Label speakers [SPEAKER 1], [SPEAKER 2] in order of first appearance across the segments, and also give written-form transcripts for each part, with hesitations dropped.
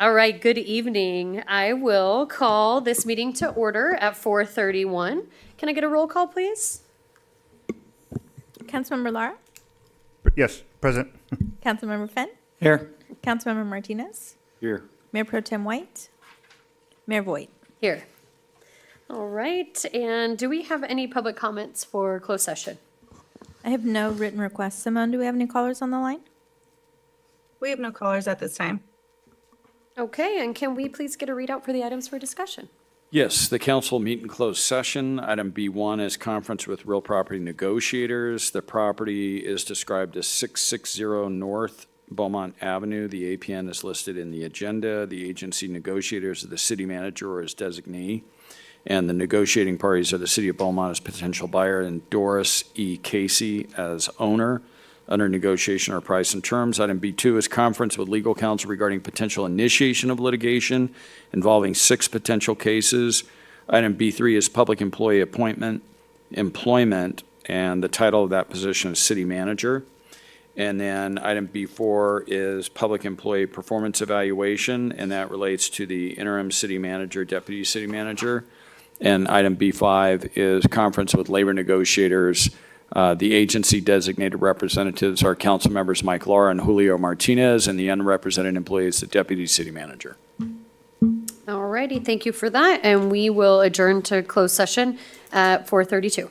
[SPEAKER 1] All right, good evening. I will call this meeting to order at 4:31. Can I get a roll call, please?
[SPEAKER 2] Councilmember Lara,
[SPEAKER 3] Yes, present.
[SPEAKER 2] Councilmember Fenn,
[SPEAKER 3] Here.
[SPEAKER 2] Councilmember Martinez,
[SPEAKER 3] Here.
[SPEAKER 2] Mayor Pro Tem White, Mayor Voigt.
[SPEAKER 1] Here. All right, and do we have any public comments for closed session?
[SPEAKER 2] I have no written requests. Simone, do we have any callers on the line?
[SPEAKER 4] We have no callers at this time.
[SPEAKER 1] Okay, and can we please get a readout for the items for discussion?
[SPEAKER 5] Yes, the council will meet in closed session. Item B1 is conference with real property negotiators. The property is described as 660 North Beaumont Avenue. The APN is listed in the agenda. The agency negotiators are the city manager or his designee. And the negotiating parties are the city of Beaumont as potential buyer and Doris E. Casey as owner. Under negotiation are price and terms. Item B2 is conference with legal counsel regarding potential initiation of litigation involving 6 potential cases. Item B3 is public employee employment, and the title of that position is city manager. And then item B4 is public employee performance evaluation, and that relates to the interim city manager, deputy city manager. And item B5 is conference with labor negotiators. The agency designated representatives are council members Mike Lara and Julio Martinez, and the unrepresented employee is the deputy city manager.
[SPEAKER 1] All righty, thank you for that, and we will adjourn to closed session at 4:32.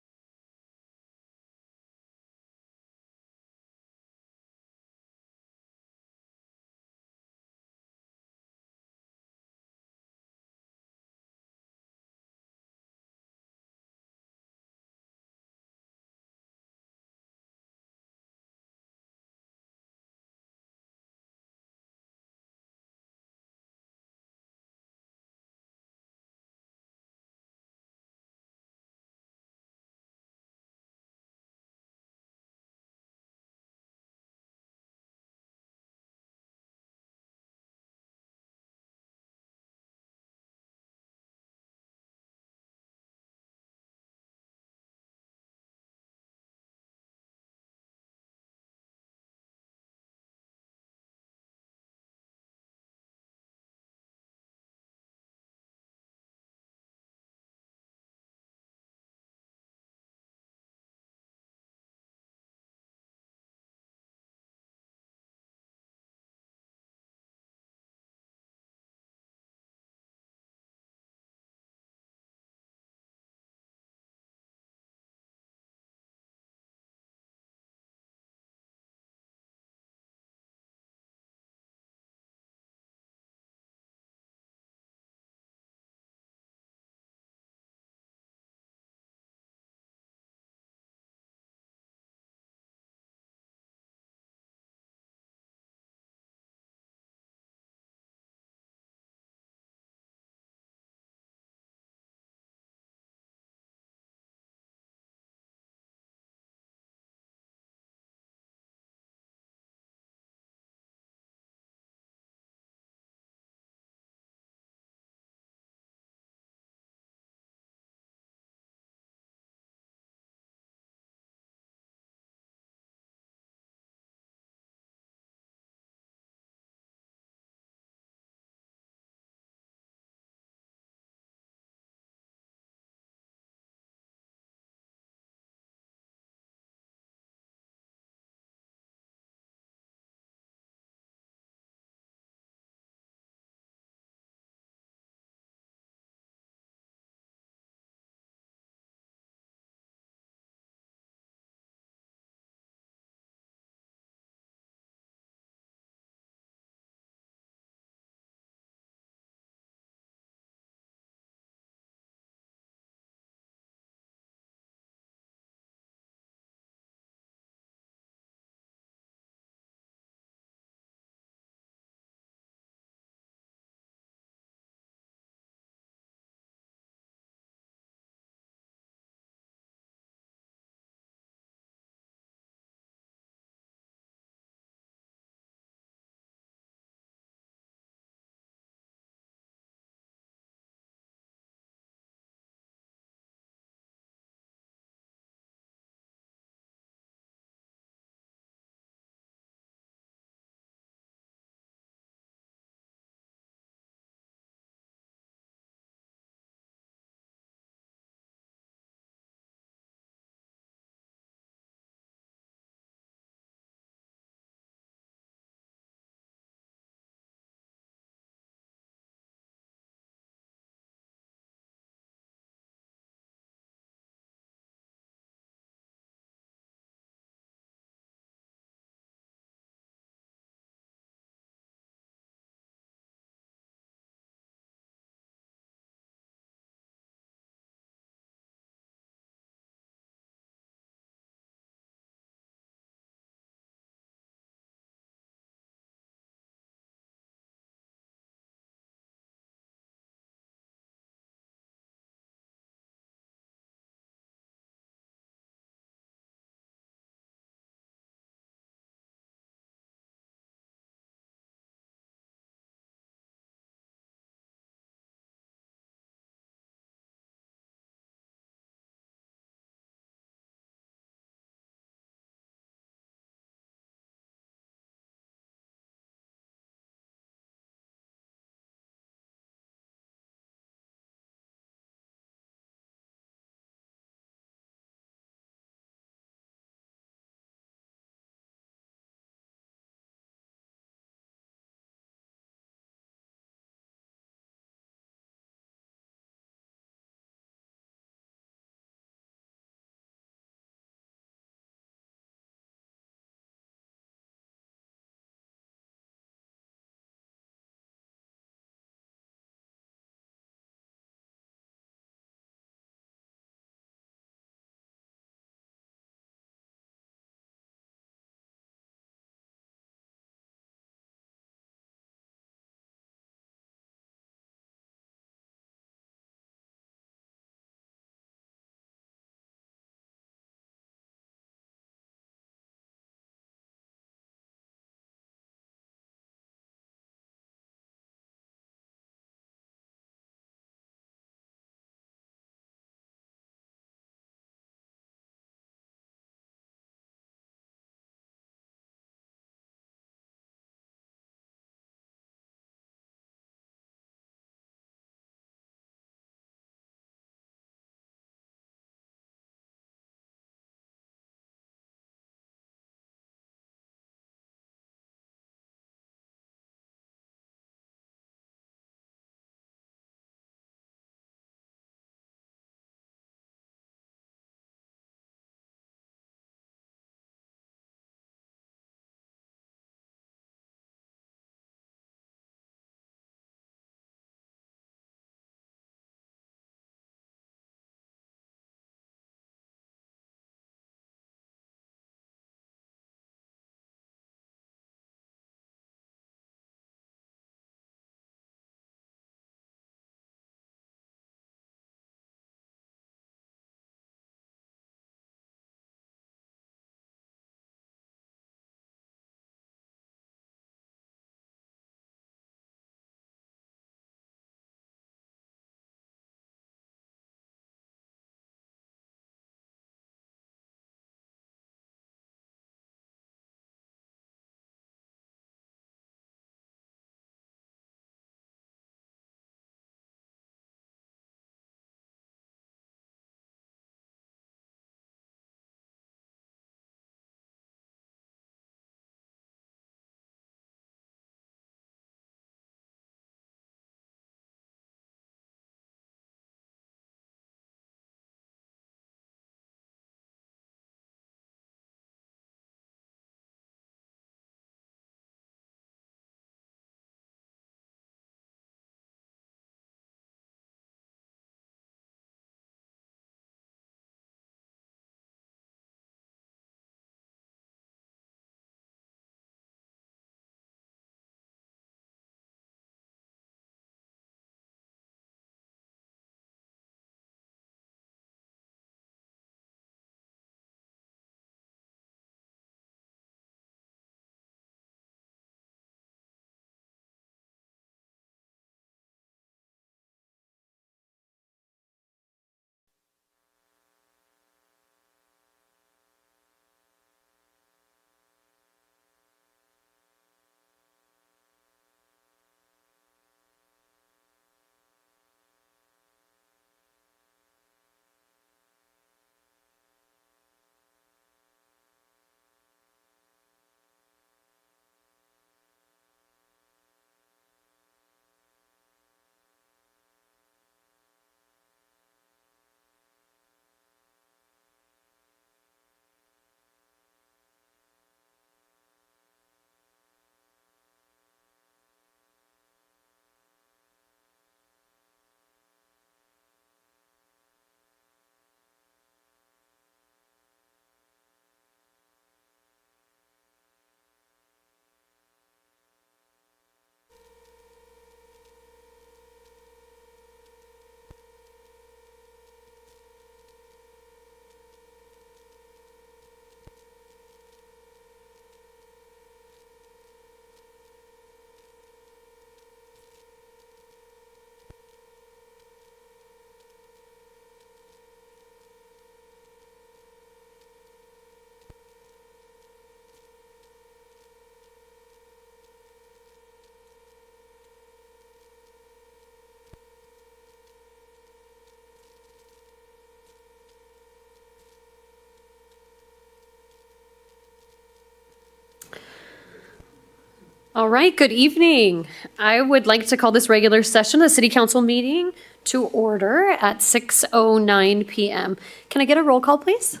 [SPEAKER 1] All right, good evening. I would like to call this regular session, the city council meeting, to order at 6:09 PM. Can I get a roll call, please?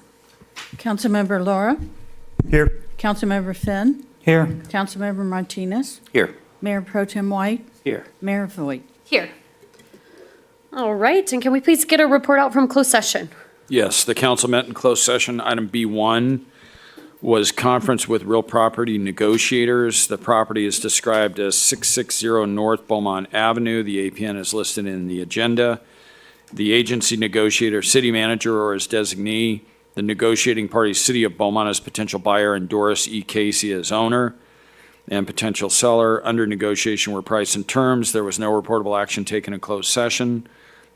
[SPEAKER 6] Councilmember Laura,
[SPEAKER 3] Here.
[SPEAKER 6] Councilmember Finn,
[SPEAKER 3] Here.
[SPEAKER 6] Councilmember Martinez,
[SPEAKER 5] Here.
[SPEAKER 6] Mayor Pro Tem White,
[SPEAKER 5] Here.
[SPEAKER 6] Mayor Voigt.
[SPEAKER 1] Here. All right, and can we please get a report out from closed session?
[SPEAKER 5] Yes, the council met in closed session. Item B1 was conference with real property negotiators. The property is described as 660 North Beaumont Avenue. The APN is listed in the agenda. The agency negotiator, city manager or his designee. The negotiating party, city of Beaumont as potential buyer, and Doris E. Casey as owner. And potential seller. Under negotiation were price and terms. There was no reportable action taken in closed session.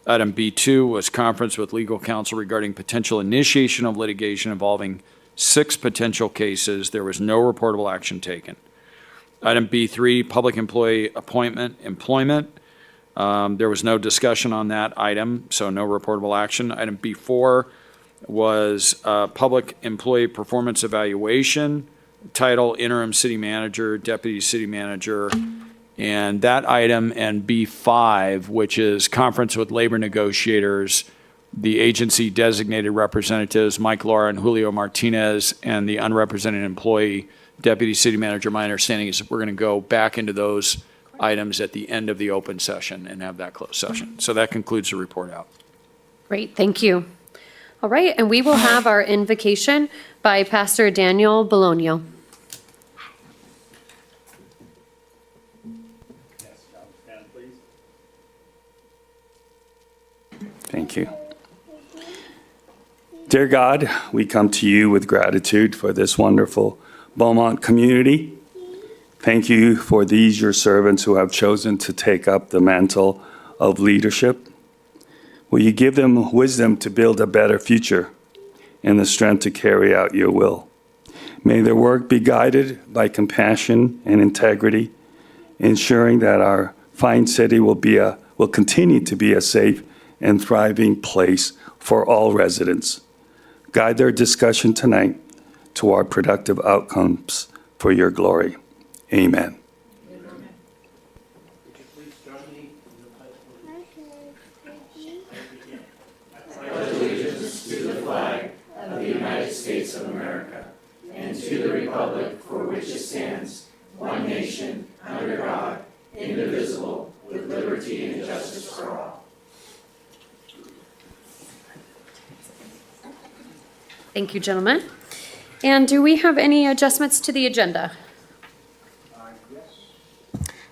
[SPEAKER 5] Item B2 was conference with legal counsel regarding potential initiation of litigation involving 6 potential cases. There was no reportable action taken. Item B3, public employee employment. There was no discussion on that item, so no reportable action. Item B4 was public employee performance evaluation. Title, interim city manager, deputy city manager. And that item and B5, which is conference with labor negotiators, the agency designated representatives, Mike Laura and Julio Martinez, and the unrepresented employee, deputy city manager. My understanding is that we're going to go back into those items at the end of the open session and have that closed session. So that concludes the report out.
[SPEAKER 1] Great, thank you. All right, and we will have our invocation by Pastor Daniel Bologna.
[SPEAKER 7] Thank you. Dear God, we come to you with gratitude for this wonderful Beaumont community. Thank you for these, your servants, who have chosen to take up the mantle of leadership. Will you give them wisdom to build a better future and the strength to carry out your will? May their work be guided by compassion and integrity, ensuring that our fine city will continue to be a safe and thriving place for all residents. Guide their discussion tonight to our productive outcomes for your glory. Amen.
[SPEAKER 1] Thank you, gentlemen. And do we have any adjustments to the agenda?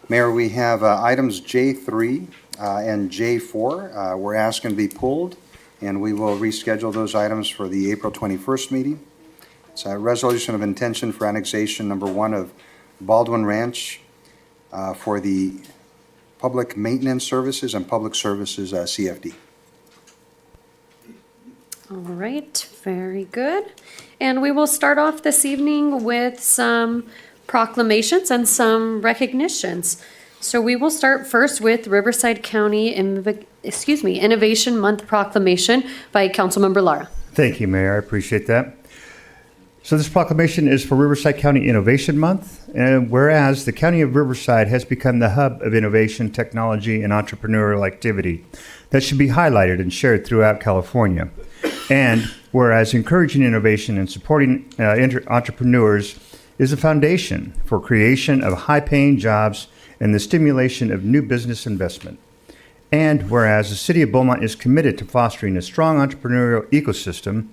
[SPEAKER 8] Mayor, we have items J3 and J4. We're asking to be pulled, and we will reschedule those items for the April 21st meeting. It's a resolution of intention for annexation number 1 of Baldwin Ranch for the public maintenance services and public services CFD.
[SPEAKER 1] All right, very good. And we will start off this evening with some proclamations and some recognitions. So we will start first with Riverside County Innovation Month proclamation by Councilmember Lara.
[SPEAKER 3] Thank you, Mayor. I appreciate that. So this proclamation is for Riverside County Innovation Month, and whereas the County of Riverside has become the hub of innovation, technology, and entrepreneurial activity that should be highlighted and shared throughout California. And whereas encouraging innovation and supporting entrepreneurs is a foundation for creation of high-paying jobs and the stimulation of new business investment. And whereas the City of Beaumont is committed to fostering a strong entrepreneurial ecosystem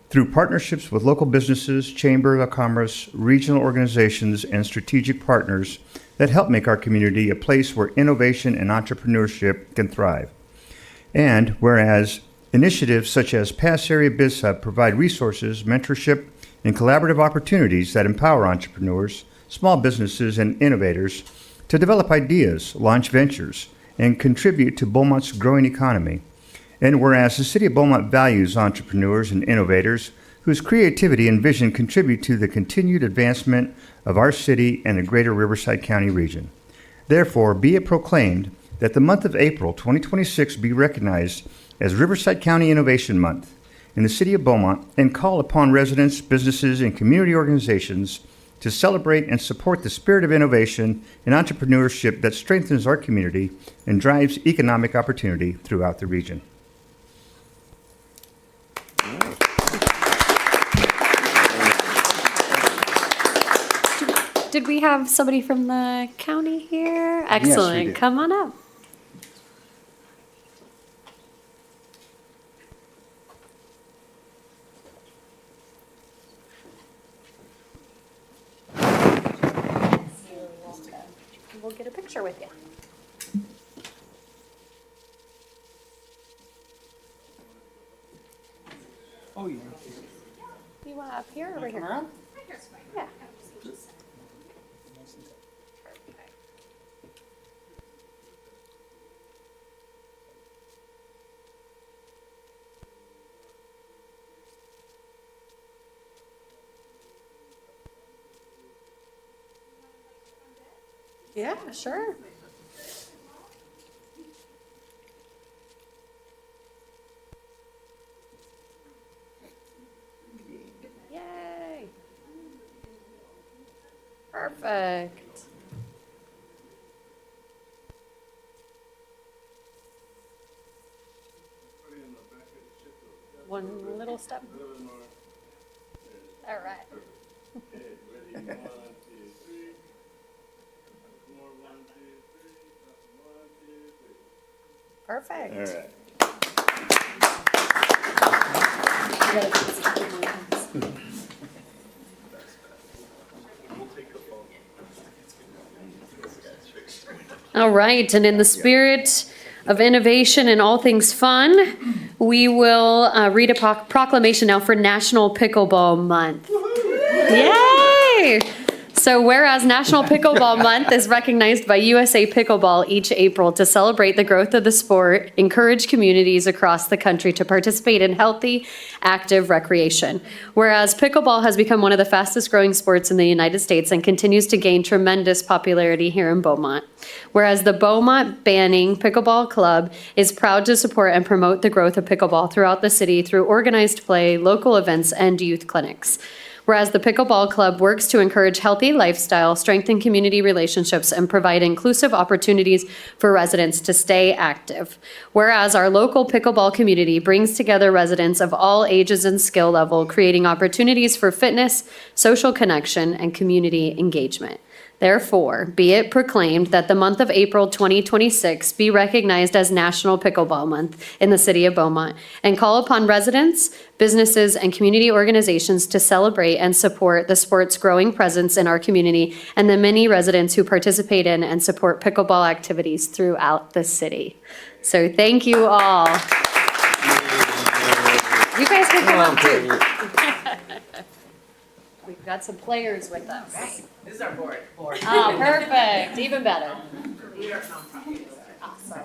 [SPEAKER 3] through partnerships with local businesses, Chamber of Commerce, regional organizations, and strategic partners that help make our community a place where innovation and entrepreneurship can thrive. And whereas initiatives such as Pass Area Biz Hub provide resources, mentorship, and collaborative opportunities that empower entrepreneurs, small businesses, and innovators to develop ideas, launch ventures, and contribute to Beaumont's growing economy. And whereas the City of Beaumont values entrepreneurs and innovators whose creativity and vision contribute to the continued advancement of our city and the greater Riverside County region. Therefore, be it proclaimed that the month of April 2026 be recognized as Riverside County Innovation Month in the City of Beaumont, and call upon residents, businesses, and community organizations to celebrate and support the spirit of innovation and entrepreneurship that strengthens our community and drives economic opportunity throughout the region.
[SPEAKER 1] Did we have somebody from the county here? Excellent.
[SPEAKER 8] did.
[SPEAKER 1] Come on up. We'll get a picture with you.
[SPEAKER 9] Oh, yeah.
[SPEAKER 1] You want up here or over here? Yeah. Yeah, sure. Yay. Perfect. One little step. All right. Perfect.
[SPEAKER 3] All right. All right, and in the spirit of innovation and all things fun, we will read a proclamation now for National Pickleball Month. Yay! So whereas National Pickleball Month is recognized by USA Pickleball each April to celebrate the growth of the sport, encourage communities across the country to participate in healthy, active recreation. Whereas pickleball has become one of the fastest growing sports in the United States and continues to gain tremendous popularity here in Beaumont. Whereas the Beaumont Banning Pickleball Club is proud to support and promote the growth of pickleball throughout the city through organized play, local events, and youth clinics. Whereas the Pickleball Club works to encourage healthy lifestyle, strengthen community relationships, and provide inclusive opportunities for residents to stay active. Whereas our local pickleball community brings together residents of all ages and skill level, creating opportunities for fitness, social connection, and community engagement. Therefore, be it proclaimed that the month of April 2026 be recognized as National Pickleball Month in the city of Beaumont, and call upon residents, businesses, and community organizations to celebrate and support the sport's growing presence in our community and the many residents who participate in and support pickleball activities throughout the city. So thank you all. You guys can come up too. We've got some players with us.
[SPEAKER 10] This is our board.
[SPEAKER 1] Oh, perfect, even better.
[SPEAKER 10] We are nonprofit.
[SPEAKER 1] Awesome.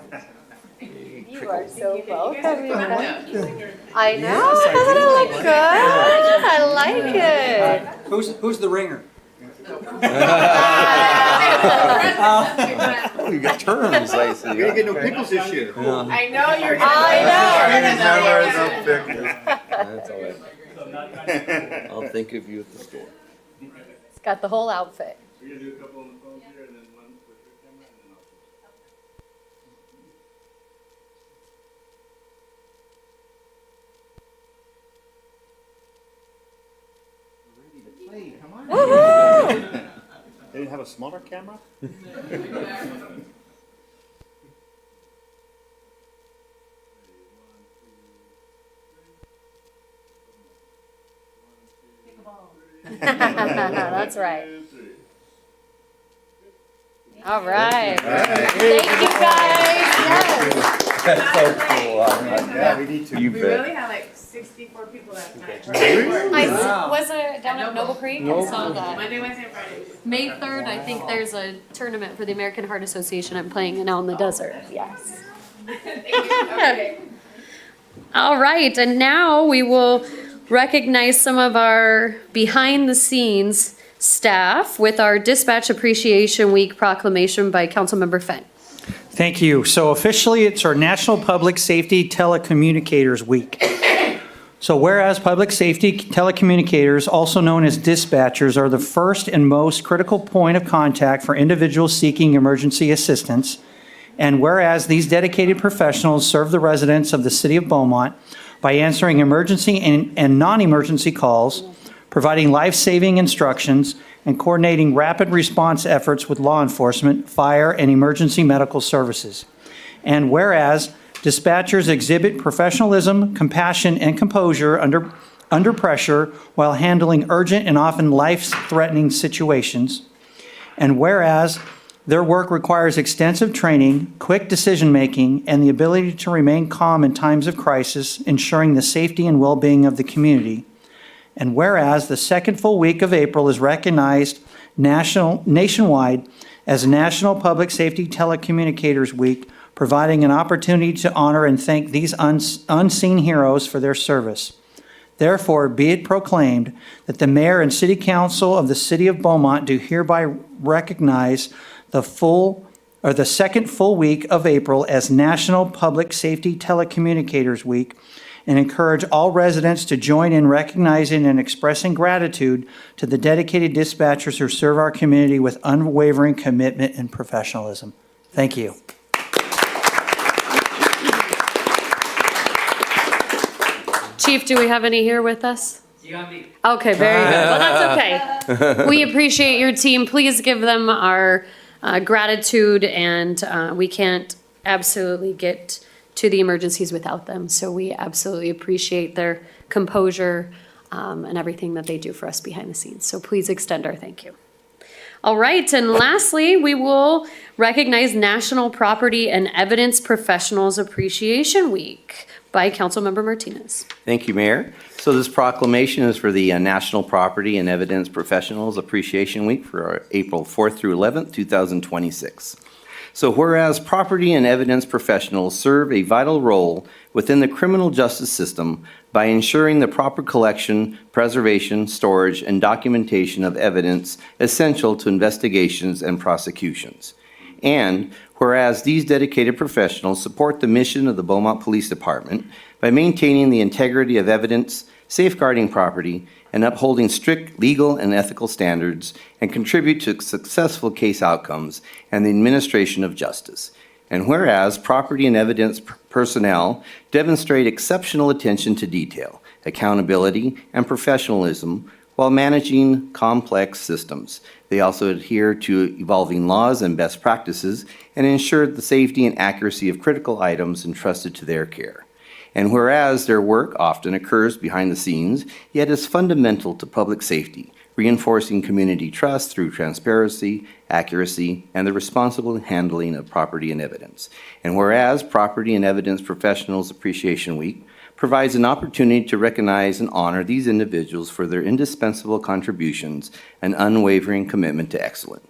[SPEAKER 1] You are so welcome.
[SPEAKER 10] Yeah.
[SPEAKER 1] I know, doesn't it look good? I like it.
[SPEAKER 9] Who's the ringer?
[SPEAKER 11] Oh, you got terms, I see.
[SPEAKER 3] You're gonna get no pickles this year.
[SPEAKER 10] I know you're gonna.
[SPEAKER 11] That's all right. I'll think of you at the store.
[SPEAKER 1] It's got the whole outfit.
[SPEAKER 7] We're gonna do a couple on the phone here and then one with your camera and then
[SPEAKER 3] They didn't have a smaller camera?
[SPEAKER 1] That's right. All right. Thank you, guys. Yes.
[SPEAKER 11] That's so cool.
[SPEAKER 3] Yeah, we need to.
[SPEAKER 11] You
[SPEAKER 10] We
[SPEAKER 11] bet.
[SPEAKER 10] really had like 64 people that night.
[SPEAKER 1] I was down at Noble Creek and saw that.
[SPEAKER 10] Monday, Wednesday, and Friday.
[SPEAKER 1] May 3rd, I think there's a tournament for the American Heart Association. I'm playing it out in the desert. Yes.
[SPEAKER 10] Okay.
[SPEAKER 1] All right, and now we will recognize some of our behind-the-scenes staff with our Dispatch Appreciation Week proclamation by Councilmember Fenn.
[SPEAKER 9] Thank you. So officially, it's our National Public Safety Telecommunicators Week. So whereas public safety telecommunicators, also known as dispatchers, are the first and most critical point of contact for individuals seeking emergency assistance, and whereas these dedicated professionals serve the residents of the city of Beaumont by answering emergency and non-emergency calls, providing life-saving instructions, and coordinating rapid response efforts with law enforcement, fire, and emergency medical services. And whereas dispatchers exhibit professionalism, compassion, and composure under pressure while handling urgent and often life-threatening situations. And whereas their work requires extensive training, quick decision-making, and the ability to remain calm in times of crisis, ensuring the safety and well-being of the community. And whereas the second full week of April is recognized nationwide as National Public Safety Telecommunicators Week, providing an opportunity to honor and thank these unseen heroes for their service. Therefore, be it proclaimed that the mayor and city council of the city of Beaumont do hereby recognize the second full week of April as National Public Safety Telecommunicators Week, and encourage all residents to join in recognizing and expressing gratitude to the dedicated dispatchers who serve our community with unwavering commitment and professionalism. Thank you.
[SPEAKER 1] Chief, do we have any here with us? Okay, very good. Well, that's okay. We appreciate your team. Please give them our gratitude, and we can't absolutely get to the emergencies without them. So we absolutely appreciate their composure and everything that they do for us behind the scenes. So please extend our thank you. All right, and lastly, we will recognize National Property and Evidence Professionals Appreciation Week by Councilmember Martinez.
[SPEAKER 11] Thank you, Mayor. So this proclamation is for the National Property and Evidence Professionals Appreciation Week for April 4th through 11th, 2026. So whereas property and evidence professionals serve a vital role within the criminal justice system by ensuring the proper collection, preservation, storage, and documentation of evidence essential to investigations and prosecutions. And whereas these dedicated professionals support the mission of the Beaumont Police Department by maintaining the integrity of evidence, safeguarding property, and upholding strict legal and ethical standards, and contribute to successful case outcomes and the administration of justice. And whereas property and evidence personnel demonstrate exceptional attention to detail, accountability, and professionalism while managing complex systems. They also adhere to evolving laws and best practices and ensure the safety and accuracy of critical items entrusted to their care. And whereas their work often occurs behind the scenes, yet is fundamental to public safety, reinforcing community trust through transparency, accuracy, and the responsible handling of property and evidence. And whereas Property and Evidence Professionals Appreciation Week provides an opportunity to recognize and honor these individuals for their indispensable contributions and unwavering commitment to excellence.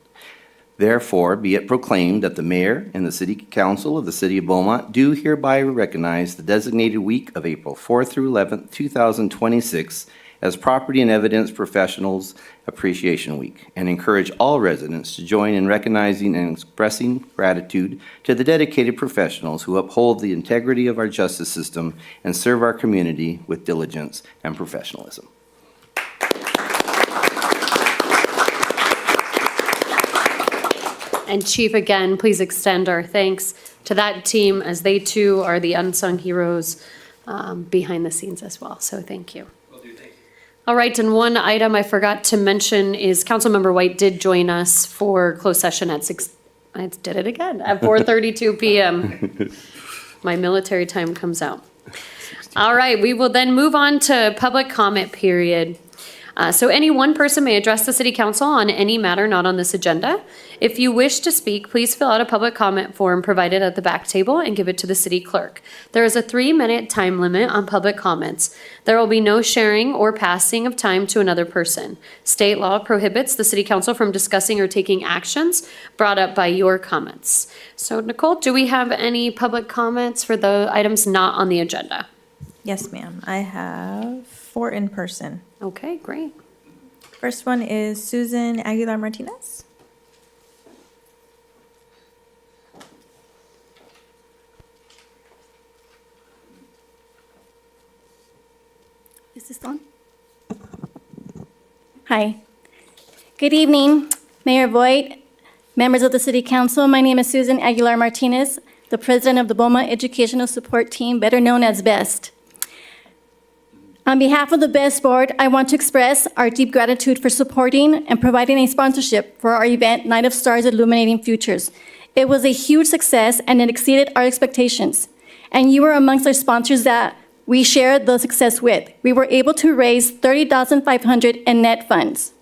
[SPEAKER 11] Therefore, be it proclaimed that the Mayor and the City Council of the City of Beaumont do hereby recognize the designated week of April 4th through 11th, 2026 as Property and Evidence Professionals Appreciation Week, and encourage all residents to join in recognizing and expressing gratitude to the dedicated professionals who uphold the integrity of our justice system and serve our community with diligence and professionalism.
[SPEAKER 1] And Chief, again, please extend our thanks to that team, as they too are the unsung heroes behind the scenes as well. So thank you. All right, and one item I forgot to mention is Councilmember White did join us for closed session at 4:32 p.m. My military time comes out. All right, we will then move on to public comment period. So any one person may address the City Council on any matter not on this agenda. If you wish to speak, please fill out a public comment form provided at the back table and give it to the city clerk. There is a 3-minute time limit on public comments. There will be no sharing or passing of time to another person. State law prohibits the City Council from discussing or taking actions brought up by your comments. So Nicole, do we have any public comments for the items not on the agenda?
[SPEAKER 2] Yes, ma'am. I have 4 in person.
[SPEAKER 1] Okay, great.
[SPEAKER 2] First one is Susan Aguilar Martinez.
[SPEAKER 12] Hi. Good evening, Mayor Voigt, members of the City Council. My name is Susan Aguilar Martinez, the president of the Beaumont Educational Support Team, better known as BEST. On behalf of the BEST Board, I want to express our deep gratitude for supporting and providing a sponsorship for our event, Night of Stars Illuminating Futures. It was a huge success and it exceeded our expectations. And you were amongst our sponsors that we shared the success with. We were able to raise $30,500 in net funds.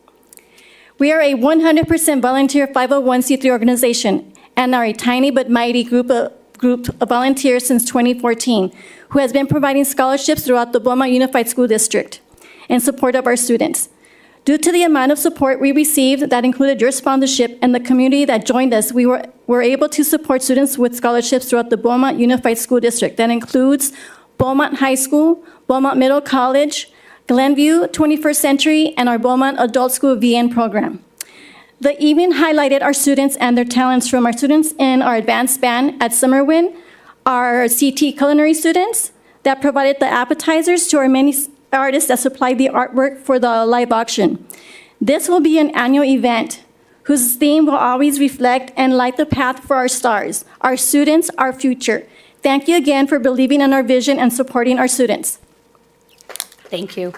[SPEAKER 12] We are a 100% volunteer 501c3 organization and are a tiny but mighty group of volunteers since 2014 who has been providing scholarships throughout the Beaumont Unified School District in support of our students. Due to the amount of support we received that included your sponsorship and the community that joined us, we were able to support students with scholarships throughout the Beaumont Unified School District. That includes Beaumont High School, Beaumont Middle College, Glenview 21st Century, and our Beaumont Adult School VN program. The evening highlighted our students and their talents, from our students in our advanced band at Summerwin, our CT culinary students that provided the appetizers, to our many artists that supplied the artwork for the live auction. This will be an annual event whose theme will always reflect and light the path for our stars, our students, our future. Thank you again for believing in our vision and supporting our students.
[SPEAKER 1] Thank you.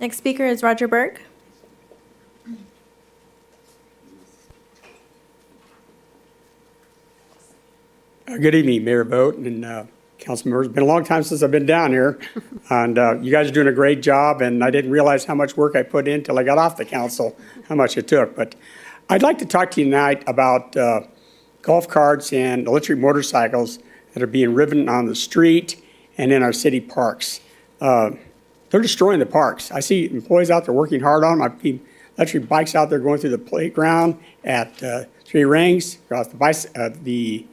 [SPEAKER 2] Next speaker is Roger Berg.
[SPEAKER 13] Good evening, Mayor Vogt and council members. It's been a long time since I've been down here, and you guys are doing a great job, and I didn't realize how much work I put in till I got off the council, how much it took. But I'd like to talk to you tonight about golf carts and electric motorcycles that are being ridden on the street and in our city parks. They're destroying the parks. I see employees out there working hard on them. I see electric bikes out there going through the playground at Three Rings, across the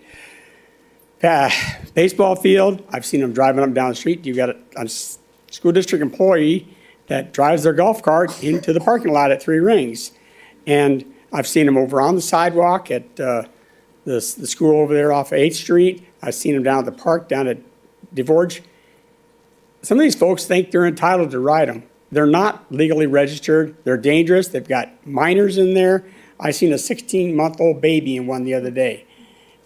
[SPEAKER 13] baseball field. I've seen them driving up and down the street. You've got a school district employee that drives their golf cart into the parking lot at Three Rings. And I've seen them over on the sidewalk at the school over there off of 8th Street. I've seen them down at the park down at DeVorge. Some of these folks think they're entitled to ride them. They're not legally registered. They're dangerous. They've got minors in there. I seen a 16-month-old baby in one the other day.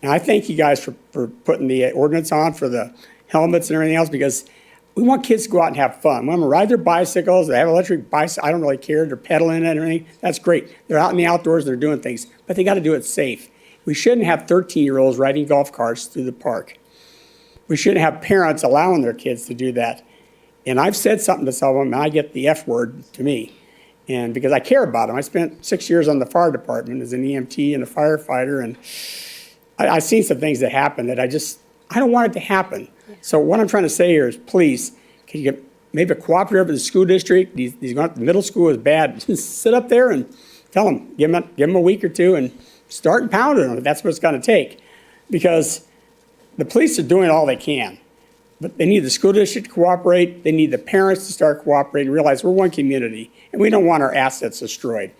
[SPEAKER 13] And I thank you guys for putting the ordinance on for the helmets and everything else, because we want kids to go out and have fun. We want them to ride their bicycles. They have electric bicycles. I don't really care. They're pedaling and everything. That's great. They're out in the outdoors. They're doing things. But they got to do it safe. We shouldn't have 13-year-olds riding golf carts through the park. We shouldn't have parents allowing their kids to do that. And I've said something to some of them, and I get the F word to me. And because I care about them. I spent 6 years on the fire department as an EMT and a firefighter, and I've seen some things that happen that I don't want it to happen. Yeah. So what I'm trying to say here is, please, can you get maybe a cooperative with the school district? These the middle school is bad. Just sit up there and tell them, give them a week or two and start pounding them. That's what it's going to take. Because the police are doing all they can. But they need the school district to cooperate. They need the parents to start cooperating and realize we're one community and we don't want our assets destroyed.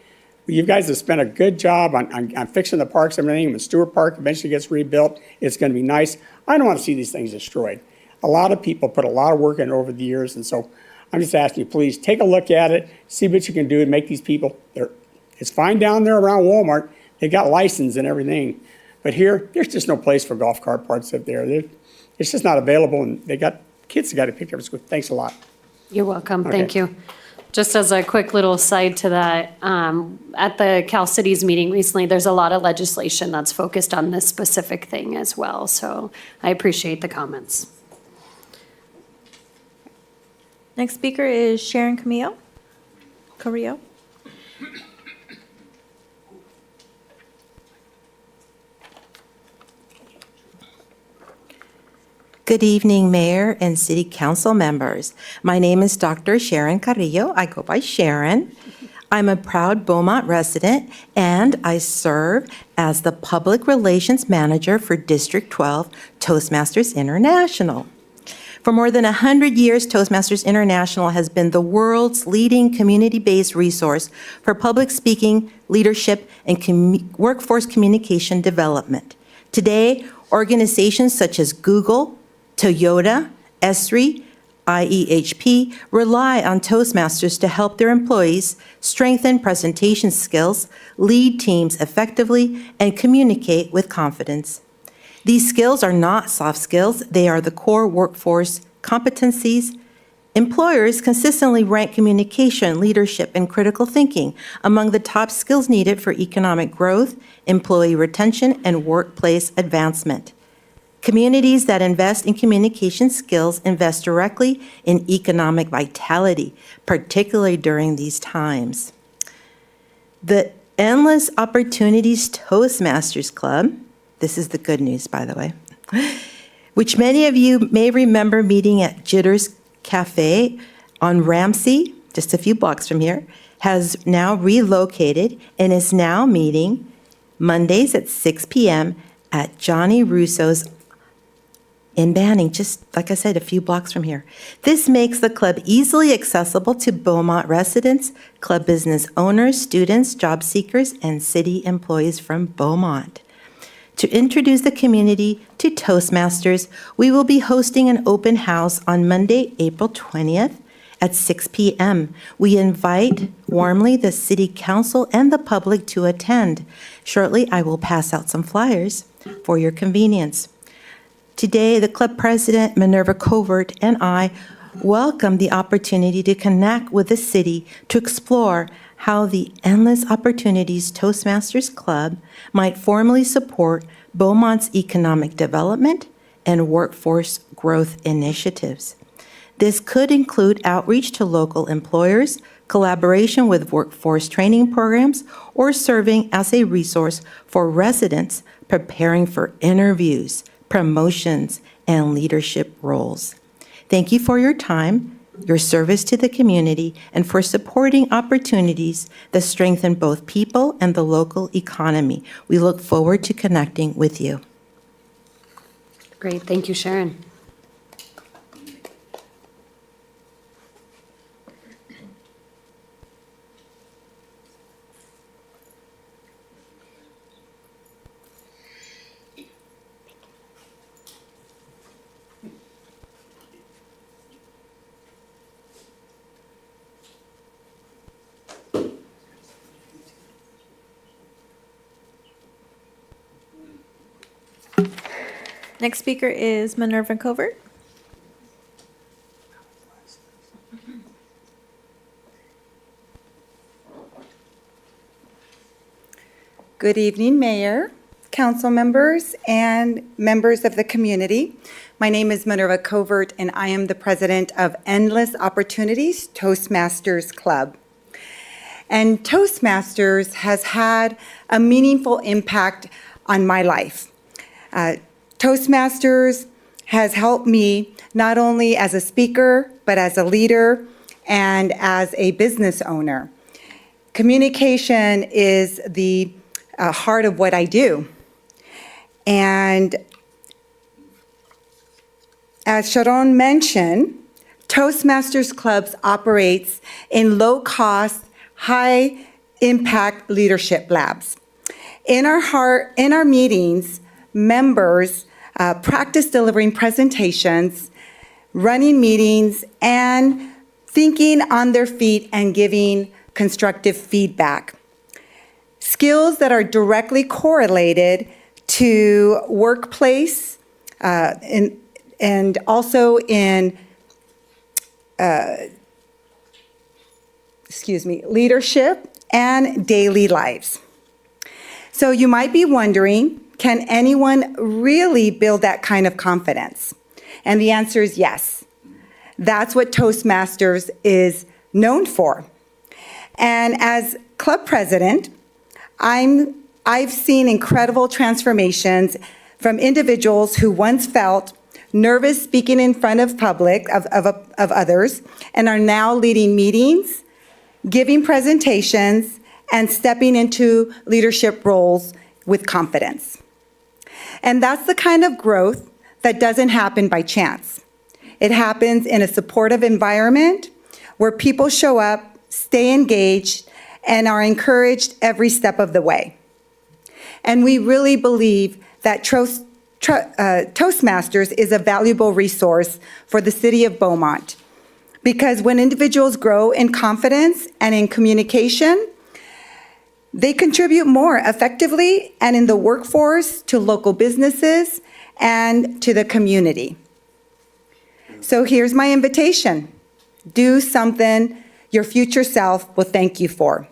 [SPEAKER 13] You guys have spent a good job on fixing the parks and everything. When Stewart Park eventually gets rebuilt, it's going to be nice. I don't want to see these things destroyed. A lot of people put a lot of work in over the years, and so I'm just asking you, please take a look at it, see what you can do to make these people. It's fine down there around Walmart. They got license and everything, but here, there's just no place for golf cart parts up there. It's just not available, and they got kids that got to pick up at school. Thanks a lot.
[SPEAKER 1] You're welcome.
[SPEAKER 13] Okay.
[SPEAKER 1] Thank you. Just as a quick little side to that, at the Cal Cities meeting recently, there's a lot of legislation that's focused on this specific thing as well. So I appreciate the comments.
[SPEAKER 2] Next speaker is Sharon Carrillo.
[SPEAKER 14] Good evening, Mayor and City Council members. My name is Dr. Sharon Carrillo. I go by Sharon. I'm a proud Beaumont resident, and I serve as the Public Relations Manager for District 12 Toastmasters International. For more than 100 years, Toastmasters International has been the world's leading community-based resource for public speaking, leadership, and workforce communication development. Today, organizations such as Google, Toyota, ESRI, IEHP rely on Toastmasters to help their employees strengthen presentation skills, lead teams effectively, and communicate with confidence. These skills are not soft skills, they are the core workforce competencies. Employers consistently rank communication, leadership, and critical thinking among the top skills needed for economic growth, employee retention, and workplace advancement. Communities that invest in communication skills invest directly in economic vitality, particularly during these times. The Endless Opportunities Toastmasters Club, this is the good news, by the way, which many of you may remember meeting at Jitters Cafe on Ramsey, just a few blocks from here, has now relocated and is now meeting Mondays at 6 p.m. at Johnny Russo's in Banning, just like I said, a few blocks from here. This makes the club easily accessible to Beaumont residents, club business owners, students, job seekers, and city employees from Beaumont. To introduce the community to Toastmasters, we will be hosting an open house on Monday, April 20th at 6 p.m. We invite warmly the City Council and the public to attend. Shortly, I will pass out some flyers for your convenience. Today, the club president, Minerva Covert, and I welcome the opportunity to connect with the city to explore how the Endless Opportunities Toastmasters Club might formally support Beaumont's economic development and workforce growth initiatives. This could include outreach to local employers, collaboration with workforce training programs, or serving as a resource for residents preparing for interviews, promotions, and leadership roles. Thank you for your time, your service to the community, and for supporting opportunities that strengthen both people and the local economy. We look forward to connecting with you.
[SPEAKER 1] Great, thank you, Sharon.
[SPEAKER 2] Next speaker is Minerva Covert.
[SPEAKER 15] Good evening, Mayor, council members, and members of the community. My name is Minerva Covert, and I am the president of Endless Opportunities Toastmasters Club. And Toastmasters has had a meaningful impact on my life. Toastmasters has helped me not only as a speaker, but as a leader and as a business owner. Communication is the heart of what I do. And as Sharon mentioned, Toastmasters Clubs operates in low-cost, high-impact leadership labs. In our meetings, members practice delivering presentations, running meetings, and thinking on their feet and giving constructive feedback. Skills that are directly correlated to workplace and also in leadership and daily lives. So you might be wondering, can anyone really build that kind of confidence? And the answer is yes. That's what Toastmasters is known for. And as club president, I've seen incredible transformations from individuals who once felt nervous speaking in front of others and are now leading meetings, giving presentations, and stepping into leadership roles with confidence. And that's the kind of growth that doesn't happen by chance. It happens in a supportive environment where people show up, stay engaged, and are encouraged every step of the way. And we really believe that Toastmasters is a valuable resource for the city of Beaumont because when individuals grow in confidence and in communication, they contribute more effectively and in the workforce to local businesses and to the community. So here's my invitation. Do something your future self will thank you for.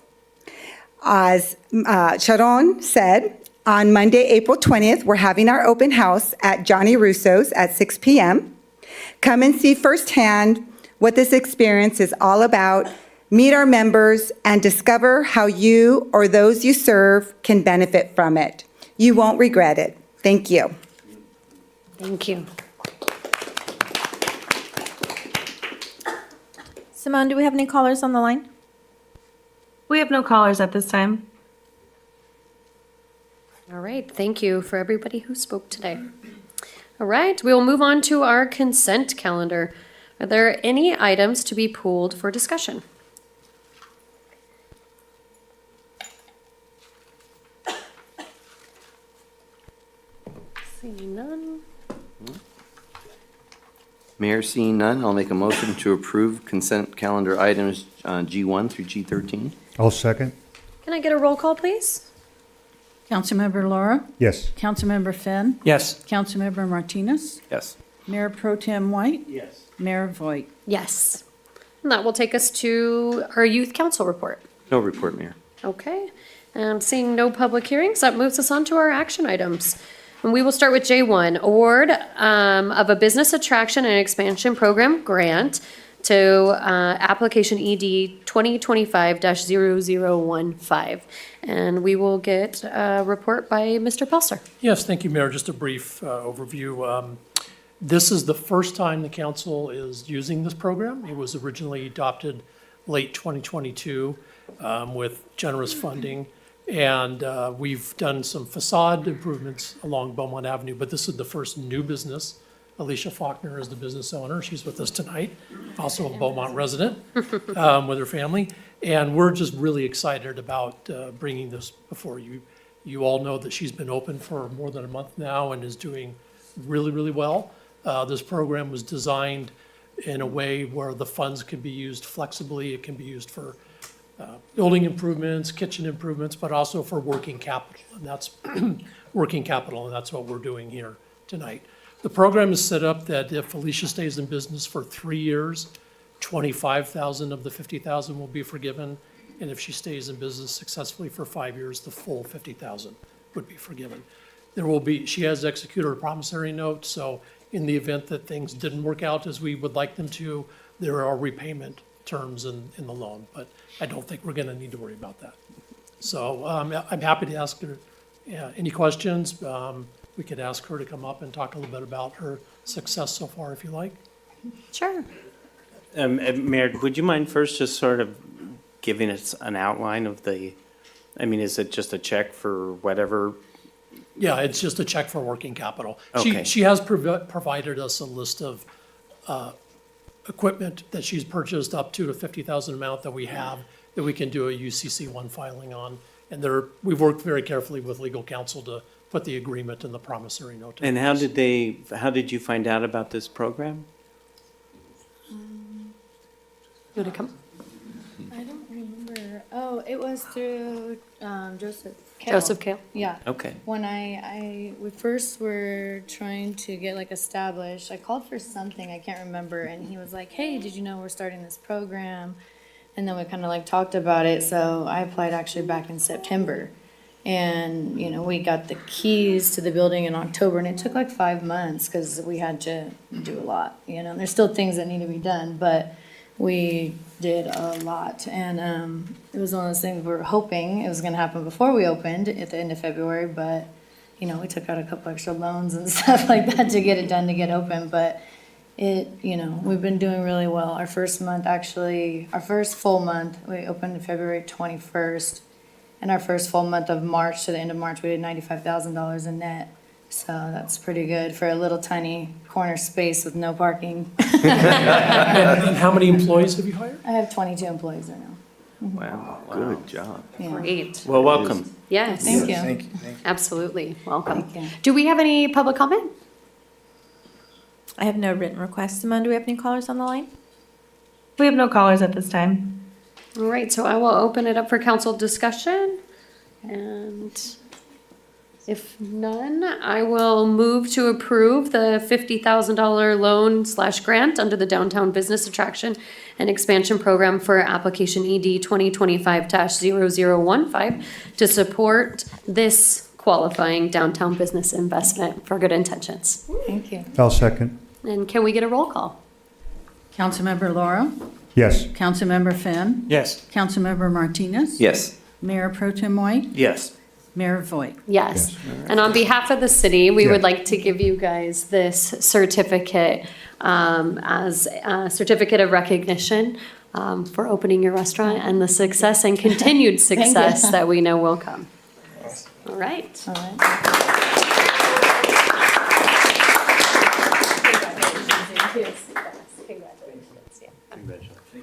[SPEAKER 15] As Sharon said, on Monday, April 20th, we're having our open house at Johnny Russo's at 6 p.m. Come and see firsthand what this experience is all about, meet our members, and discover how you or those you serve can benefit from it. You won't regret it. Thank you.
[SPEAKER 1] Thank you.
[SPEAKER 2] Simone, do we have any callers on the line?
[SPEAKER 4] We have no callers at this time.
[SPEAKER 1] All right, thank you for everybody who spoke today. All right, we will move on to our consent calendar. Are there any items to be pulled for discussion? Seeing none.
[SPEAKER 11] Mayor, seeing none, I'll make a motion to approve consent calendar items G1 through G13.
[SPEAKER 3] I'll second.
[SPEAKER 1] Can I get a roll call, please?
[SPEAKER 6] Councilmember Laura?
[SPEAKER 3] Yes.
[SPEAKER 6] Councilmember Finn?
[SPEAKER 9] Yes.
[SPEAKER 6] Councilmember Martinez?
[SPEAKER 11] Yes.
[SPEAKER 6] Mayor Pro Tem White?
[SPEAKER 9] Yes.
[SPEAKER 6] Mayor Voigt?
[SPEAKER 1] Yes. And that will take us to our youth council report.
[SPEAKER 11] No report, Mayor.
[SPEAKER 1] Okay, and seeing no public hearings, that moves us on to our action items. And we will start with J1, award of a business attraction and expansion program grant to application ED 2025-0015. And we will get a report by Mr. Pelser.
[SPEAKER 16] Yes, thank you, Mayor. Just a brief overview. This is the first time the council is using this program. It was originally adopted late 2022 with generous funding. And we've done some facade improvements along Beaumont Avenue, but this is the first new business. Alicia Faulkner is the business owner. She's with us tonight, also a Beaumont resident with her family. And we're just really excited about bringing this before you. You all know that she's been open for more than a month now and is doing really, really well. This program was designed in a way where the funds can be used flexibly. It can be used for building improvements, kitchen improvements, but also for working capital. And that's working capital, and that's what we're doing here tonight. The program is set up that if Alicia stays in business for 3 years, 25,000 of the 50,000 will be forgiven. And if she stays in business successfully for 5 years, the full 50,000 would be forgiven. She has executed a promissory note, so in the event that things didn't work out as we would like them to, there are repayment terms in the loan, but I don't think we're going to need to worry about that. So I'm happy to ask her any questions. We could ask her to come up and talk a little bit about her success so far, if you like.
[SPEAKER 1] Sure.
[SPEAKER 17] Mayor, would you mind first just sort of giving us an outline of is it just a check for whatever?
[SPEAKER 16] Yeah, it's just a check for working capital.
[SPEAKER 17] Okay.
[SPEAKER 16] She has provided us a list of equipment that she's purchased up to the 50,000 amount that we have, that we can do a UCC1 filing on. And we've worked very carefully with legal counsel to put the agreement and the promissory note.
[SPEAKER 17] And how did you find out about this program?
[SPEAKER 1] You want to come?
[SPEAKER 18] I don't remember. Oh, it was through Joseph Kale.
[SPEAKER 1] Joseph Kale?
[SPEAKER 18] Yeah.
[SPEAKER 17] Okay.
[SPEAKER 18] When we first were trying to get established, I called for something, I can't remember, and he was like, hey, did you know we're starting this program? And then we kind of talked about it, so I applied actually back in September. And, we got the keys to the building in October, and it took 5 months because we had to do a lot, and there's still things that need to be done, but we did a lot. And it was one of those things we were hoping it was going to happen before we opened at the end of February, but, we took out a couple extra loans and stuff like that to get it done, to get open, but we've been doing really well. Our first full month, we opened on February 21st. And our first full month of March to the end of March, we did $95,000 in net. So that's pretty good for a little tiny corner space with no parking.
[SPEAKER 16] And how many employees have you hired?
[SPEAKER 18] I have 22 employees right now.
[SPEAKER 11] Wow, good job.
[SPEAKER 18] Yeah.
[SPEAKER 1] Great.
[SPEAKER 17] Well, welcome.
[SPEAKER 1] Yes.
[SPEAKER 18] Thank you.
[SPEAKER 8] Thank you.
[SPEAKER 1] Absolutely. Welcome.
[SPEAKER 18] Thank you.
[SPEAKER 1] Do we have any public comment?
[SPEAKER 2] I have no written requests. Simone, do we have any callers on the line?
[SPEAKER 4] We have no callers at this time.
[SPEAKER 1] All right, so I will open it up for council discussion. And if none, I will move to approve the $50,000 loan/grant under the Downtown Business Attraction and Expansion Program for application ED 2025-0015 to support this qualifying downtown business investment for good intentions.
[SPEAKER 18] Thank you.
[SPEAKER 3] I'll second.
[SPEAKER 1] And can we get a roll call?
[SPEAKER 6] Councilmember Laura,
[SPEAKER 3] Yes.
[SPEAKER 6] Councilmember Finn,
[SPEAKER 9] Yes.
[SPEAKER 6] Councilmember Martinez.
[SPEAKER 11] Yes.
[SPEAKER 6] Mayor Pro Tem White,
[SPEAKER 9] Yes.
[SPEAKER 6] Mayor Voigt.
[SPEAKER 1] Yes. And on behalf of the city, we would
[SPEAKER 3] Yeah.
[SPEAKER 1] like to give you guys this certificate as a certificate of recognition for opening your restaurant and the success and continued success that we know will come. All right.
[SPEAKER 18] All right.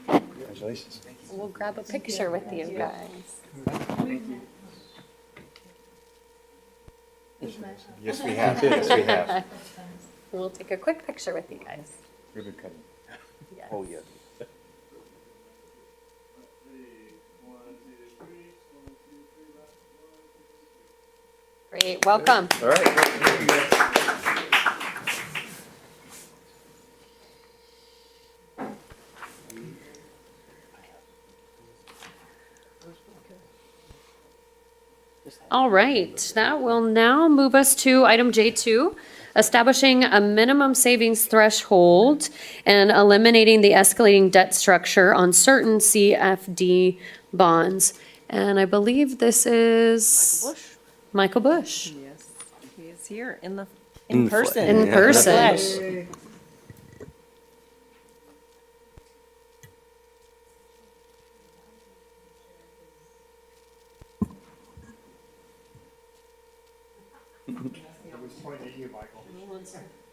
[SPEAKER 3] Congratulations.
[SPEAKER 1] We'll grab a picture with you guys.
[SPEAKER 8] Yes, we have. Yes, we have.
[SPEAKER 1] We'll take a quick picture with you guys.
[SPEAKER 8] Ribbon cutting.
[SPEAKER 1] Yes.
[SPEAKER 8] Oh, yeah.
[SPEAKER 1] Great, welcome.
[SPEAKER 8] All right. Thank you, guys.
[SPEAKER 1] All right, that will now move us to item J2, establishing a minimum savings threshold and eliminating the escalating debt structure on certain CFD bonds. And I believe this is Michael Bush.
[SPEAKER 6] Yes, he is here in
[SPEAKER 11] In
[SPEAKER 6] person.
[SPEAKER 1] In person.
[SPEAKER 6] Flesh.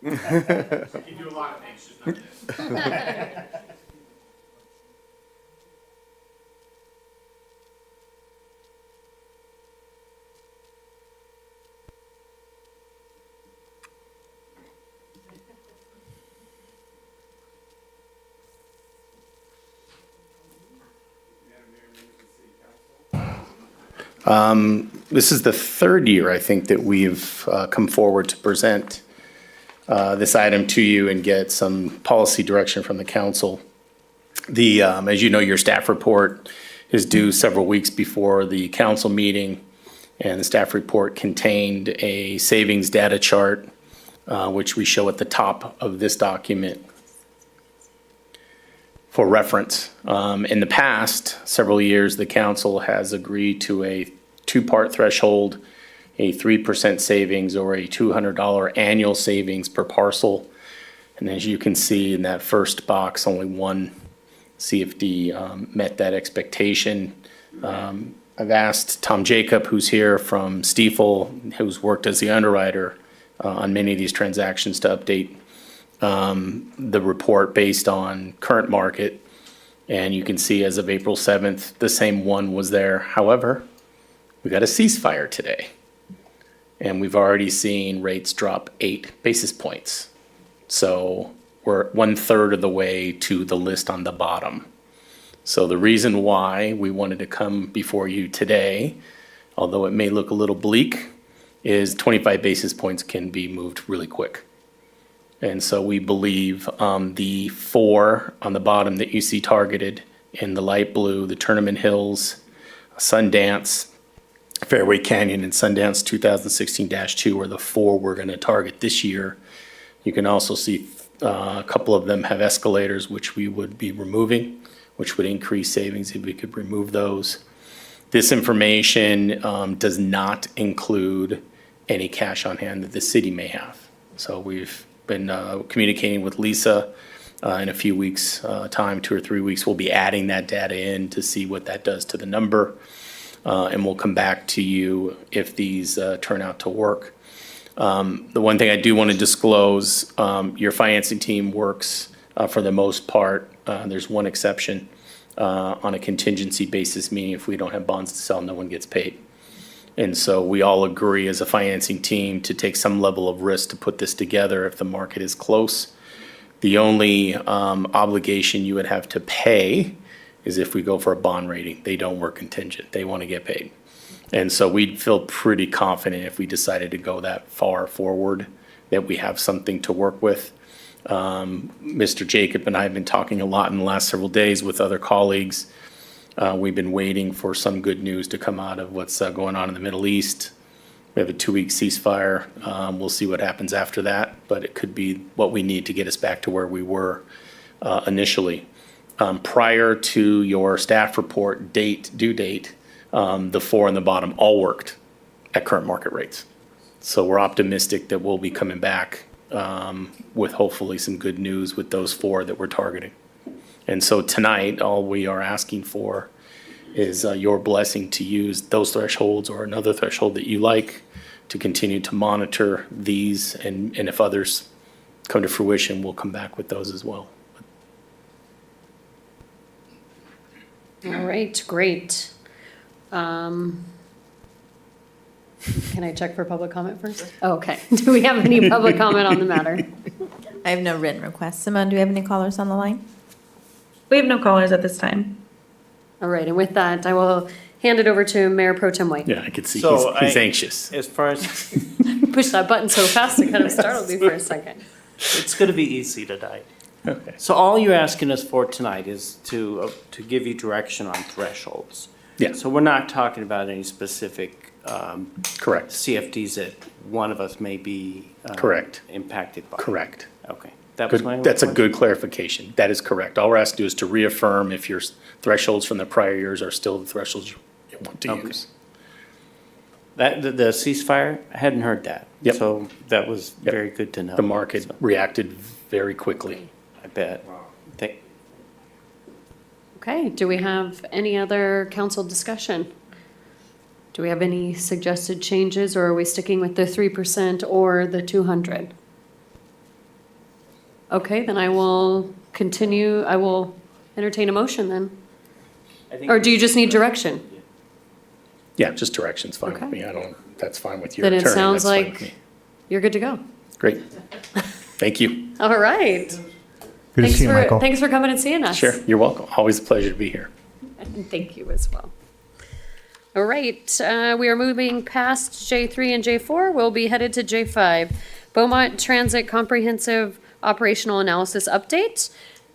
[SPEAKER 10] You do a lot of things, just not this.
[SPEAKER 17] This is the third year, I think, that we've come forward to present this item to you and get some policy direction from the council. As you know, your staff report is due several weeks before the council meeting, and the staff report contained a savings data chart, which we show at the top of this document for reference. In the past several years, the council has agreed to a two-part threshold, a 3% savings or a $200 annual savings per parcel. And as you can see in that first box, only one CFD met that expectation. I've asked Tom Jacob, who's here from Stiefel, who's worked as the underwriter on many of these transactions, to update the report based on current market. And you can see as of April 7th, the same one was there. However, we got a ceasefire today. And we've already seen rates drop 8 basis points. So we're 1/3 of the way to the list on the bottom. So the reason why we wanted to come before you today, although it may look a little bleak, is 25 basis points can be moved really quick. And so we believe the 4 on the bottom that you see targeted in the light blue, the Tournament Hills, Sundance, Fairway Canyon, and Sundance 2016-2 are the 4 we're going to target this year. You can also see a couple of them have escalators, which we would be removing, which would increase savings if we could remove those. This information does not include any cash on hand that the city may have. So we've been communicating with Lisa in a few weeks' time, 2 or 3 weeks. We'll be adding that data in to see what that does to the number. And we'll come back to you if these turn out to work. The one thing I do want to disclose, your financing team works for the most part. There's one exception on a contingency basis, meaning if we don't have bonds to sell, no one gets paid. And so we all agree as a financing team to take some level of risk to put this together if the market is close. The only obligation you would have to pay is if we go for a bond rating. They don't work contingent. They want to get paid. And so we'd feel pretty confident if we decided to go that far forward that we have something to work with. Mr. Jacob and I have been talking a lot in the last several days with other colleagues. We've been waiting for some good news to come out of what's going on in the Middle East. We have a 2-week ceasefire. We'll see what happens after that, but it could be what we need to get us back to where we were initially. Prior to your staff report due date, the 4 on the bottom all worked at current market rates. So we're optimistic that we'll be coming back with hopefully some good news with those 4 that we're targeting. And so tonight, all we are asking for is your blessing to use those thresholds or another threshold that you like to continue to monitor these. And if others come to fruition, we'll come back with those as well.
[SPEAKER 1] All right, great. Can I check for public comment first? Oh, okay. Do we have any public comment on the matter?
[SPEAKER 2] I have no written requests. Simone, do we have any callers on the line?
[SPEAKER 4] We have no callers at this time.
[SPEAKER 1] All right, and with that, I will hand it over to Mayor Pro Tem White.
[SPEAKER 17] Yeah, I could see
[SPEAKER 19] So
[SPEAKER 17] he's anxious.
[SPEAKER 19] As far as,
[SPEAKER 1] Push that button so fast it kind of startled me for a second.
[SPEAKER 19] it's gonna be easy tonight.
[SPEAKER 17] Okay.
[SPEAKER 19] So all you're asking us for tonight is to give you direction on thresholds.
[SPEAKER 17] Yeah.
[SPEAKER 19] So we're not talking about any specific,
[SPEAKER 17] Correct.
[SPEAKER 19] CFDs that one of us may be.
[SPEAKER 17] Correct.
[SPEAKER 19] Impacted by.
[SPEAKER 17] Correct.
[SPEAKER 19] Okay. That was my
[SPEAKER 17] Good. That's a
[SPEAKER 19] question.
[SPEAKER 17] good clarification. That is correct. All we're asked to do is to reaffirm if your thresholds from the prior years are still the thresholds you want to
[SPEAKER 19] Okay.
[SPEAKER 17] use.
[SPEAKER 19] That, the ceasefire, I hadn't heard that.
[SPEAKER 17] Yep.
[SPEAKER 19] So that was
[SPEAKER 17] Yep.
[SPEAKER 19] very good to know.
[SPEAKER 17] The market
[SPEAKER 19] So,
[SPEAKER 17] reacted very quickly.
[SPEAKER 19] I bet.
[SPEAKER 1] Okay, do we have any other council discussion? Do we have any suggested changes, or are we sticking with the 3% or the 200? Okay, then I will continue, I will entertain a motion then. Or do you just need direction?
[SPEAKER 17] Yeah, just direction's fine with
[SPEAKER 1] Okay.
[SPEAKER 17] me. That's fine with your
[SPEAKER 1] Then
[SPEAKER 17] attorney.
[SPEAKER 1] it sounds
[SPEAKER 17] That's fine with
[SPEAKER 1] like
[SPEAKER 17] me.
[SPEAKER 1] you're good to go.
[SPEAKER 17] Great. Thank you.
[SPEAKER 1] All right.
[SPEAKER 3] Good to see you, Michael.
[SPEAKER 1] Thanks for coming and seeing us.
[SPEAKER 17] Sure, you're welcome. Always a pleasure to be here.
[SPEAKER 1] And thank you as well. All right, we are moving past J3 and J4. We'll be headed to J5. Beaumont Transit Comprehensive Operational Analysis Update.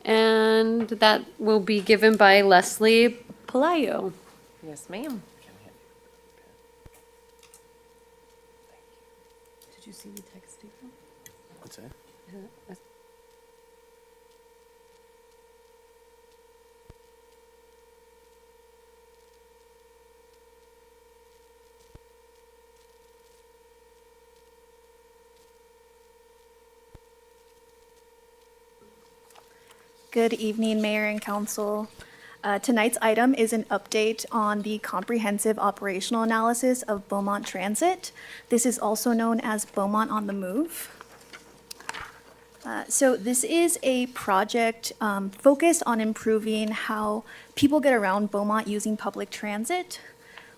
[SPEAKER 1] And that will be given by Leslie Palayo.
[SPEAKER 6] Yes, ma'am.
[SPEAKER 1] Did you see the text?
[SPEAKER 19] What's that?
[SPEAKER 20] Good evening, Mayor and Council. Tonight's item is an update on the comprehensive operational analysis of Beaumont Transit. This is also known as Beaumont on the Move. So this is a project focused on improving how people get around Beaumont using public transit.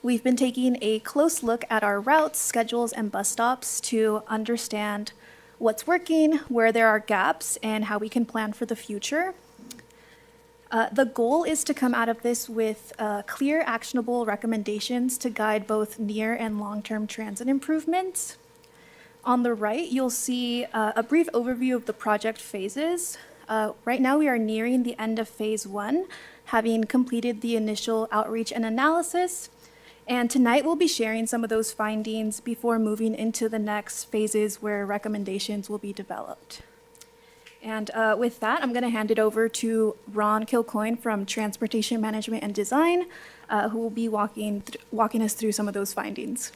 [SPEAKER 20] We've been taking a close look at our routes, schedules, and bus stops to understand what's working, where there are gaps, and how we can plan for the future. The goal is to come out of this with clear, actionable recommendations to guide both near and long-term transit improvements. On the right, you'll see a brief overview of the project phases. Right now, we are nearing the end of Phase 1, having completed the initial outreach and analysis. And tonight, we'll be sharing some of those findings before moving into the next phases where recommendations will be developed. And with that, I'm going to hand it over to Ron Kilcoyne from Transportation Management and Design, who will be walking us through some of those findings.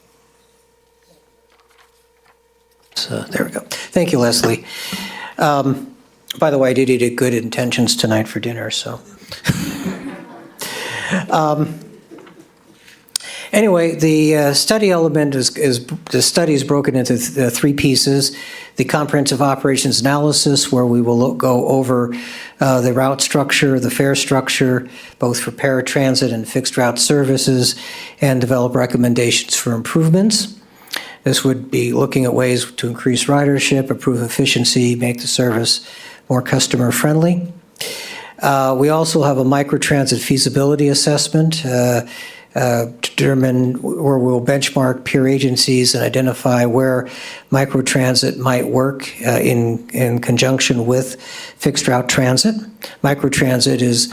[SPEAKER 21] So, there we go. Thank you, Leslie. By the way, I did eat at Good Intentions tonight for dinner, so. Anyway, the study element is the study is broken into three pieces. The comprehensive operations analysis, where we will go over the route structure, the fare structure, both for paratransit and fixed route services, and develop recommendations for improvements. This would be looking at ways to increase ridership, improve efficiency, make the service more customer friendly. We also have a microtransit feasibility assessment, determine where we'll benchmark peer agencies and identify where microtransit might work in conjunction with fixed route transit. Microtransit is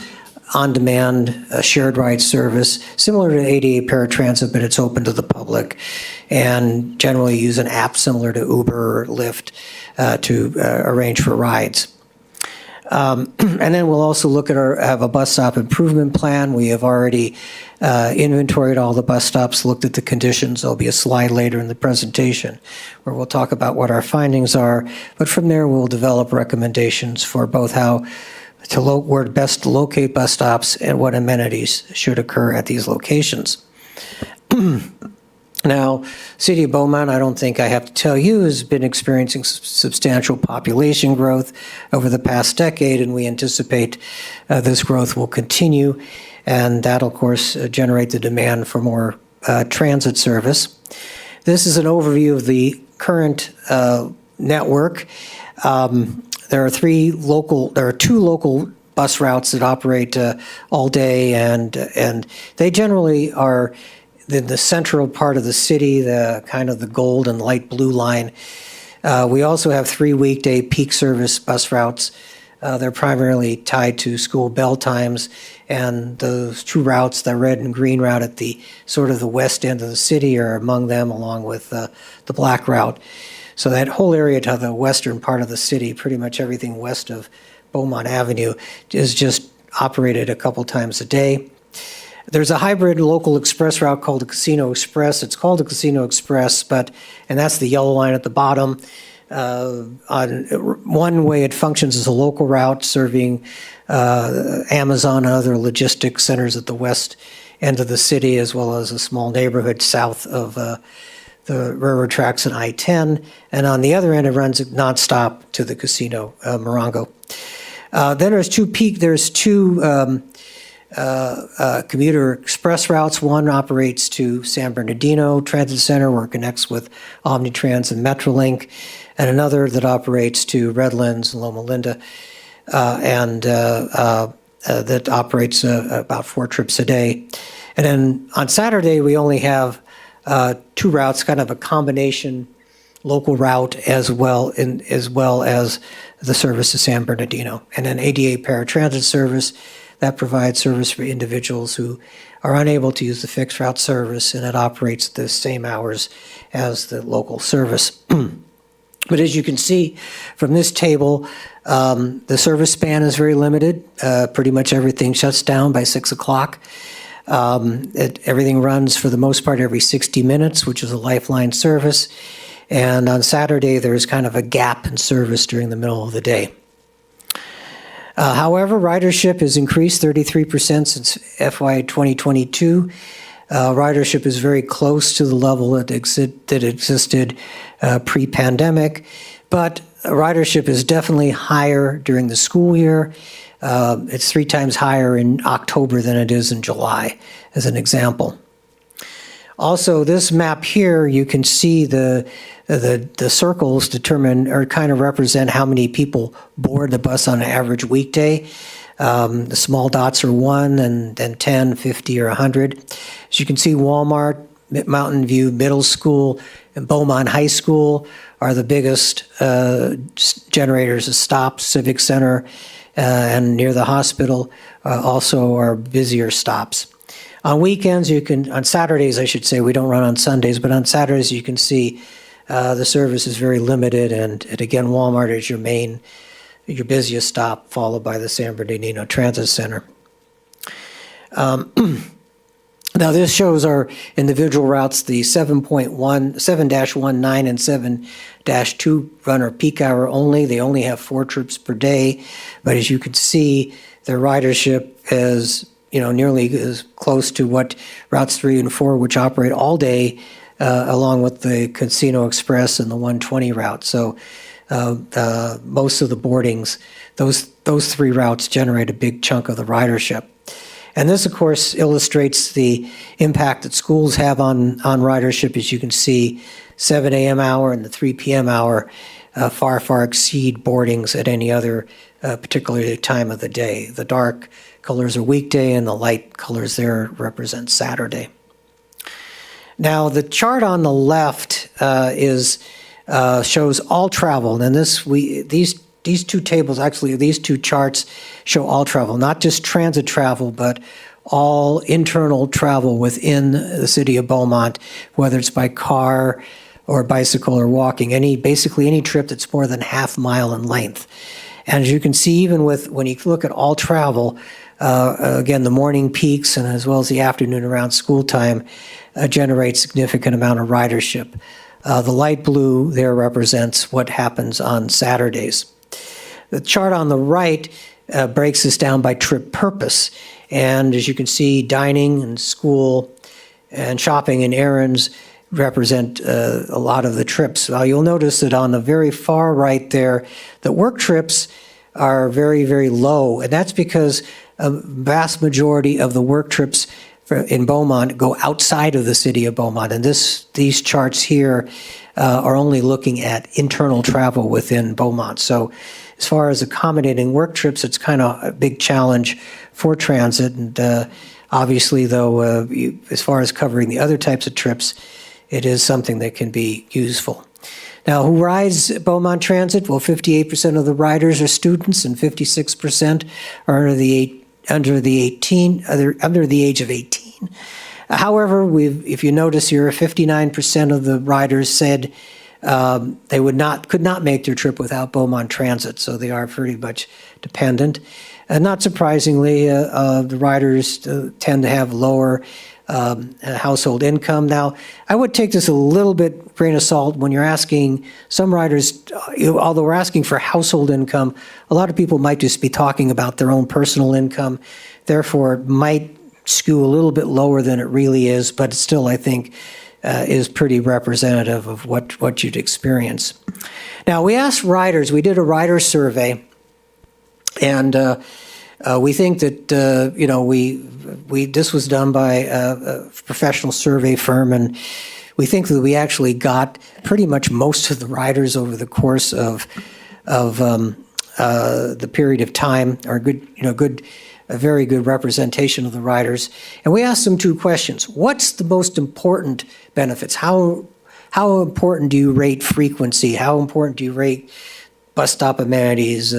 [SPEAKER 21] on-demand shared ride service, similar to ADA paratransit, but it's open to the public, and generally use an app similar to Uber or Lyft to arrange for rides. And then we'll also look at have a bus stop improvement plan. We have already inventoried all the bus stops, looked at the conditions. There'll be a slide later in the presentation where we'll talk about what our findings are. But from there, we'll develop recommendations for both where best to locate bus stops and what amenities should occur at these locations. Now, City of Beaumont, I don't think I have to tell you, has been experiencing substantial population growth over the past decade, and we anticipate this growth will continue, and that'll, of course, generate the demand for more transit service. This is an overview of the current network. There are two local bus routes that operate all day, and they generally are in the central part of the city, the kind of the gold and light blue line. We also have 3 weekday peak service bus routes. They're primarily tied to school bell times, and those 2 routes, the red and green route at the sort of the west end of the city, are among them, along with the black route. So that whole area to the western part of the city, pretty much everything west of Beaumont Avenue, is just operated a couple times a day. There's a hybrid local express route called the Casino Express. It's called the Casino Express, and that's the yellow line at the bottom. On one way, it functions as a local route serving Amazon and other logistics centers at the west end of the city, as well as a small neighborhood south of the railroad tracks and I-10. And on the other end, it runs nonstop to the Casino Morongo. Then there's two commuter express routes. One operates to San Bernardino Transit Center, where it connects with Omnitrans and Metrolink, and another that operates to Redlands and Loma Linda, and that operates about 4 trips a day. And then on Saturday, we only have 2 routes, kind of a combination local route as well as the service to San Bernardino, and an ADA paratransit service that provides service for individuals who are unable to use the fixed route service, and it operates the same hours as the local service. But as you can see from this table, the service span is very limited. Pretty much everything shuts down by 6 o'clock. Everything runs for the most part every 60 minutes, which is a lifeline service. And on Saturday, there's kind of a gap in service during the middle of the day. However, ridership has increased 33% since FY 2022. Ridership is very close to the level that existed pre-pandemic, but ridership is definitely higher during the school year. It's 3 times higher in October than it is in July, as an example. Also, this map here, you can see the circles determine or kind of represent how many people board the bus on an average weekday. The small dots are 1, and then 10, 50, or 100. As you can see, Walmart, Mountain View Middle School, and Beaumont High School are the biggest generators of stops. Civic Center and near the hospital also are busier stops. On weekends, on Saturdays, I should say, we don't run on Sundays, but on Saturdays you can see the service is very limited, and again, Walmart is your busiest stop, followed by the San Bernardino Transit Center. Now this shows our individual routes. The 7.1, 7-19 and 7-2 run our peak hour only. They only have 4 trips per day, but as you can see, their ridership has nearly as close to what routes 3 and 4, which operate all day, along with the Casino Express and the 120 route. So most of the boardings, those 3 routes generate a big chunk of the ridership. And this, of course, illustrates the impact that schools have on ridership. As you can see, 7 a.m. hour and the 3 p.m. hour far exceed boardings at any other particular time of the day. The dark colors are weekday, and the light colors there represent Saturday. Now, the chart on the left shows all travel, and these two tables, actually, these two charts show all travel, not just transit travel, but all internal travel within the city of Beaumont, whether it's by car or bicycle or walking, basically any trip that's more than half mile in length. And as you can see, even when you look at all travel, again, the morning peaks and as well as the afternoon around school time generate significant amount of ridership. The light blue there represents what happens on Saturdays. The chart on the right breaks this down by trip purpose. And as you can see, dining and school and shopping and errands represent a lot of the trips. Now, you'll notice that on the very far right there, the work trips are very low. And that's because a vast majority of the work trips in Beaumont go outside of the city of Beaumont. And these charts here are only looking at internal travel within Beaumont. So as far as accommodating work trips, it's kind of a big challenge for transit. And obviously, though, as far as covering the other types of trips, it is something that can be useful. Now, who rides Beaumont Transit? Well, 58% of the riders are students, and 56% are under the age of 18. However, if you notice here, 59% of the riders said they could not make their trip without Beaumont Transit, so they are pretty much dependent. And not surprisingly, the riders tend to have lower household income. Now, I would take this a little bit grain of salt when you're asking some riders, although we're asking for household income, a lot of people might just be talking about their own personal income. Therefore, it might skew a little bit lower than it really is, but still, I think, is pretty representative of what you'd experience. Now, we asked riders, we did a rider survey, and we think that, this was done by a professional survey firm, and we think that we actually got pretty much most of the riders over the course of the period of time, or a very good representation of the riders. And we asked them 2 questions. What's the most important benefits? How important do you rate frequency? How important do you rate bus stop amenities,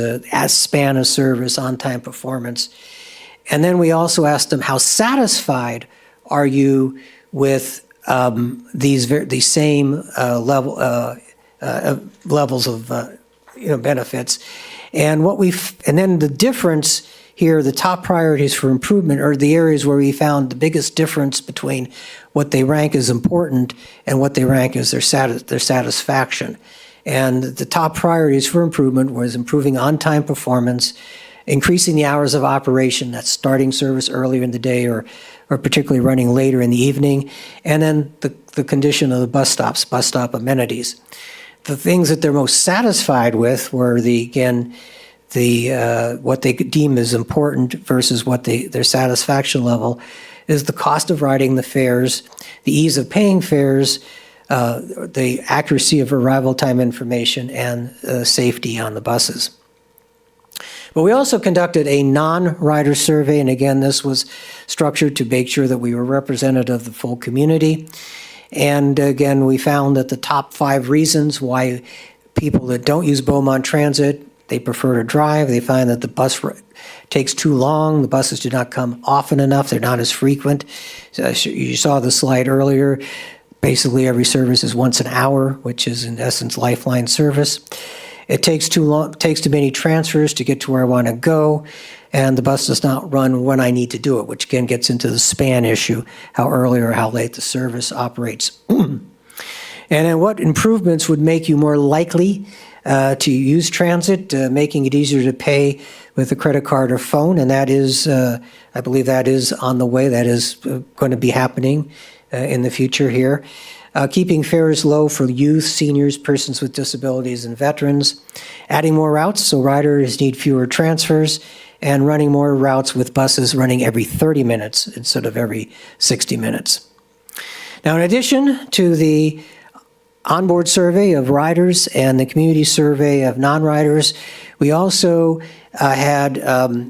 [SPEAKER 21] span of service, on-time performance? And then we also asked them, how satisfied are you with these same levels of benefits? And then the difference here, the top priorities for improvement are the areas where we found the biggest difference between what they rank as important and what they rank as their satisfaction. And the top priorities for improvement was improving on-time performance, increasing the hours of operation, that's starting service earlier in the day or particularly running later in the evening, and then the condition of the bus stop amenities. The things that they're most satisfied with were what they deem as important versus what their satisfaction level is: the cost of riding the fares, the ease of paying fares, the accuracy of arrival time information, and safety on the buses. But we also conducted a non-rider survey, and again, this was structured to make sure that we were representative of the full community. And again, we found that the top 5 reasons why people that don't use Beaumont Transit, they prefer to drive. They find that the bus takes too long. The buses do not come often enough. They're not as frequent. You saw the slide earlier. Basically, every service is once an hour, which is in essence Lifeline service. It takes too long, takes too many transfers to get to where I want to go, and the bus does not run when I need to do it, which again gets into the span issue, how early or how late the service operates. And then what improvements would make you more likely to use transit, making it easier to pay with a credit card or phone, and that is, I believe that is on the way. That is going to be happening in the future here. Keeping fares low for youth, seniors, persons with disabilities, and veterans. Adding more routes so riders need fewer transfers, and running more routes with buses running every 30 minutes instead of every 60 minutes. Now, in addition to the onboard survey of riders and the community survey of non-riders, we also had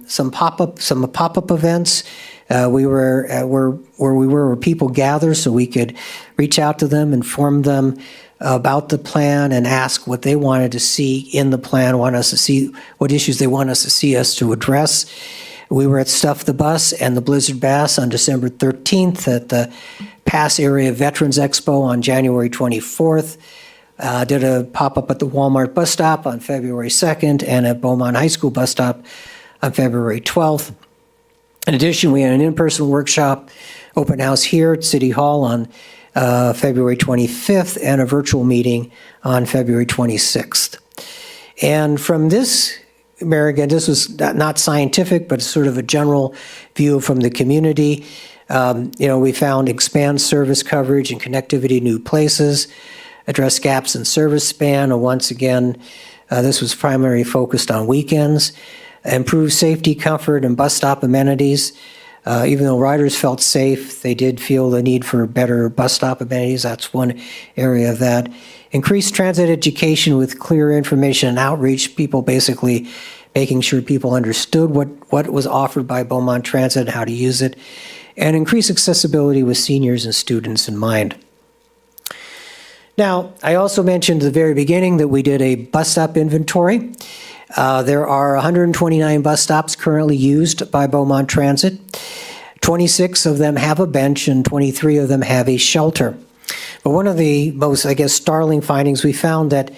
[SPEAKER 21] some pop-up events. We were where people gather so we could reach out to them, inform them about the plan, and ask what they wanted to see in the plan, want us to see what issues they want us to see us to address. We were at Stuff the Bus and the Blizzard Bass on December 13th, at the Pass Area Veterans Expo on January 24th. Did a pop-up at the Walmart bus stop on February 2nd and at Beaumont High School bus stop on February 12th. In addition, we had an in-person workshop, open house here at City Hall on February 25th, and a virtual meeting on February 26th. And from this, Mayor, again, this was not scientific, but sort of a general view from the community. We found expand service coverage and connectivity to new places, address gaps in service span, and once again, this was primarily focused on weekends. Improve safety, comfort, and bus stop amenities. Even though riders felt safe, they did feel the need for better bus stop amenities. That's one area of that. Increase transit education with clear information and outreach, people basically making sure people understood what was offered by Beaumont Transit and how to use it. And increase accessibility with seniors and students in mind. Now, I also mentioned at the very beginning that we did a bus stop inventory. There are 129 bus stops currently used by Beaumont Transit. 26 of them have a bench and 23 of them have a shelter. But one of the most, startling findings, we found that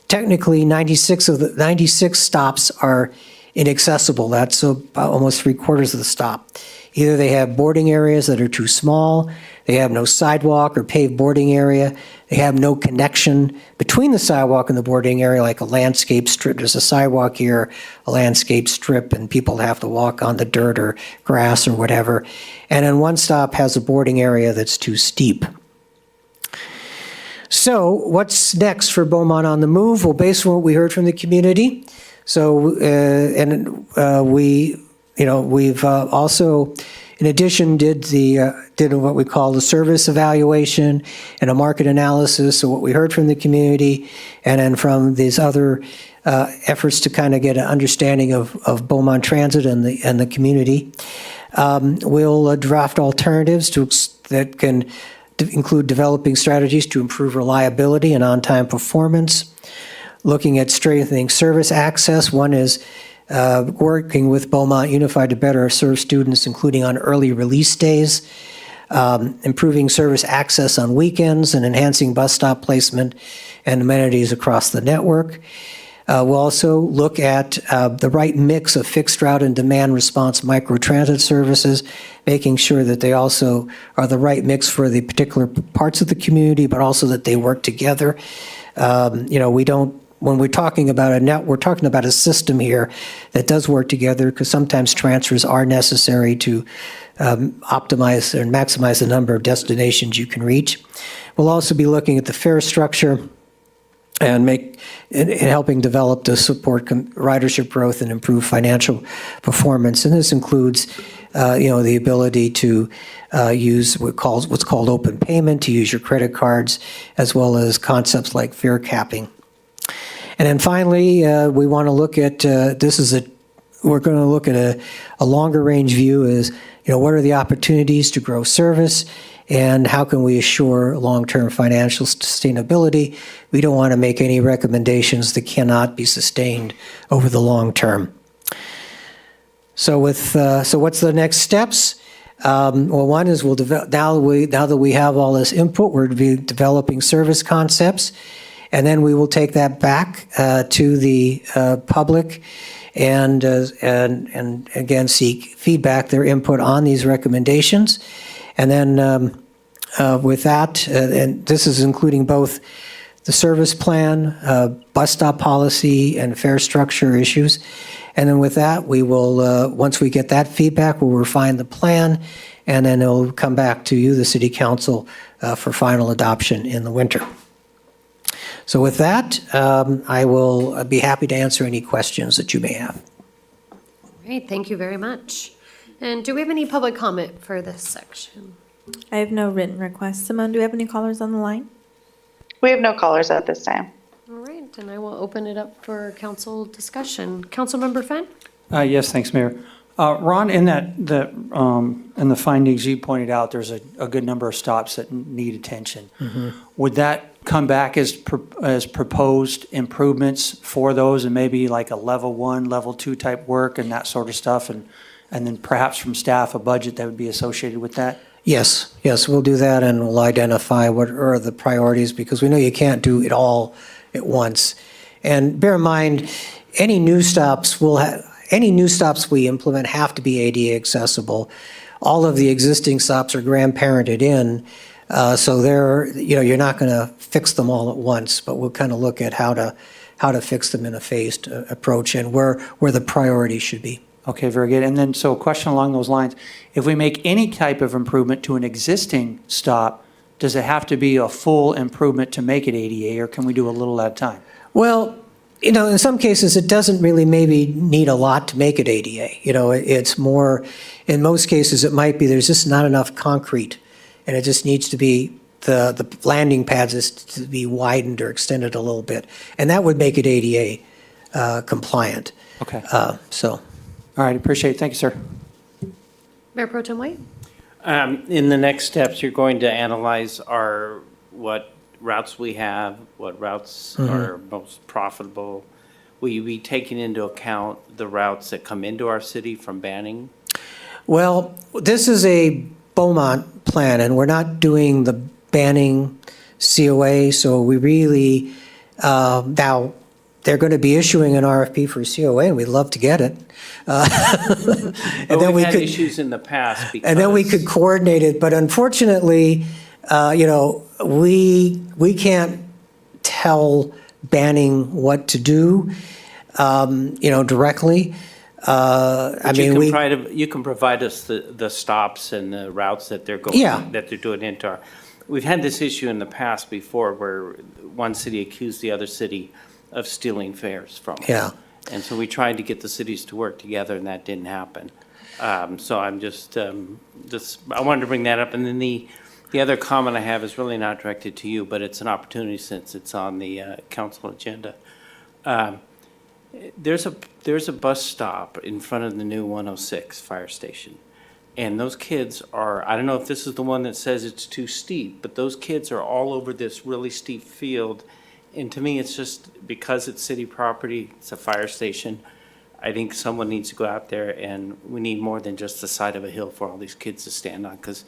[SPEAKER 21] technically 96 of the 96 stops are inaccessible. That's almost 3/4 of the stop. Either they have boarding areas that are too small, they have no sidewalk or paved boarding area, they have no connection between the sidewalk and the boarding area, like a landscape strip. There's a sidewalk here, a landscape strip, and people have to walk on the dirt or grass or whatever. And then one stop has a boarding area that's too steep. So what's next for Beaumont on the Move? Well, based on what we heard from the community, we've also, in addition, did what we call the service evaluation and a market analysis. So what we heard from the community, and then from these other efforts to kind of get an understanding of Beaumont Transit and the community. We'll draft alternatives that can include developing strategies to improve reliability and on-time performance, looking at strengthening service access. One is working with Beaumont Unified to better serve students, including on early release days, improving service access on weekends, and enhancing bus stop placement and amenities across the network. We'll also look at the right mix of fixed route and demand response microtransit services, making sure that they also are the right mix for the particular parts of the community, but also that they work together. When we're talking about a net, we're talking about a system here that does work together, because sometimes transfers are necessary to optimize and maximize the number of destinations you can reach. We'll also be looking at the fare structure and helping develop to support ridership growth and improve financial performance. And this includes, the ability to use what's called open payment, to use your credit cards, as well as concepts like fare capping. And then finally, we want to look at, we're going to look at a longer range view is, what are the opportunities to grow service, and how can we assure long-term financial sustainability? We don't want to make any recommendations that cannot be sustained over the long term. So what's the next steps? One is now that we have all this input, we're developing service concepts. And then we will take that back to the public and again seek feedback, their input on these recommendations. And then with that, and this is including both the service plan, bus stop policy, and fare structure issues. And then with that, we will, once we get that feedback, we'll refine the plan, and then it'll come back to you, the city council, for final adoption in the winter. So with that, I will be happy to answer any questions that you may have.
[SPEAKER 1] Great, thank you very much. And do we have any public comment for this section?
[SPEAKER 2] I have no written requests. Simone, do we have any callers on the line?
[SPEAKER 4] We have no callers at this time.
[SPEAKER 1] All right, and I will open it up for council discussion. Councilmember Fenn?
[SPEAKER 9] Yes, thanks, Mayor. Ron, in in the findings you pointed out, there's a good number of stops that need attention. Would that come back as proposed improvements for those, and maybe like a level 1, level 2 type work and that sort of stuff, and then perhaps from staff a budget that would be associated with that?
[SPEAKER 21] Yes, we'll do that, and we'll identify what are the priorities, because we know you can't do it all at once. And bear in mind, any new stops we implement have to be ADA accessible. All of the existing stops are grandparented in, so you're not going to fix them all at once, but we'll kind of look at how to fix them in a phased approach and where the priorities should be.
[SPEAKER 9] Okay, very good. And then, so a question along those lines, if we make any type of improvement to an existing stop, does it have to be a full improvement to make it ADA, or can we do a little at a time?
[SPEAKER 21] Well, in some cases, it doesn't really maybe need a lot to make it ADA. It's more, in most cases, it might be there's just not enough concrete, and it just needs to be, the landing pads is to be widened or extended a little bit, and that would make it ADA compliant.
[SPEAKER 9] Okay.
[SPEAKER 21] All
[SPEAKER 9] right, appreciate it. Thank you, sir.
[SPEAKER 1] Mayor Pro Tem White?
[SPEAKER 19] In the next steps, you're going to analyze what routes we have, what routes are most profitable. Will you be taking into account the routes that come into our city from Banning?
[SPEAKER 21] Well, this is a Beaumont plan, and we're not doing the Banning COA, so we really, now, they're going to be issuing an RFP for COA, and we'd love to get it.
[SPEAKER 19] And then we've had issues in the past because...
[SPEAKER 21] And then we could coordinate it, but unfortunately, we can't tell Banning what to do, directly.
[SPEAKER 19] You can provide us the stops and the routes that they're going, that they're doing into our... We've had this issue in the past before where one city accused the other city of stealing fares from them.
[SPEAKER 21] Yeah.
[SPEAKER 19] And so we tried to get the cities to work together, and that didn't happen. So I'm just I wanted to bring that up. And then the other comment I have is really not directed to you, but it's an opportunity since it's on the council agenda. There's a bus stop in front of the new 106 fire station. And those kids are, I don't know if this is the one that says it's too steep, but those kids are all over this really steep field. And to me, it's just because it's city property, it's a fire station. I think someone needs to go out there, and we need more than just the side of a hill for all these kids to stand on, because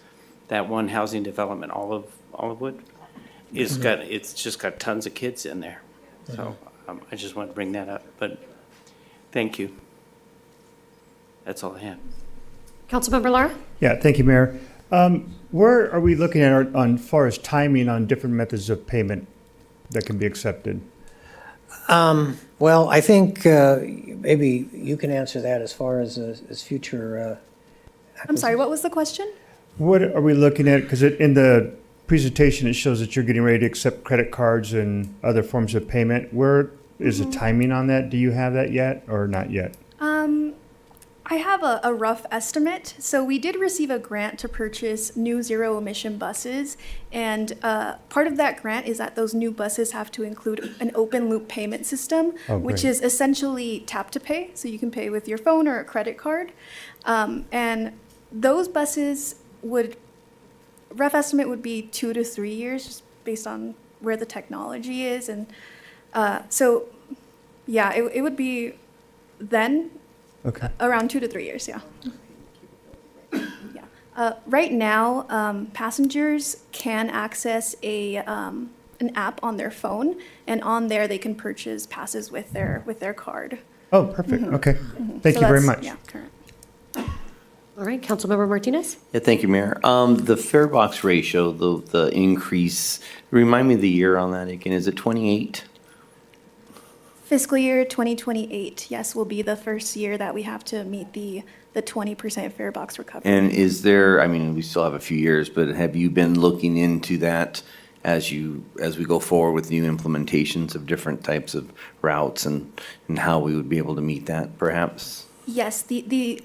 [SPEAKER 19] that one housing development, Olivewood, it's just got tons of kids in there. So I just want to bring that up, but thank you. That's all I have.
[SPEAKER 1] Councilmember Lara?
[SPEAKER 3] Yeah, thank you, Mayor. Where are we looking at on far as timing on different methods of payment that can be accepted?
[SPEAKER 21] Well, I think maybe you can answer that as far as future.
[SPEAKER 20] I'm sorry, what was the question?
[SPEAKER 3] What are we looking at? Because in the presentation, it shows that you're getting ready to accept credit cards and other forms of payment. Where is the timing on that? Do you have that yet or not yet?
[SPEAKER 20] I have a rough estimate. So we did receive a grant to purchase new zero emission buses. And part of that grant is that those new buses have to include an open loop payment system, which is essentially tap to pay. So you can pay with your phone or a credit card. And those buses rough estimate would be 2 to 3 years, just based on where the technology is. And so, yeah, it would be then.
[SPEAKER 3] Okay.
[SPEAKER 20] Around 2 to 3 years, yeah. Right now, passengers can access an app on their phone, and on there they can purchase passes with their card.
[SPEAKER 3] Oh, perfect. Okay. Thank you very much.
[SPEAKER 20] Yeah, current.
[SPEAKER 1] All All right, Councilmember Martinez?
[SPEAKER 11] Yeah, thank you, Mayor. The fare box ratio, the increase, remind me of the year on that again. Is it 28?
[SPEAKER 20] Fiscal year 2028, yes, will be the first year that we have to meet the 20% fare box recovery.
[SPEAKER 11] And is there, I mean, we still have a few years, but have you been looking into that as we go forward with new implementations of different types of routes and how we would be able to meet that perhaps?
[SPEAKER 20] Yes, the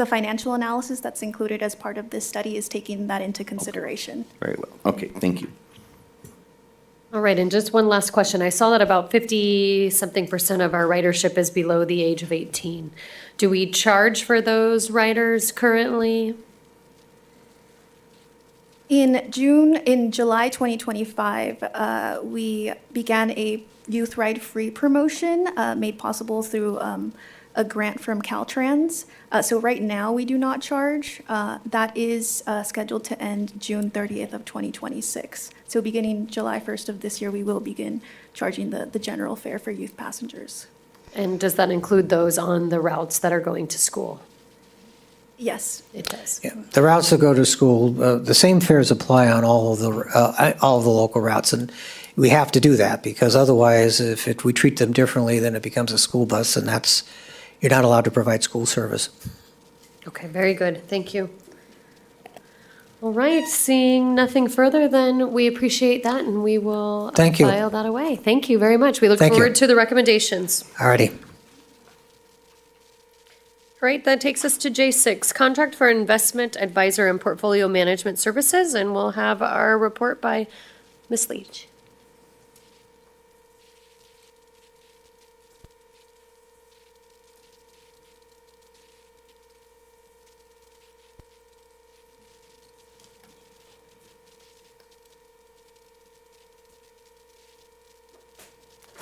[SPEAKER 20] financial analysis that's included as part of this study is taking that into consideration.
[SPEAKER 11] Very well. Okay, thank you.
[SPEAKER 1] All right, and just one last question. I saw that about 50-something% of our ridership is below the age of 18. Do we charge for those riders currently?
[SPEAKER 20] In July 2025, we began a youth ride free promotion made possible through a grant from Caltrans. So right now we do not charge. That is scheduled to end June 30th of 2026. So beginning July 1st of this year, we will begin charging the general fare for youth passengers.
[SPEAKER 1] And does that include those on the routes that are going to school?
[SPEAKER 20] Yes.
[SPEAKER 1] It does.
[SPEAKER 21] Yeah, the routes that go to school, the same fares apply on all of the local routes, and we have to do that because otherwise, we treat them differently, then it becomes a school bus, and you're not allowed to provide school service.
[SPEAKER 1] Okay, very good. Thank you. All right, seeing nothing further, then we appreciate that, and we will
[SPEAKER 21] Thank you.
[SPEAKER 1] file that away. Thank you very much. We look
[SPEAKER 21] Thank you.
[SPEAKER 1] forward to the recommendations.
[SPEAKER 21] All righty.
[SPEAKER 1] All right, that takes us to J6, Contract for Investment Advisor and Portfolio Management Services, and we'll have our report by Ms. Leach.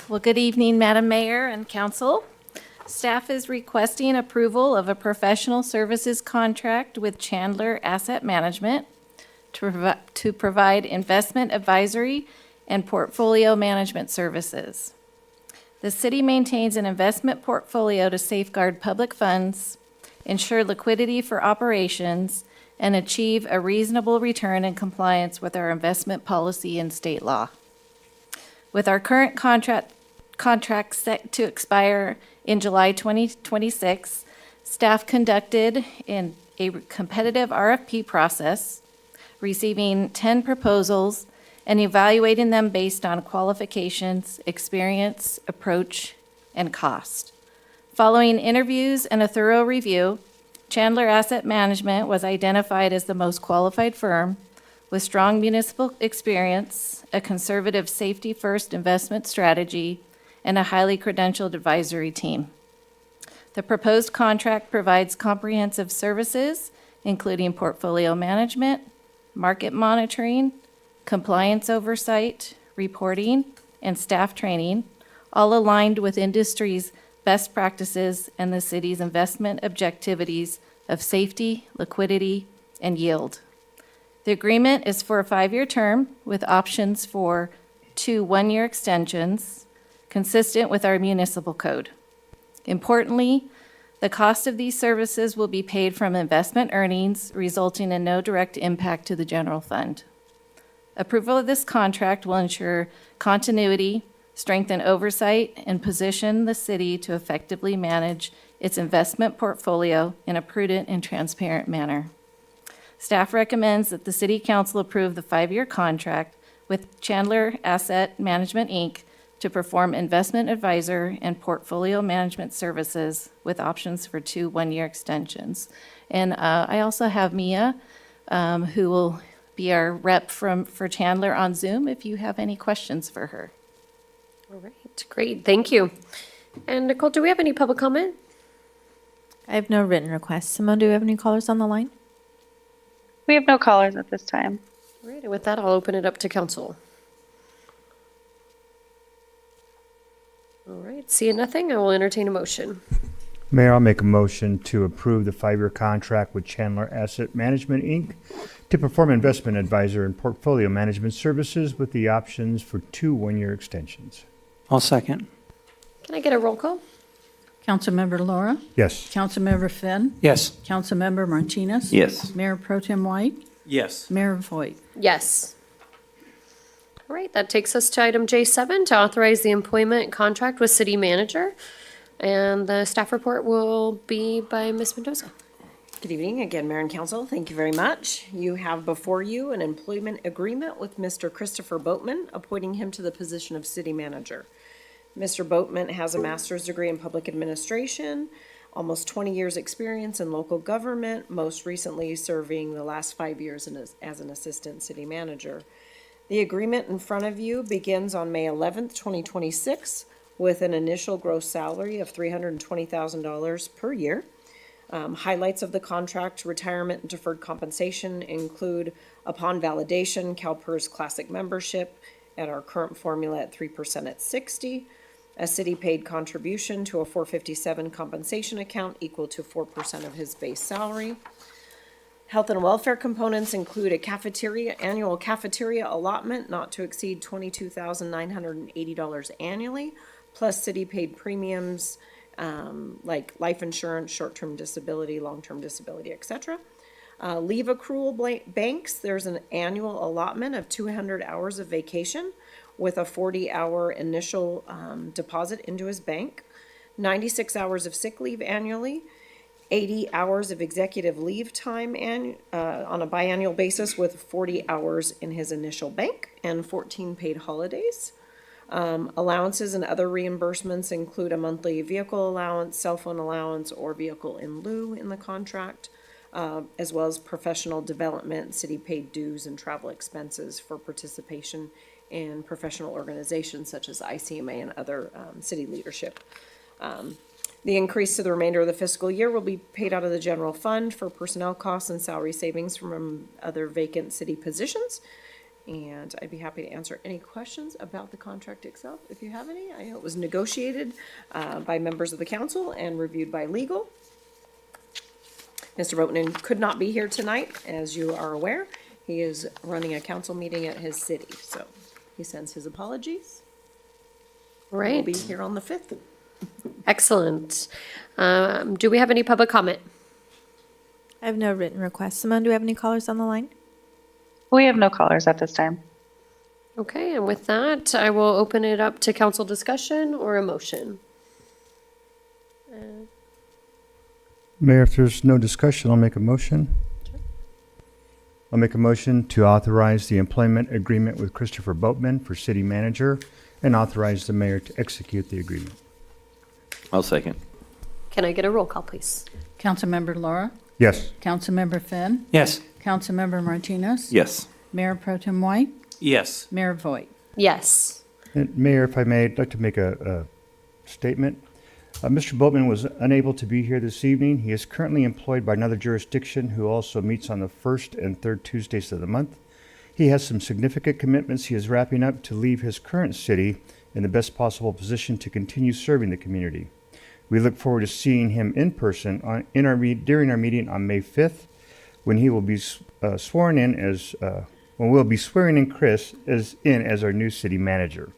[SPEAKER 5] Well, good evening, Madam Mayor and Council. Staff is requesting approval of a professional services contract with Chandler Asset Management to provide investment advisory and portfolio management services. The city maintains an investment portfolio to safeguard public funds, ensure liquidity for operations, and achieve a reasonable return in compliance with our investment policy and state law. With our current contract set to expire in July 2026, staff conducted in a competitive RFP process, receiving 10 proposals and evaluating them based on qualifications, experience, approach, and cost. Following interviews and a thorough review, Chandler Asset Management was identified as the most qualified firm with strong municipal experience, a conservative safety-first investment strategy, and a highly credentialed advisory team. The proposed contract provides comprehensive services, including portfolio management, market monitoring, compliance oversight, reporting, and staff training, all aligned with industry's best practices and the city's investment objectivities of safety, liquidity, and yield. The agreement is for a 5-year term with options for 2 one-year extensions, consistent with our municipal code. Importantly, the cost of these services will be paid from investment earnings, resulting in no direct impact to the general fund. Approval of this contract will ensure continuity, strengthen oversight, and position the city to effectively manage its investment portfolio in a prudent and transparent manner. Staff recommends that the City Council approve the 5-year contract with Chandler Asset Management, Inc., to perform investment advisor and portfolio management services with options for 2 one-year extensions. And I also have Mia, who will be our rep for Chandler on Zoom if you have any questions for her.
[SPEAKER 1] All right, great, thank you. And Nicole, do we have any public comment?
[SPEAKER 2] I have no written requests. Simone, do we have any callers on the line?
[SPEAKER 4] We have no callers at this time.
[SPEAKER 1] All right, and with that, I'll open it up to council. All right, seeing nothing, I will entertain a motion.
[SPEAKER 3] Mayor, I'll make a motion to approve the 5-year contract with Chandler Asset Management, Inc. to perform investment advisor and portfolio management services with the options for 2 one-year extensions.
[SPEAKER 9] I'll second.
[SPEAKER 1] Can I get a roll call?
[SPEAKER 6] Councilmember Laura?
[SPEAKER 3] Yes.
[SPEAKER 6] Councilmember Finn?
[SPEAKER 9] Yes.
[SPEAKER 6] Councilmember Martinez?
[SPEAKER 11] Yes.
[SPEAKER 6] Mayor Pro Tem White?
[SPEAKER 19] Yes.
[SPEAKER 6] Mayor Voigt?
[SPEAKER 1] Yes. All right, that takes us to item J7, to authorize the employment contract with city manager. And the staff report will be by Ms. Mendoza.
[SPEAKER 7] Good evening again, Mayor and Council. Thank you very much. You have before you an employment agreement with Mr. Christopher Boatman, appointing him to the position of city manager. Mr. Boatman has a master's degree in public administration, almost 20 years experience in local government, most recently serving the last 5 years as an assistant city manager. The agreement in front of you begins on May 11th, 2026, with an initial gross salary of $320,000 per year. Highlights of the contract: retirement and deferred compensation include, upon validation, CalPERS Classic membership at our current formula at 3% at 60, a city-paid contribution to a 457 compensation account equal to 4% of his base salary. Health and welfare components include a annual cafeteria allotment not to exceed $22,980 annually, plus city-paid premiums like life insurance, short-term disability, long-term disability, etc. Leave accrual banks, there's an annual allotment of 200 hours of vacation with a 40-hour initial deposit into his bank, 96 hours of sick leave annually, 80 hours of executive leave time on a biannual basis with 40 hours in his initial bank, and 14 paid holidays. Allowances and other reimbursements include a monthly vehicle allowance, cell phone allowance, or vehicle in lieu in the contract, as well as professional development, city-paid dues, and travel expenses for participation in professional organizations such as ICMA and other city leadership. The increase to the remainder of the fiscal year will be paid out of the general fund for personnel costs and salary savings from other vacant city positions. And I'd be happy to answer any questions about the contract itself if you have any. I know it was negotiated by members of the council and reviewed by legal. Mr. Boatman could not be here tonight, as you are aware. He is running a council meeting at his city, so he sends his apologies.
[SPEAKER 1] Right.
[SPEAKER 7] We'll be here on the 5th.
[SPEAKER 1] Excellent. Do we have any public comment?
[SPEAKER 2] I have no written requests. Simone, do we have any callers on the line?
[SPEAKER 4] We have no callers at this time.
[SPEAKER 1] Okay, and with that, I will open it up to council discussion or a motion.
[SPEAKER 3] Mayor, if there's no discussion, I'll make a motion. I'll make a motion to authorize the employment agreement with Christopher Boatman for city manager and authorize the mayor to execute the agreement.
[SPEAKER 11] I'll second.
[SPEAKER 1] Can I get a roll call, please?
[SPEAKER 6] Councilmember Laura?
[SPEAKER 3] Yes.
[SPEAKER 6] Councilmember Finn?
[SPEAKER 9] Yes.
[SPEAKER 6] Councilmember Martinez?
[SPEAKER 11] Yes.
[SPEAKER 6] Mayor Pro Tem White?
[SPEAKER 19] Yes.
[SPEAKER 6] Mayor Voigt?
[SPEAKER 1] Yes.
[SPEAKER 3] And Mayor, if I may, I'd like to make a statement. Mr. Boatman was unable to be here this evening. He is currently employed by another jurisdiction who also meets on the first and third Tuesdays of the month. He has some significant commitments he is wrapping up to leave his current city in the best possible position to continue serving the community. We look forward to seeing him in person during our meeting on May 5th, when he will be sworn in when we'll be swearing in Chris as our new city manager.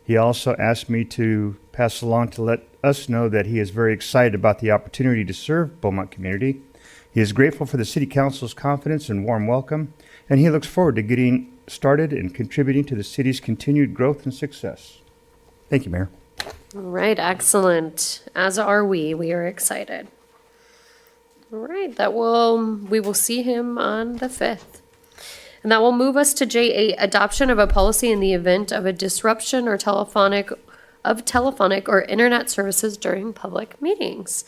[SPEAKER 3] He also asked me to pass along to let us know that he is very excited about the opportunity to serve Beaumont community. He is grateful for the city council's confidence and warm welcome, and he looks forward to getting started and contributing to the city's continued growth and success. Thank you, Mayor.
[SPEAKER 1] All right, excellent. As are we. We are excited. All right, we will see him on the 5th. And that will move us to J8, adoption of a policy in the event of a disruption or telephonic or internet services during public meetings.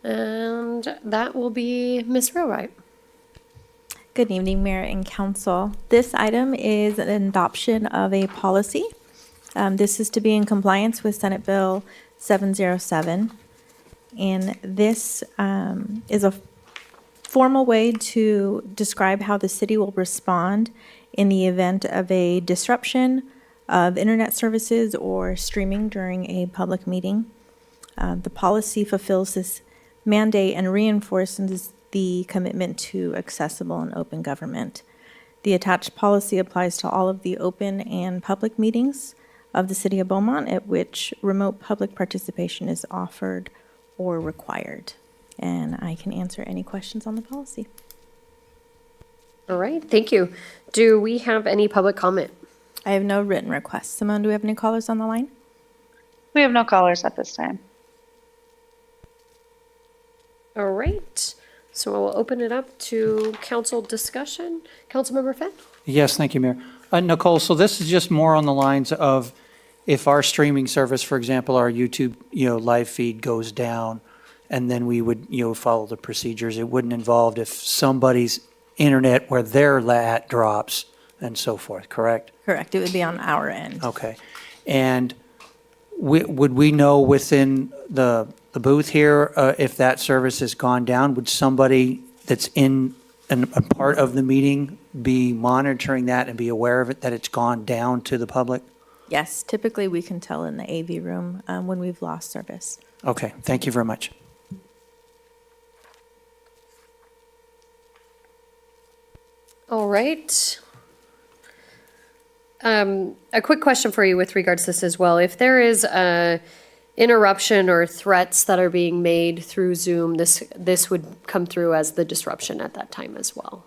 [SPEAKER 1] And that will be Ms. Railwright.
[SPEAKER 2] Good evening, Mayor and Council. This item is an adoption of a policy. This is to be in compliance with Senate Bill 707. And this is a formal way to describe how the city will respond in the event of a disruption of internet services or streaming during a public meeting. The policy fulfills this mandate and reinforces the commitment to accessible and open government. The attached policy applies to all of the open and public meetings of the City of Beaumont at which remote public participation is offered or required. And I can answer any questions on the policy.
[SPEAKER 1] All right, thank you. Do we have any public comment?
[SPEAKER 2] I have no written requests. Simone, do we have any callers on the line?
[SPEAKER 4] We have no callers at this time.
[SPEAKER 1] All right, so we'll open it up to council discussion. Councilmember Fenn?
[SPEAKER 9] Yes, thank you, Mayor. Nicole, so this is just more on the lines of if our streaming service, for example, our YouTube, live feed goes down, and then we would, follow the procedures. It wouldn't involve if somebody's internet where they're at drops and so forth, correct?
[SPEAKER 2] Correct. It would be on our end.
[SPEAKER 9] Okay. And would we know within the booth here if that service has gone down? Would somebody that's in a part of the meeting be monitoring that and be aware of it, that it's gone down to the public?
[SPEAKER 2] Yes, typically we can tell in the AV room when we've lost service.
[SPEAKER 9] Okay, thank you very much.
[SPEAKER 1] All right. A quick question for you with regards to this as well. If there is a interruption or threats that are being made through Zoom, this would come through as the disruption at that time as well.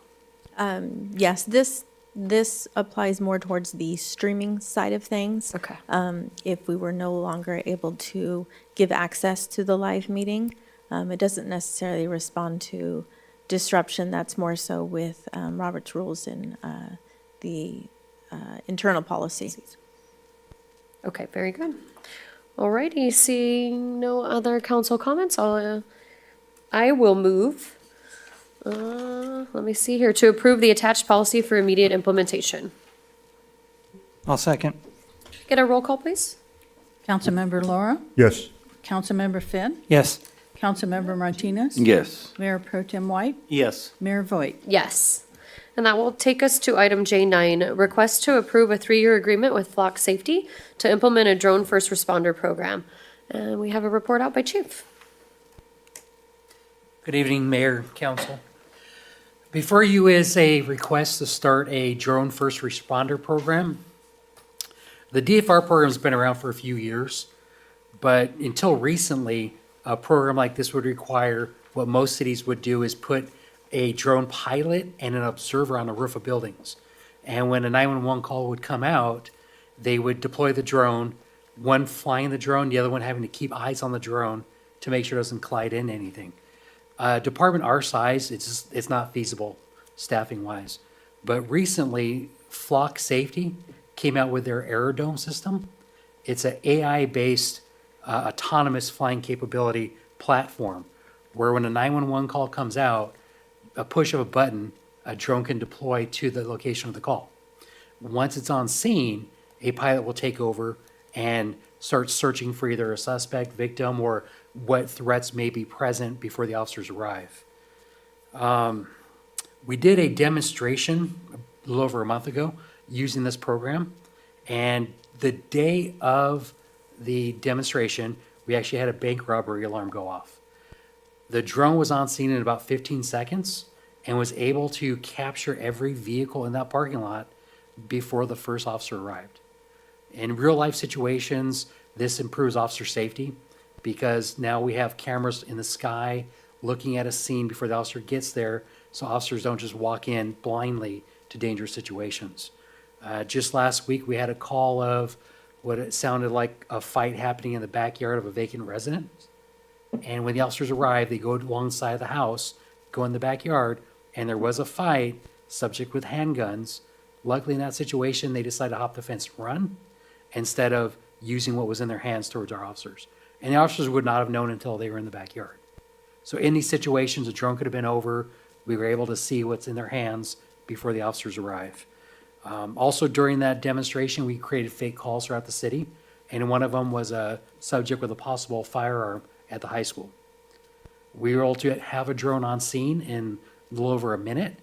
[SPEAKER 2] Yes, this applies more towards the streaming side of things.
[SPEAKER 1] Okay.
[SPEAKER 2] If we were no longer able to give access to the live meeting, it doesn't necessarily respond to disruption. That's more so with Robert's rules and the internal policy.
[SPEAKER 1] Okay, very good. All righty, seeing no other council comments, I will move. Let me see here, to approve the attached policy for immediate implementation.
[SPEAKER 9] I'll second.
[SPEAKER 1] Get a roll call, please.
[SPEAKER 6] Councilmember Laura?
[SPEAKER 3] Yes.
[SPEAKER 6] Councilmember Finn?
[SPEAKER 9] Yes.
[SPEAKER 6] Councilmember Martinez?
[SPEAKER 11] Yes.
[SPEAKER 6] Mayor Pro Tem White?
[SPEAKER 19] Yes.
[SPEAKER 6] Mayor Voigt?
[SPEAKER 1] Yes. And that will take us to item J9, request to approve a 3-year agreement with Flock Safety to implement a drone first responder program. And we have a report out by Chief.
[SPEAKER 12] Good evening, Mayor, Council. Before you is a request to start a drone first responder program. The DFR program's been around for a few years, but until recently, a program like this would require what most cities would do is put a drone pilot and an observer on the roof of buildings. And when a 911 call would come out, they would deploy the drone, one flying the drone, the other one having to keep eyes on the drone to make sure it doesn't collide into anything. Department our size, it's not feasible staffing wise. But recently, Flock Safety came out with their Aerodome system. It's an AI-based autonomous flying capability platform where when a 911 call comes out, a push of a button, a drone can deploy to the location of the call. Once it's on scene, a pilot will take over and start searching for either a suspect, victim, or what threats may be present before the officers arrive. We did a demonstration a little over a month ago using this program, and the day of the demonstration, we actually had a bank robbery alarm go off. The drone was on scene in about 15 seconds and was able to capture every vehicle in that parking lot before the first officer arrived. In real life situations, this improves officer safety because now we have cameras in the sky looking at a scene before the officer gets there, so officers don't just walk in blindly to dangerous situations. Just last week, we had a call of what it sounded like a fight happening in the backyard of a vacant residence. And when the officers arrive, they go alongside the house, go in the backyard, and there was a fight, subject with handguns. Luckily, in that situation, they decided to hop the fence and run instead of using what was in their hands towards our officers. And the officers would not have known until they were in the backyard. So in these situations, a drone could have been over. We were able to see what's in their hands before the officers arrive. Also, during that demonstration, we created fake calls throughout the city, and one of them was a subject with a possible firearm at the high school. We were able to have a drone on scene in a little over a minute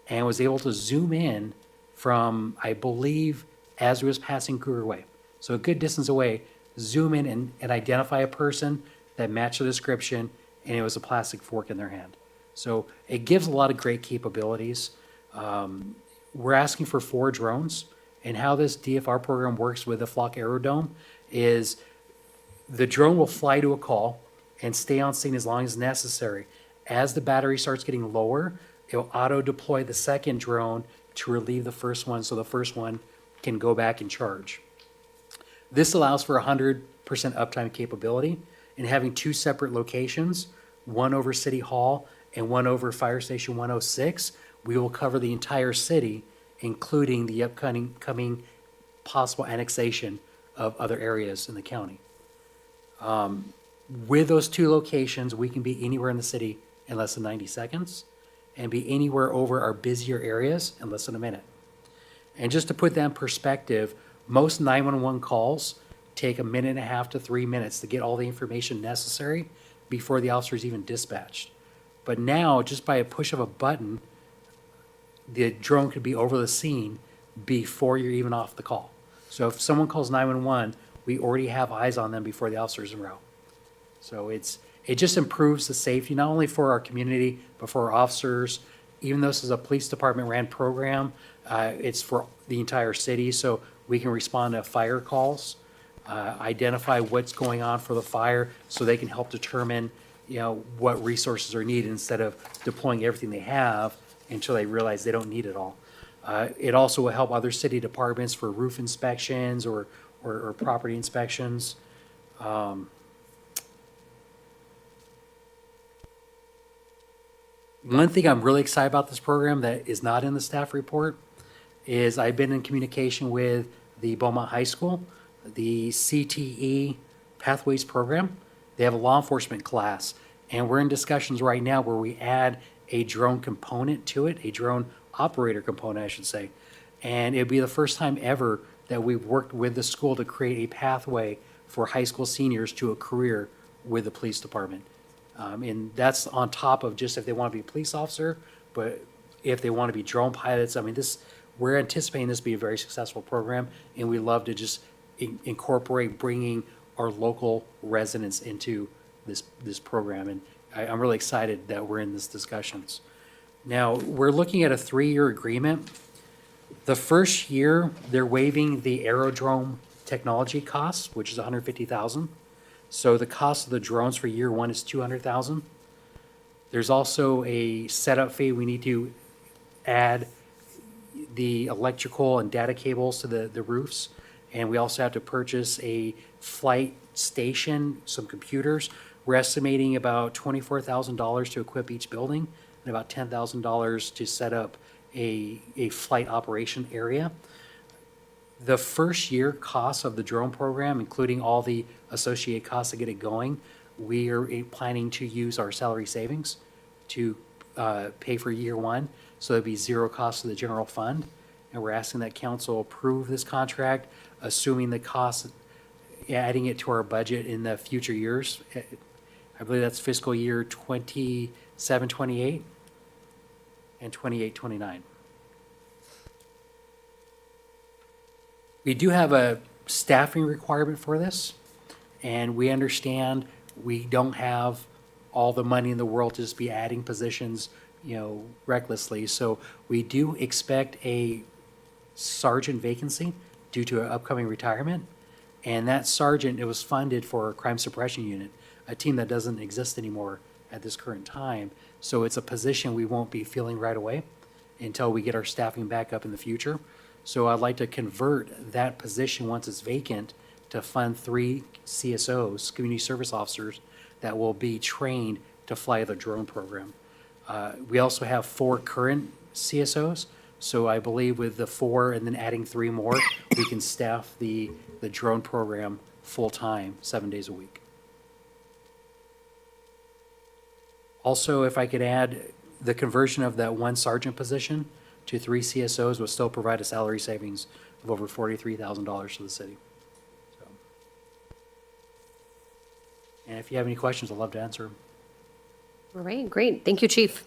[SPEAKER 12] and was able to zoom in from, I believe, as we was passing Cougar Way. So a good distance away, zoom in and identify a person that matched the description, and it was a plastic fork in their hand. So it gives a lot of great capabilities. We're asking for 4 drones, And how this DFR program works with the Flock Aerodome is the drone will fly to a call and stay on scene as long as necessary. As the battery starts getting lower, it'll auto deploy the second drone to relieve the first one so the first one can go back and charge. This allows for 100% uptime capability and having two separate locations, one over City Hall and one over Fire Station 106. We will cover the entire city, including the upcoming possible annexation of other areas in the county. With those two locations, we can be anywhere in the city in less than 90 seconds and be anywhere over our busier areas in less than a minute. And just to put that in perspective, most 911 calls take 1.5 to 3 minutes to get all the information necessary before the officer is even dispatched. But now, just by a push of a button, the drone could be over the scene before you're even off the call. So if someone calls 911, we already have eyes on them before the officer's en route. So it just improves the safety, not only for our community, but for our officers. Even though this is a police department ran program, it's for the entire city, so we can respond to fire calls, identify what's going on for the fire, so they can help determine, what resources are needed instead of deploying everything they have until they realize they don't need it all. It also will help other city departments for roof inspections or property inspections. One thing I'm really excited about this program that is not in the staff report is I've been in communication with the Beaumont High School, the CTE Pathways program. They have a law enforcement class, and we're in discussions right now where we add a drone component to it, a drone operator component, I should say. And it'd be the first time ever that we've worked with the school to create a pathway for high school seniors to a career with the police department. And that's on top of just if they want to be a police officer, but if they want to be drone pilots, we're anticipating this to be a very successful program, and we love to just incorporate bringing our local residents into this program. And I'm really excited that we're in these discussions. Now, we're looking at a 3-year agreement. The first year, they're waiving the aerodrome technology costs, which is $150,000. So the cost of the drones for year 1 is $200,000. There's also a setup fee. We need to add the electrical and data cables to the roofs. And we also have to purchase a flight station, some computers. We're estimating about $24,000 to equip each building and about $10,000 to set up a flight operation area. The first year cost of the drone program, including all the associated costs to get it going, we are planning to use our salary savings to pay for year 1. So it'd be zero cost to the general fund. And we're asking that council approve this contract, assuming the cost, adding it to our budget in the future years. I believe that's fiscal year 27, 28 and 28, 29. We do have a staffing requirement for this, and we understand we don't have all the money in the world to just be adding positions, recklessly. So we do expect a sergeant vacancy due to an upcoming retirement. And that sergeant, it was funded for a crime suppression unit, a team that doesn't exist anymore at this current time. So it's a position we won't be filling right away until we get our staffing back up in the future. So I'd like to convert that position once it's vacant to fund 3 CSOs, community service officers, that will be trained to fly the drone program. We also have 4 current CSOs. So I believe with the 4 and then adding 3 more, we can staff the drone program full-time, 7 days a week. Also, if I could add, the conversion of that 1 sergeant position to 3 CSOs will still provide a salary savings of over $43,000 to the city. So, and if you have any questions, I'd love to answer them.
[SPEAKER 1] All right, great. Thank you, Chief.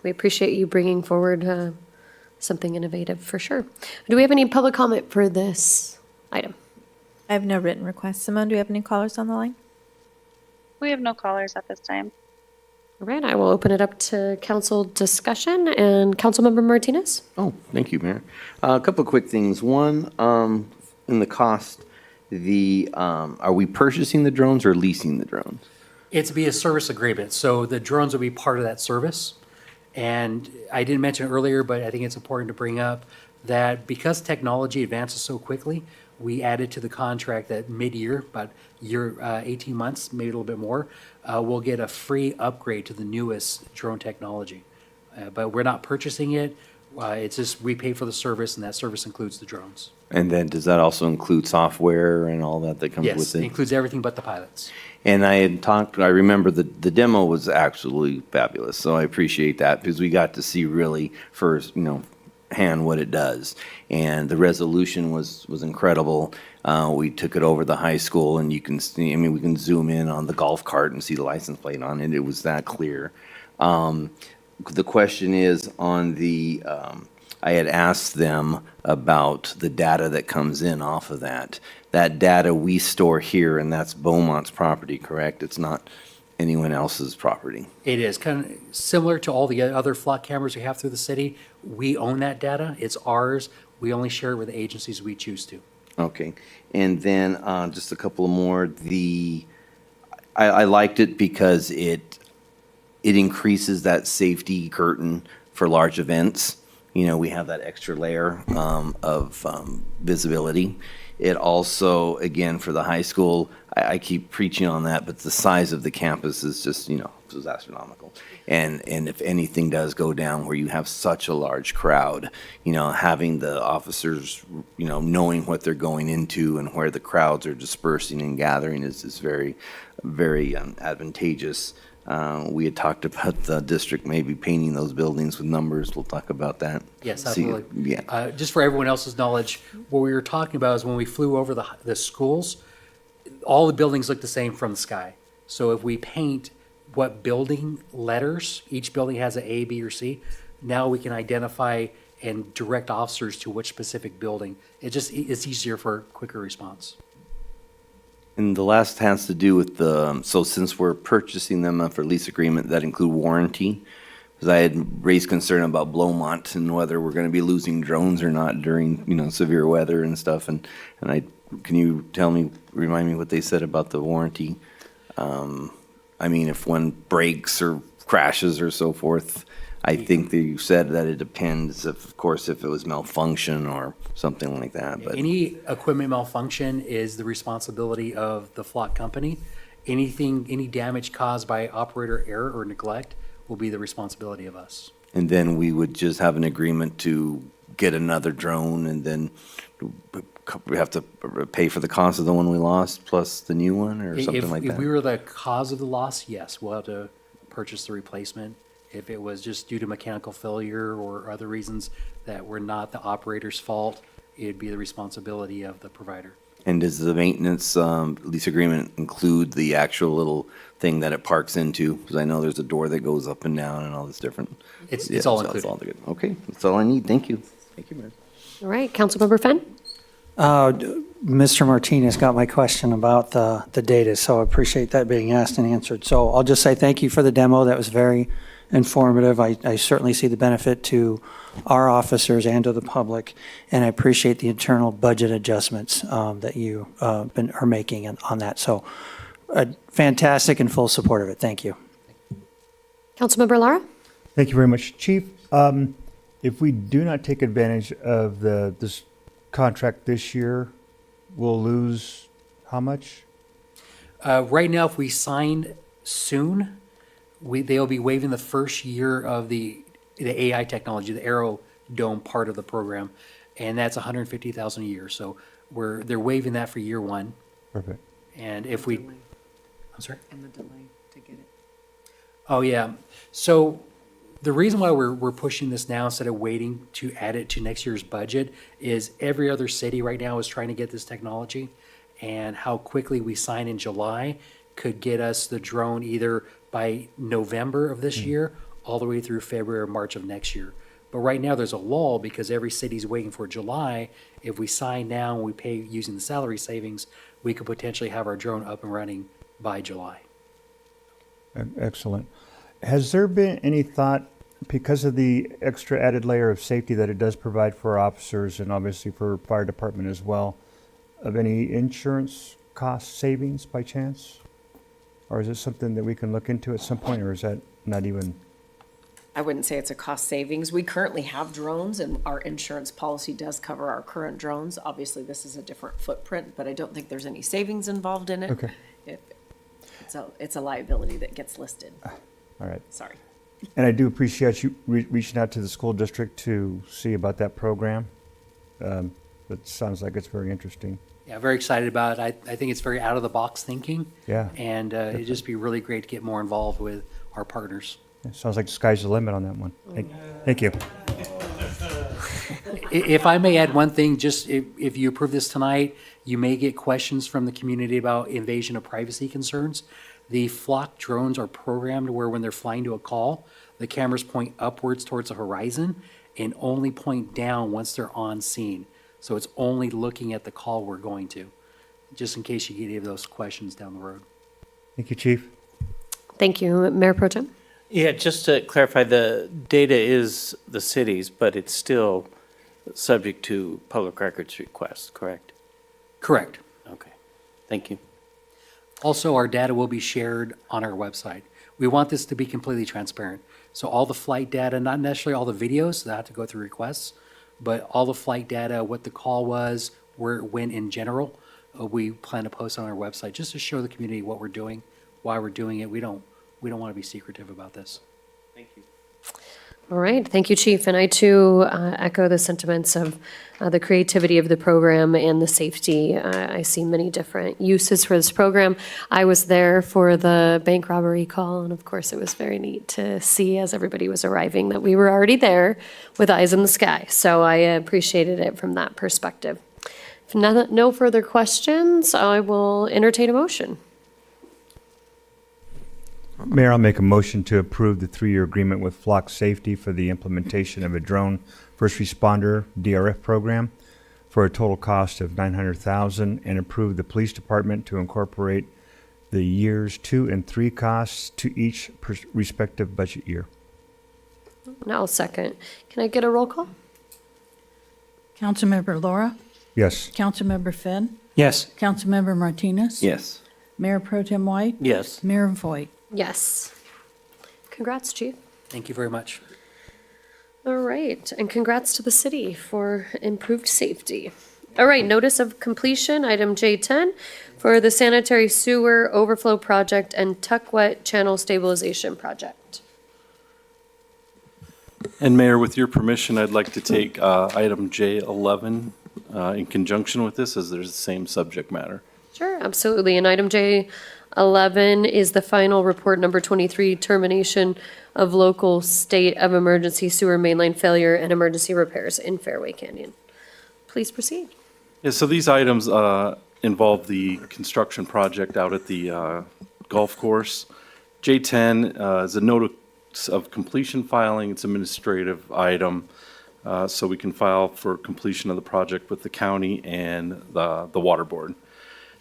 [SPEAKER 1] We appreciate you bringing forward something innovative for sure. Do we have any public comment for this item?
[SPEAKER 2] I have no written requests. Simone, do we have any callers on the line?
[SPEAKER 4] We have no callers at this time.
[SPEAKER 1] All right, I will open it up to council discussion, and Councilmember Martinez?
[SPEAKER 11] Oh, thank you, Mayor. A couple of quick things. One, in the cost, are we purchasing the drones or leasing the drones?
[SPEAKER 12] It's be a service agreement, so the drones will be part of that service. And I didn't mention it earlier, but I think it's important to bring up that because technology advances so quickly, we added to the contract that mid-year, about year, 18 months, maybe a little bit more, we'll get a free upgrade to the newest drone technology. But we're not purchasing it. It's just we pay for the service, and that service includes the drones.
[SPEAKER 11] And then does that also include software and all that comes
[SPEAKER 12] Yes,
[SPEAKER 11] with
[SPEAKER 12] it
[SPEAKER 11] it?
[SPEAKER 12] includes everything but the pilots.
[SPEAKER 11] And I remember the demo was absolutely fabulous, so I appreciate that because we got to see really first, hand what it does. And the resolution was incredible. We took it over the high school and you can see, we can zoom in on the golf cart and see the license plate on it. It was that clear. The question is on I had asked them about the data that comes in off of that. That data we store here, and that's Beaumont's property, correct? It's not anyone else's property.
[SPEAKER 12] It is kind of similar to all the other flock cameras we have through the city. We own that data. It's ours. We only share it with the agencies we choose to.
[SPEAKER 11] Okay. And then just a couple more. I liked it because it increases that safety curtain for large events. We have that extra layer of visibility. It also, again, for the high school, I keep preaching on that, but the size of the campus is just, is astronomical. And if anything does go down where you have such a large crowd, having the officers, knowing what they're going into and where the crowds are dispersing and gathering is very, very advantageous. We had talked about the district maybe painting those buildings with numbers. We'll talk about that.
[SPEAKER 12] Yes, absolutely.
[SPEAKER 11] Yeah.
[SPEAKER 12] Just for everyone else's knowledge, what we were talking about is when we flew over the schools, all the buildings look the same from the sky. So if we paint what building letters, each building has an A, B, or C, now we can identify and direct officers to which specific building. It's easier for quicker response.
[SPEAKER 11] And the last has to do with so since we're purchasing them for lease agreement, that include warranty? Because I had raised concern about Beaumont and whether we're going to be losing drones or not during, severe weather and stuff. And can you remind me what they said about the warranty? If one breaks or crashes or so forth, I think that you said that it depends, of course, if it was malfunction or something like that. But
[SPEAKER 12] Any equipment malfunction is the responsibility of the flock company. Any damage caused by operator error or neglect will be the responsibility of us.
[SPEAKER 11] And then we would just have an agreement to get another drone, and then we have to pay for the cost of the one we lost plus the new one or something like that?
[SPEAKER 12] If we were the cause of the loss, yes, we'll have to purchase the replacement. If it was just due to mechanical failure or other reasons that were not the operator's fault, it'd be the responsibility of the provider.
[SPEAKER 11] And does the maintenance lease agreement include the actual little thing that it parks into? Because I know there's a door that goes up and down and all this different.
[SPEAKER 12] It's all included.
[SPEAKER 11] It's all good. Okay, that's all I need. Thank you. Thank you, Mayor.
[SPEAKER 1] All right, Councilmember Fenn?
[SPEAKER 21] Mr. Martinez got my question about the data, so I appreciate that being asked and answered. So I'll just say thank you for the demo. That was very informative. I certainly see the benefit to our officers and to the public, and I appreciate the internal budget adjustments that you are making on that. So fantastic and full support of it. Thank you.
[SPEAKER 1] Councilmember Lara?
[SPEAKER 3] Thank you very much, Chief. If we do not take advantage of this contract this year, we'll lose how much?
[SPEAKER 12] Right now, if we sign soon, they'll be waiving the first year of the AI technology, the Aero Dome part of the program, and that's $150,000 a year. So they're waiving that for year one.
[SPEAKER 3] Perfect.
[SPEAKER 12] And if we,
[SPEAKER 6] delay.
[SPEAKER 12] I'm sorry.
[SPEAKER 6] And the delay to get it.
[SPEAKER 12] Oh yeah. So the reason why we're pushing this now instead of waiting to add it to next year's budget is every other city right now is trying to get this technology, and how quickly we sign in July could get us the drone either by November of this year all the way through February or March of next year. But right now there's a lull because every city's waiting for July. If we sign now and we pay using the salary savings, we could potentially have our drone up and running by July.
[SPEAKER 3] Excellent. Has there been any thought, because of the extra added layer of safety that it does provide for officers and obviously for fire department as well, of any insurance cost savings by chance? Or is it something that we can look into at some point, or is that not even?
[SPEAKER 7] I wouldn't say it's a cost savings. We currently have drones and our insurance policy does cover our current drones. Obviously, this is a different footprint, but I don't think there's any savings involved in it.
[SPEAKER 3] Okay.
[SPEAKER 7] It's a liability that gets listed.
[SPEAKER 3] All right.
[SPEAKER 7] Sorry.
[SPEAKER 3] And I do appreciate you reaching out to the school district to see about that program. It sounds like it's very interesting.
[SPEAKER 12] Yeah, very excited about it. I think it's very out of the box thinking.
[SPEAKER 3] Yeah.
[SPEAKER 12] And it'd just be really great to get more involved with our partners.
[SPEAKER 3] It sounds like the sky's the limit on that one. Thank you.
[SPEAKER 12] If I may add one thing, just if you approve this tonight, you may get questions from the community about invasion of privacy concerns. The flock drones are programmed where when they're flying to a call, the cameras point upwards towards the horizon and only point down once they're on scene. So it's only looking at the call we're going to, just in case you get any of those questions down the road.
[SPEAKER 3] Thank you, Chief.
[SPEAKER 1] Thank you. Mayor Pro Tem?
[SPEAKER 19] Yeah, just to clarify, the data is the city's, but it's still subject to public records requests, correct?
[SPEAKER 12] Correct.
[SPEAKER 19] Okay, thank you.
[SPEAKER 12] Also, our data will be shared on our website. We want this to be completely transparent. So all the flight data, not necessarily all the videos that have to go through requests, but all the flight data, what the call was, where it went in general, we plan to post on our website just to show the community what we're doing, why we're doing it. We don't want to be secretive about this.
[SPEAKER 19] Thank you.
[SPEAKER 1] All right, thank you, Chief. And I too echo the sentiments of the creativity of the program and the safety. I see many different uses for this program. I was there for the bank robbery call, and of course, it was very neat to see as everybody was arriving that we were already there with eyes in the sky. So I appreciated it from that perspective. If no further questions, I will entertain a motion.
[SPEAKER 3] Mayor, I'll make a motion to approve the 3-year agreement with Flock Safety for the implementation of a drone first responder DRF program for a total cost of $900,000 and approve the police department to incorporate the years 2 and 3 costs to each respective budget year.
[SPEAKER 1] And I'll second. Can I get a roll call?
[SPEAKER 6] Councilmember Laura?
[SPEAKER 3] Yes.
[SPEAKER 6] Councilmember Finn?
[SPEAKER 12] Yes.
[SPEAKER 6] Councilmember Martinez?
[SPEAKER 11] Yes.
[SPEAKER 6] Mayor Pro Tem White?
[SPEAKER 19] Yes.
[SPEAKER 6] Mayor Voigt?
[SPEAKER 1] Yes. Congrats, Chief.
[SPEAKER 12] Thank you very much.
[SPEAKER 1] All right, and congrats to the city for improved safety. All right, notice of completion, item J10, for the sanitary sewer overflow project and Tuckwet Channel Stabilization Project.
[SPEAKER 13] And Mayor, with your permission, I'd like to take item J11 in conjunction with this, as there's the same subject matter.
[SPEAKER 1] Sure, absolutely. And item J11 is the final report number 23, termination of local state of emergency sewer mainline failure and emergency repairs in Fairway Canyon. Please proceed.
[SPEAKER 13] Yeah, so these items involve the construction project out at the golf course. J10 is a notice of completion filing. It's an administrative item, so we can file for completion of the project with the county and the water board.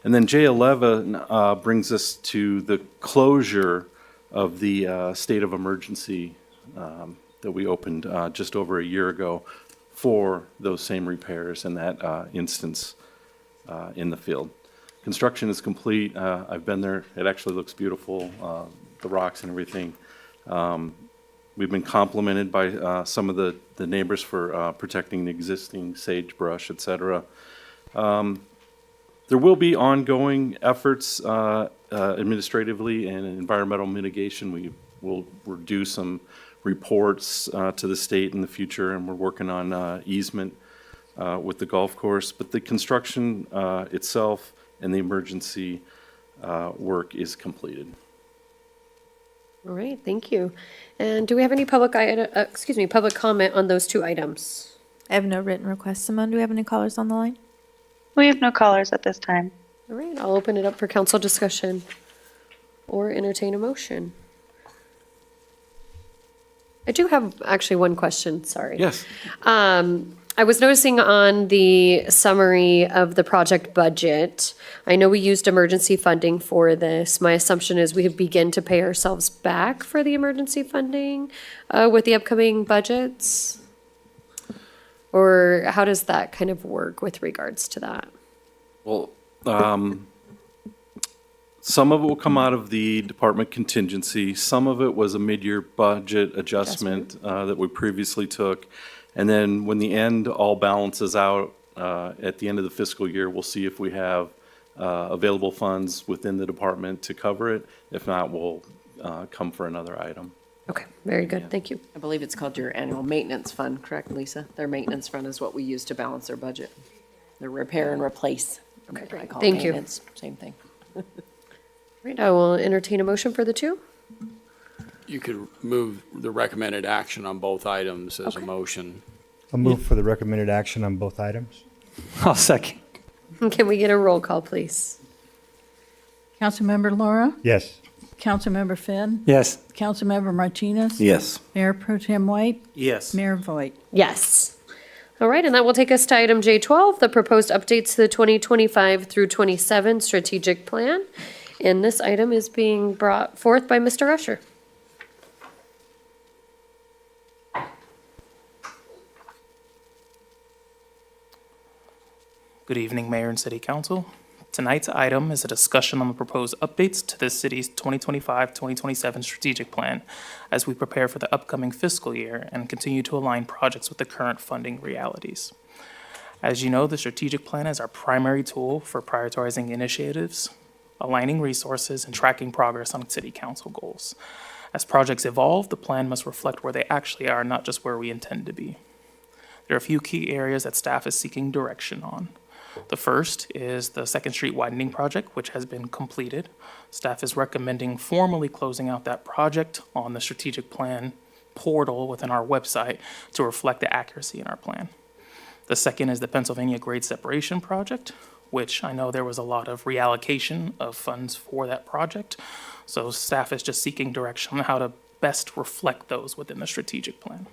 [SPEAKER 13] And then J11 brings us to the closure of the state of emergency that we opened just over a year ago for those same repairs in that instance in the field. Construction is complete. I've been there. It actually looks beautiful, the rocks and everything. We've been complimented by some of the neighbors for protecting the existing sagebrush, et cetera. There will be ongoing efforts administratively and environmental mitigation. We will do some reports to the state in the future, and we're working on easement with the golf course. But the construction itself and the emergency work is completed.
[SPEAKER 1] All right, thank you. And do we have any public comment on those two items?
[SPEAKER 2] I have no written requests. Simone, do we have any callers on the line?
[SPEAKER 4] We have no callers at this time.
[SPEAKER 1] All right, I'll open it up for council discussion or entertain a motion. I do have actually one question, sorry.
[SPEAKER 13] Yes.
[SPEAKER 1] I was noticing on the summary of the project budget, I know we used emergency funding for this. My assumption is we begin to pay ourselves back for the emergency funding with the upcoming budgets? Or how does that kind of work with regards to that?
[SPEAKER 13] Well, some of it will come out of the department contingency. Some of it was a mid-year budget adjustment that we previously took. And then when the end all balances out, at the end of the fiscal year, we'll see if we have available funds within the department to cover it. If not, we'll come for another item.
[SPEAKER 1] Okay, very good. Thank you.
[SPEAKER 7] I believe it's called your annual maintenance fund, correct, Lisa? Their maintenance fund is what we use to balance their budget. The repair and replace.
[SPEAKER 1] Okay,
[SPEAKER 7] I call it
[SPEAKER 1] thank you.
[SPEAKER 7] maintenance, same thing.
[SPEAKER 1] Right, I will entertain a motion for the two.
[SPEAKER 14] You could move the recommended action on both items as a motion.
[SPEAKER 3] I'll move for the recommended action on both items.
[SPEAKER 9] I'll second.
[SPEAKER 1] Can we get a roll call, please?
[SPEAKER 6] Councilmember Laura?
[SPEAKER 3] Yes.
[SPEAKER 6] Councilmember Finn?
[SPEAKER 9] Yes.
[SPEAKER 6] Councilmember Martinez?
[SPEAKER 11] Yes.
[SPEAKER 6] Mayor Pro Tem White?
[SPEAKER 19] Yes.
[SPEAKER 6] Mayor Voigt?
[SPEAKER 1] Yes. All right, and that will take us to item J12, the proposed updates to the 2025 through 27 strategic plan. And this item is being brought forth by Mr. Usher.
[SPEAKER 22] Good evening, Mayor and City Council. Tonight's item is a discussion on the proposed updates to the city's 2025-2027 strategic plan as we prepare for the upcoming fiscal year and continue to align projects with the current funding realities. As you know, the strategic plan is our primary tool for prioritizing initiatives, aligning resources, and tracking progress on city council goals. As projects evolve, the plan must reflect where they actually are, not just where we intend to be. There are a few key areas that staff is seeking direction on. The first is the Second Street widening project, which has been completed. Staff is recommending formally closing out that project on the strategic plan portal within our website to reflect the accuracy in our plan. The second is the Pennsylvania grade separation project, which I know there was a lot of reallocation of funds for that project. So staff is just seeking direction on how to best reflect those within the strategic plan.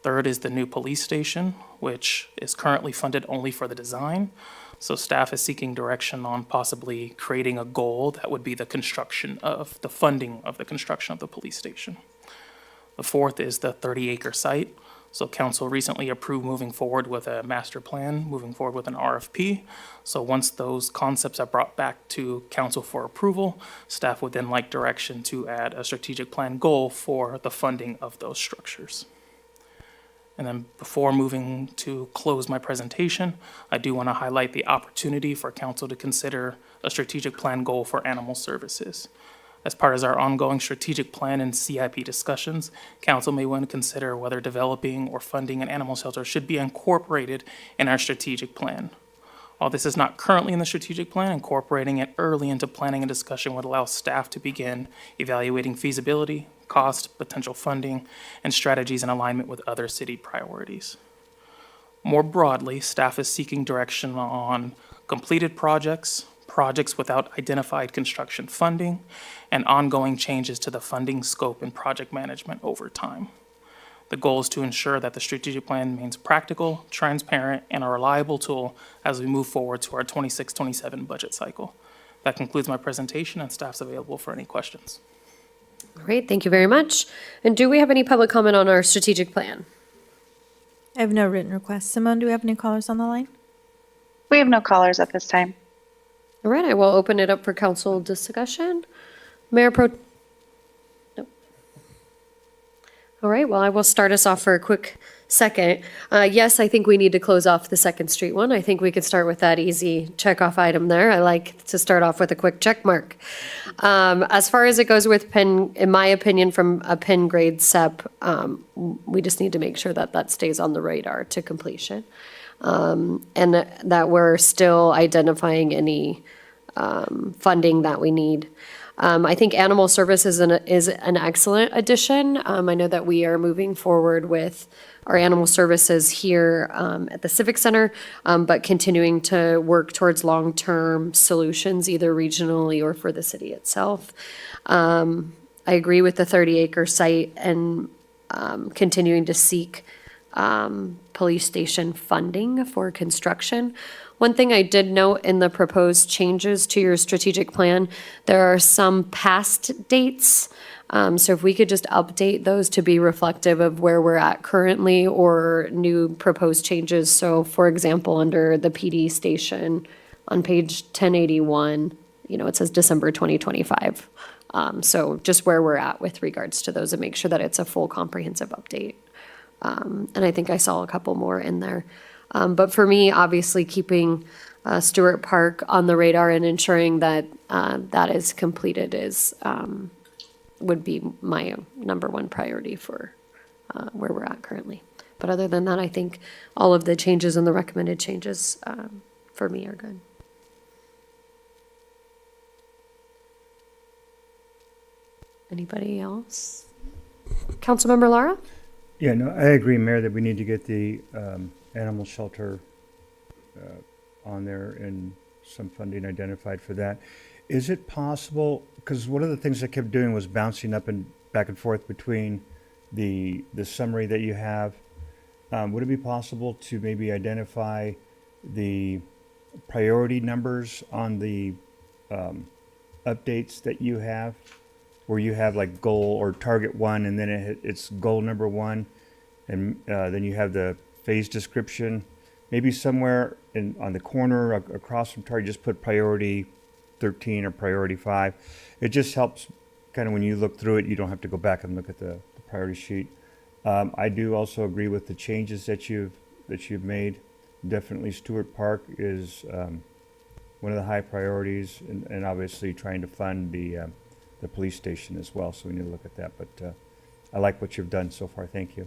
[SPEAKER 22] Third is the new police station, which is currently funded only for the design. So staff is seeking direction on possibly creating a goal that would be the construction of the funding of the construction of the police station. The fourth is the 30-acre site. So council recently approved moving forward with a master plan, moving forward with an RFP. So once those concepts are brought back to council for approval, staff would then like direction to add a strategic plan goal for the funding of those structures. And then before moving to close my presentation, I do want to highlight the opportunity for council to consider a strategic plan goal for animal services. As part of our ongoing strategic plan and CIP discussions, council may want to consider whether developing or funding an animal shelter should be incorporated in our strategic plan. While this is not currently in the strategic plan, incorporating it early into planning and discussion would allow staff to begin evaluating feasibility, cost, potential funding, and strategies in alignment with other city priorities. More broadly, staff is seeking direction on completed projects, projects without identified construction funding, and ongoing changes to the funding scope and project management over time. The goal is to ensure that the strategic plan remains practical, transparent, and a reliable tool as we move forward to our 26-27 budget cycle. That concludes my presentation, and staff's available for any questions.
[SPEAKER 1] Great, thank you very much. And do we have any public comment on our strategic plan?
[SPEAKER 2] I have no written requests. Simone, do we have any callers on the line?
[SPEAKER 4] We have no callers at this time.
[SPEAKER 1] All right, I will open it up for council discussion. Mayor Pro. Nope. All right, well, I will start us off for a quick second. Yes, I think we need to close off the Second Street one. I think we could start with that easy check-off item there. I like to start off with a quick check mark. As far as it goes with Penn, in my opinion, from a Penn grade SEP, we just need to make sure that that stays on the radar to completion. And that we're still identifying any funding that we need. I think animal service is an excellent addition. I know that we are moving forward with our animal services here at the Civic Center, but continuing to work towards long-term solutions, either regionally or for the city itself. I agree with the 30-acre site and continuing to seek police station funding for construction. One thing I did note in the proposed changes to your strategic plan, there are some past dates. So if we could just update those to be reflective of where we're at currently or new proposed changes. So for example, under the PD station on page 1081, it says December 2025. So just where we're at with regards to those and make sure that it's a full comprehensive update. And I think I saw a couple more in there. But for me, obviously keeping Stewart Park on the radar and ensuring that that is completed would be my number one priority for where we're at currently. But other than that, I think all of the changes and the recommended changes for me are good. Anybody else? Councilmember Lara?
[SPEAKER 3] Yeah, no, I agree, Mayor, that we need to get the animal shelter on there and some funding identified for that. Is it possible, because one of the things I kept doing was bouncing up and back and forth between the summary that you have. Would it be possible to maybe identify the priority numbers on the updates that you have, where you have like goal or target 1 and then it's goal number 1, and then you have the phase description, maybe somewhere on the corner across from target, just put priority 13 or priority 5. It just helps kind of when you look through it, you don't have to go back and look at the priority sheet. I do also agree with the changes that you've made. Definitely Stewart Park is one of the high priorities, and obviously trying to fund the police station as well, so we need to look at that. But I like what you've done so far. Thank you.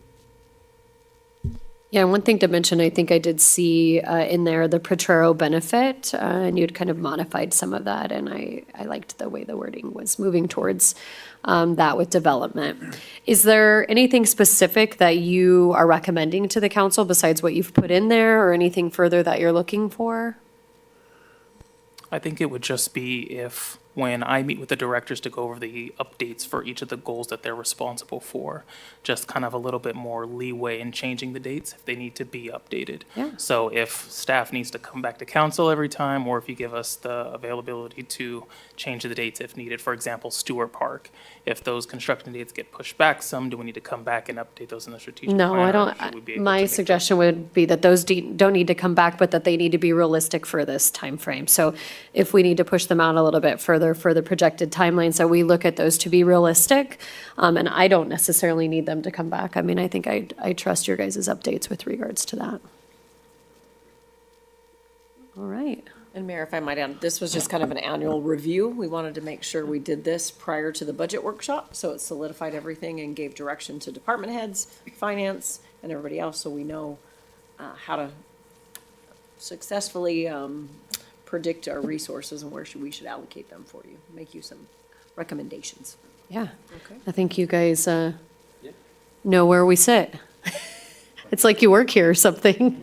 [SPEAKER 1] Yeah, one thing to mention, I think I did see in there the Potrero benefit, and you'd kind of modified some of that, and I liked the way the wording was moving towards that with development. Is there anything specific that you are recommending to the council besides what you've put in there, or anything further that you're looking for?
[SPEAKER 22] I think it would just be if, when I meet with the directors to go over the updates for each of the goals that they're responsible for, just kind of a little bit more leeway in changing the dates if they need to be updated.
[SPEAKER 1] Yeah.
[SPEAKER 22] So if staff needs to come back to council every time, or if you give us the availability to change the dates if needed, for example, Stewart Park, if those construction dates get pushed back some, do we need to come back and update those in the strategic plan?
[SPEAKER 1] No, I
[SPEAKER 22] or should we be
[SPEAKER 1] don't.
[SPEAKER 22] able
[SPEAKER 1] My
[SPEAKER 22] to make
[SPEAKER 1] suggestion would be that those don't need to come back, but that they need to be realistic for this time frame. So if we need to push them out a little bit further for the projected timelines, that we look at those to be realistic. And I don't necessarily need them to come back. I mean, I think I trust your guys' updates with regards to that. All right.
[SPEAKER 7] And Mayor, if I might add, this was just kind of an annual review. We wanted to make sure we did this prior to the budget workshop, so it solidified everything and gave direction to department heads, finance, and everybody else, so we know how to successfully predict our resources and where we should allocate them for you, make you some recommendations.
[SPEAKER 1] Yeah.
[SPEAKER 7] Okay.
[SPEAKER 1] I think you guys know where we sit. It's like you work here or something.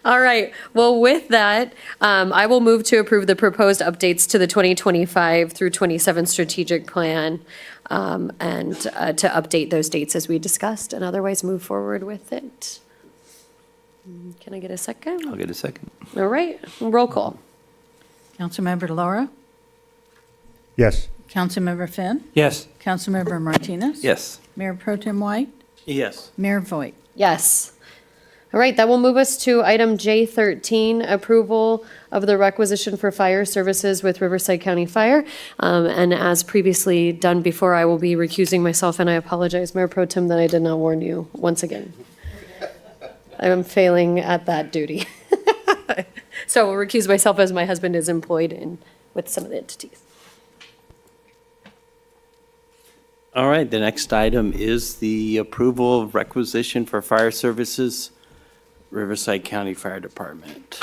[SPEAKER 1] All right. Well, with that, I will move to approve the proposed updates to the 2025 through 27 strategic plan, and to update those dates as we discussed, and otherwise move forward with it. Can I get a second?
[SPEAKER 11] I'll get a second.
[SPEAKER 1] All right. Roll call.
[SPEAKER 6] Councilmember Laura?
[SPEAKER 3] Yes.
[SPEAKER 6] Councilmember Finn?
[SPEAKER 12] Yes.
[SPEAKER 6] Councilmember Martinez?
[SPEAKER 11] Yes.
[SPEAKER 6] Mayor Pro Tem White?
[SPEAKER 19] Yes.
[SPEAKER 6] Mayor Voigt?
[SPEAKER 1] Yes. All right, that will move us to item J13, approval of the requisition for fire services with Riverside County Fire. And as previously done before, I will be recusing myself, and I apologize, Mayor Pro Tem, that I did not warn you once again. I am failing at that duty. So I'll recuse myself as my husband is employed with some of the entities.
[SPEAKER 19] All right, the next item is the approval of requisition for fire services, Riverside County Fire Department.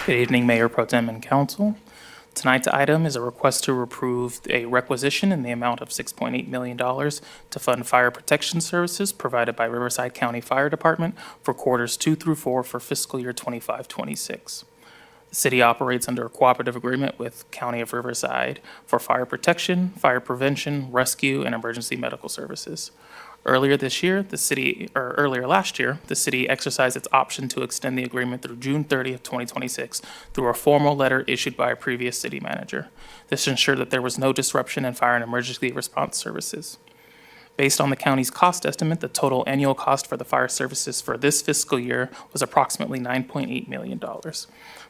[SPEAKER 22] Good evening, Mayor Pro Tem and Council. Tonight's item is a request to approve a requisition in the amount of $6.8 million to fund fire protection services provided by Riverside County Fire Department for quarters 2 through 4 for fiscal year 25-26. The city operates under a cooperative agreement with County of Riverside for fire protection, fire prevention, rescue, and emergency medical services. Earlier last year, the city exercised its option to extend the agreement through June 30th, 2026, through a formal letter issued by a previous city manager. This ensured that there was no disruption in fire and emergency response services. Based on the county's cost estimate, the total annual cost for the fire services for this fiscal year was approximately $9.8 million.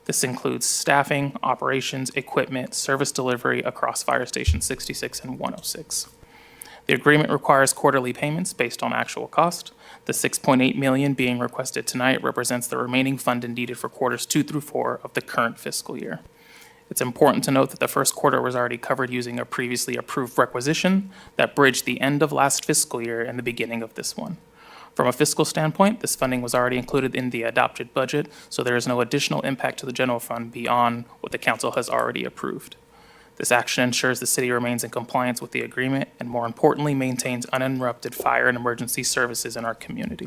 [SPEAKER 22] This includes staffing, operations, equipment, service delivery across Fire Station 66 and 106. The agreement requires quarterly payments based on actual cost. The $6.8 million being requested tonight represents the remaining funding needed for quarters 2 through 4 of the current fiscal year. It's important to note that the first quarter was already covered using a previously approved requisition that bridged the end of last fiscal year and the beginning of this one. From a fiscal standpoint, this funding was already included in the adopted budget, so there is no additional impact to the general fund beyond what the council has already approved. This action ensures the city remains in compliance with the agreement and, more importantly, maintains uninterrupted fire and emergency services in our community.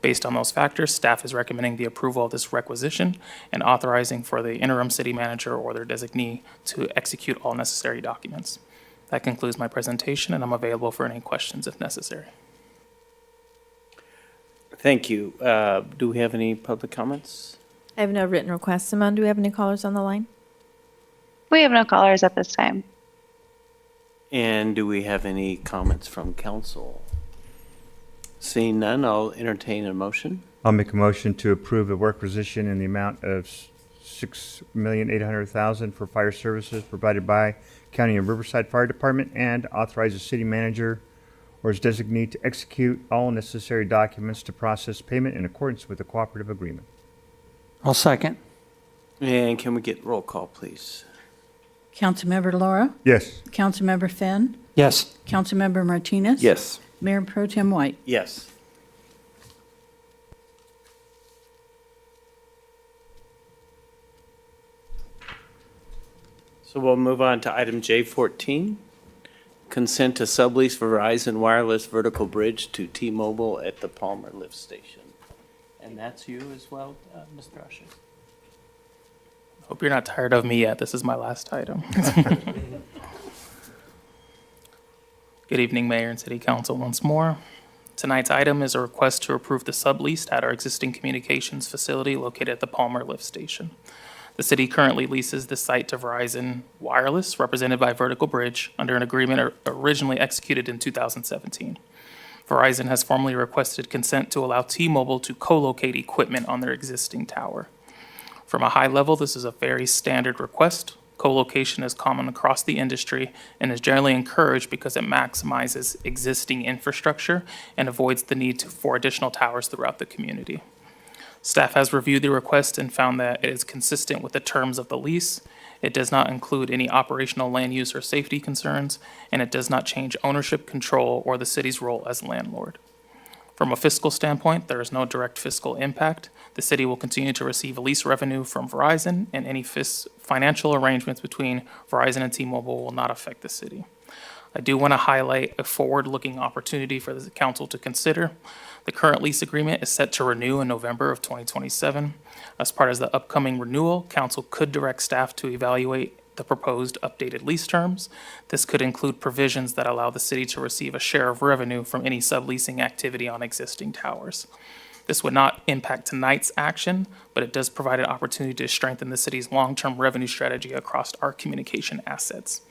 [SPEAKER 22] Based on those factors, staff is recommending the approval of this requisition and authorizing for the interim city manager or their designee to execute all necessary documents. That concludes my presentation, and I'm available for any questions if necessary.
[SPEAKER 19] Thank you. Do we have any public comments?
[SPEAKER 2] I have no written requests. Simone, do we have any callers on the line?
[SPEAKER 4] We have no callers at this time.
[SPEAKER 19] And do we have any comments from council? Seeing none, I'll entertain a motion.
[SPEAKER 3] I'll make a motion to approve a requisition in the amount of $6,800,000 for fire services provided by County of Riverside Fire Department and authorize the city manager or his designee to execute all necessary documents to process payment in accordance with the cooperative agreement.
[SPEAKER 9] I'll second.
[SPEAKER 19] And can we get roll call, please?
[SPEAKER 6] Councilmember Laura?
[SPEAKER 3] Yes.
[SPEAKER 6] Councilmember Finn?
[SPEAKER 9] Yes.
[SPEAKER 6] Councilmember Martinez?
[SPEAKER 11] Yes.
[SPEAKER 6] Mayor Pro Tem White?
[SPEAKER 19] Yes. So we'll move on to item J14, consent to sublease Verizon Wireless Vertical Bridge to T-Mobile at the Palmer Lift Station. And that's you as well, Mr. Usher?
[SPEAKER 22] Hope you're not tired of me yet. This is my last item. Good evening, Mayor and City Council once more. Tonight's item is a request to approve the sublease at our existing communications facility located at the Palmer Lift Station. The city currently leases the site to Verizon Wireless, represented by Vertical Bridge, under an agreement originally executed in 2017. Verizon has formally requested consent to allow T-Mobile to co-locate equipment on their existing tower. From a high level, this is a very standard request. Co-location is common across the industry and is generally encouraged because it maximizes existing infrastructure and avoids the need for additional towers throughout the community. Staff has reviewed the request and found that it is consistent with the terms of the lease. It does not include any operational land use or safety concerns, and it does not change ownership, control, or the city's role as landlord. From a fiscal standpoint, there is no direct fiscal impact. The city will continue to receive lease revenue from Verizon, and any financial arrangements between Verizon and T-Mobile will not affect the city. I do want to highlight a forward-looking opportunity for the council to consider. The current lease agreement is set to renew in November of 2027. As part of the upcoming renewal, council could direct staff to evaluate the proposed updated lease terms. This could include provisions that allow the city to receive a share of revenue from any subleasing activity on existing towers. This would not impact tonight's action, but it does provide an opportunity to strengthen the city's long-term revenue strategy across our communication assets.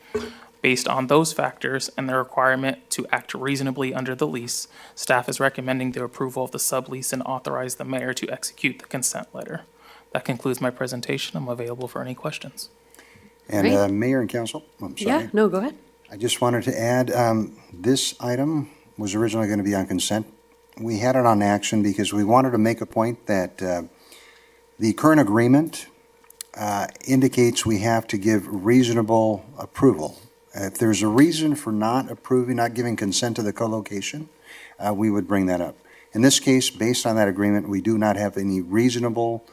[SPEAKER 22] Based on those factors and the requirement to act reasonably under the lease, staff is recommending the approval of the sublease and authorize the mayor to execute the consent letter. That concludes my presentation. I'm available for any questions.
[SPEAKER 8] And
[SPEAKER 1] Great.
[SPEAKER 8] Mayor and Council, I'm sorry.
[SPEAKER 1] Yeah, no, go ahead.
[SPEAKER 8] I just wanted to add, this item was originally going to be on consent. We had it on action because we wanted to make a point that the current agreement indicates we have to give reasonable approval. If there's a reason for not approving, not giving consent to the co-location, we would bring that up. In this case, based on that agreement, we do not have any reasonable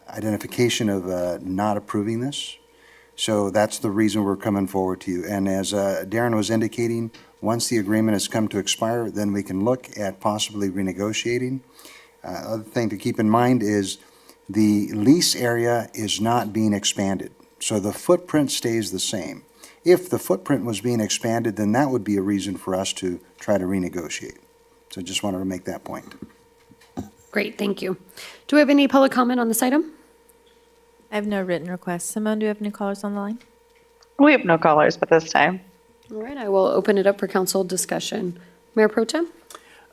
[SPEAKER 8] identification of not approving this. So that's the reason we're coming forward to you. And as Darren was indicating, once the agreement has come to expire, then we can look at possibly renegotiating. Other thing to keep in mind is The lease area is not being expanded, so the footprint stays the same. If the footprint was being expanded, then that would be a reason for us to try to renegotiate. So just wanted to make that point.
[SPEAKER 1] Great, thank you. Do we have any public comment on this item?
[SPEAKER 2] I have no written requests. Simone, do you have any callers on the line?
[SPEAKER 4] We have no callers at this time.
[SPEAKER 1] All right, I will open it up for council discussion. Mayor Pro Tem?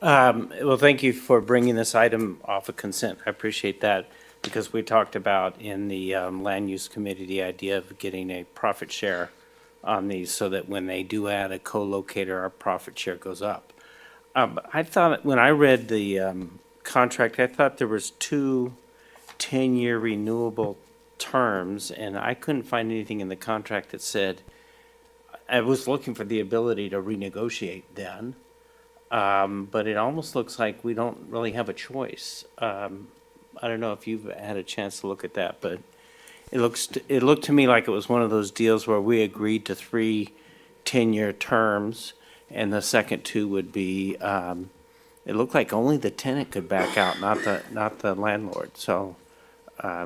[SPEAKER 19] Well, thank you for bringing this item off of consent. I appreciate that because we talked about in the Land Use Committee the idea of getting a profit share on these so that when they do add a co-locator, our profit share goes up. I thought when I read the contract, I thought there was 2 10-year renewable terms, and I couldn't find anything in the contract that said, I was looking for the ability to renegotiate then, but it almost looks like we don't really have a choice. I don't know if you've had a chance to look at that, but it looked to me like it was one of those deals where we agreed to 3 10-year terms, and the second 2 would be, it looked like only the tenant could back out, not the landlord. So, I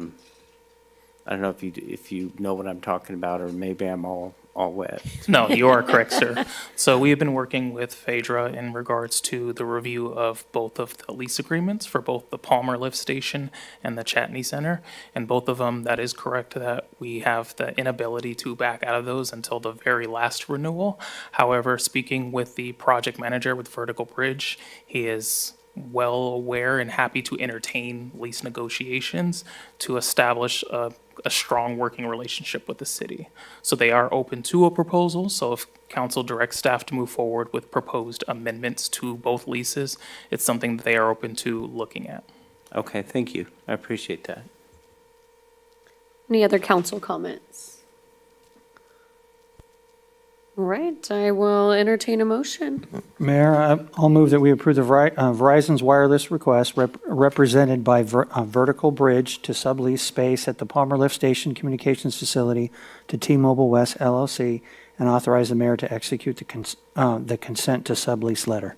[SPEAKER 19] don't know if you know what I'm talking about, or maybe I'm all wet.
[SPEAKER 22] No, you are correct, sir. So we have been working with Phaedra in regards to the review of both of the lease agreements for both the Palmer Lift Station and the Chatney Center. And both of them, that is correct, that we have the inability to back out of those until the very last renewal. However, speaking with the project manager with Vertical Bridge, he is well aware and happy to entertain lease negotiations to establish a strong working relationship with the city. So they are open to a proposal. So if council directs staff to move forward with proposed amendments to both leases, it's something that they are open to looking at.
[SPEAKER 19] Okay, thank you. I appreciate that.
[SPEAKER 1] Any other council comments? All right, I will entertain a motion.
[SPEAKER 9] Mayor, I'll move that we approve the Verizon's wireless request represented by Vertical Bridge to sublease space at the Palmer Lift Station Communications Facility to T-Mobile West LLC and authorize the mayor to execute the consent to sublease letter.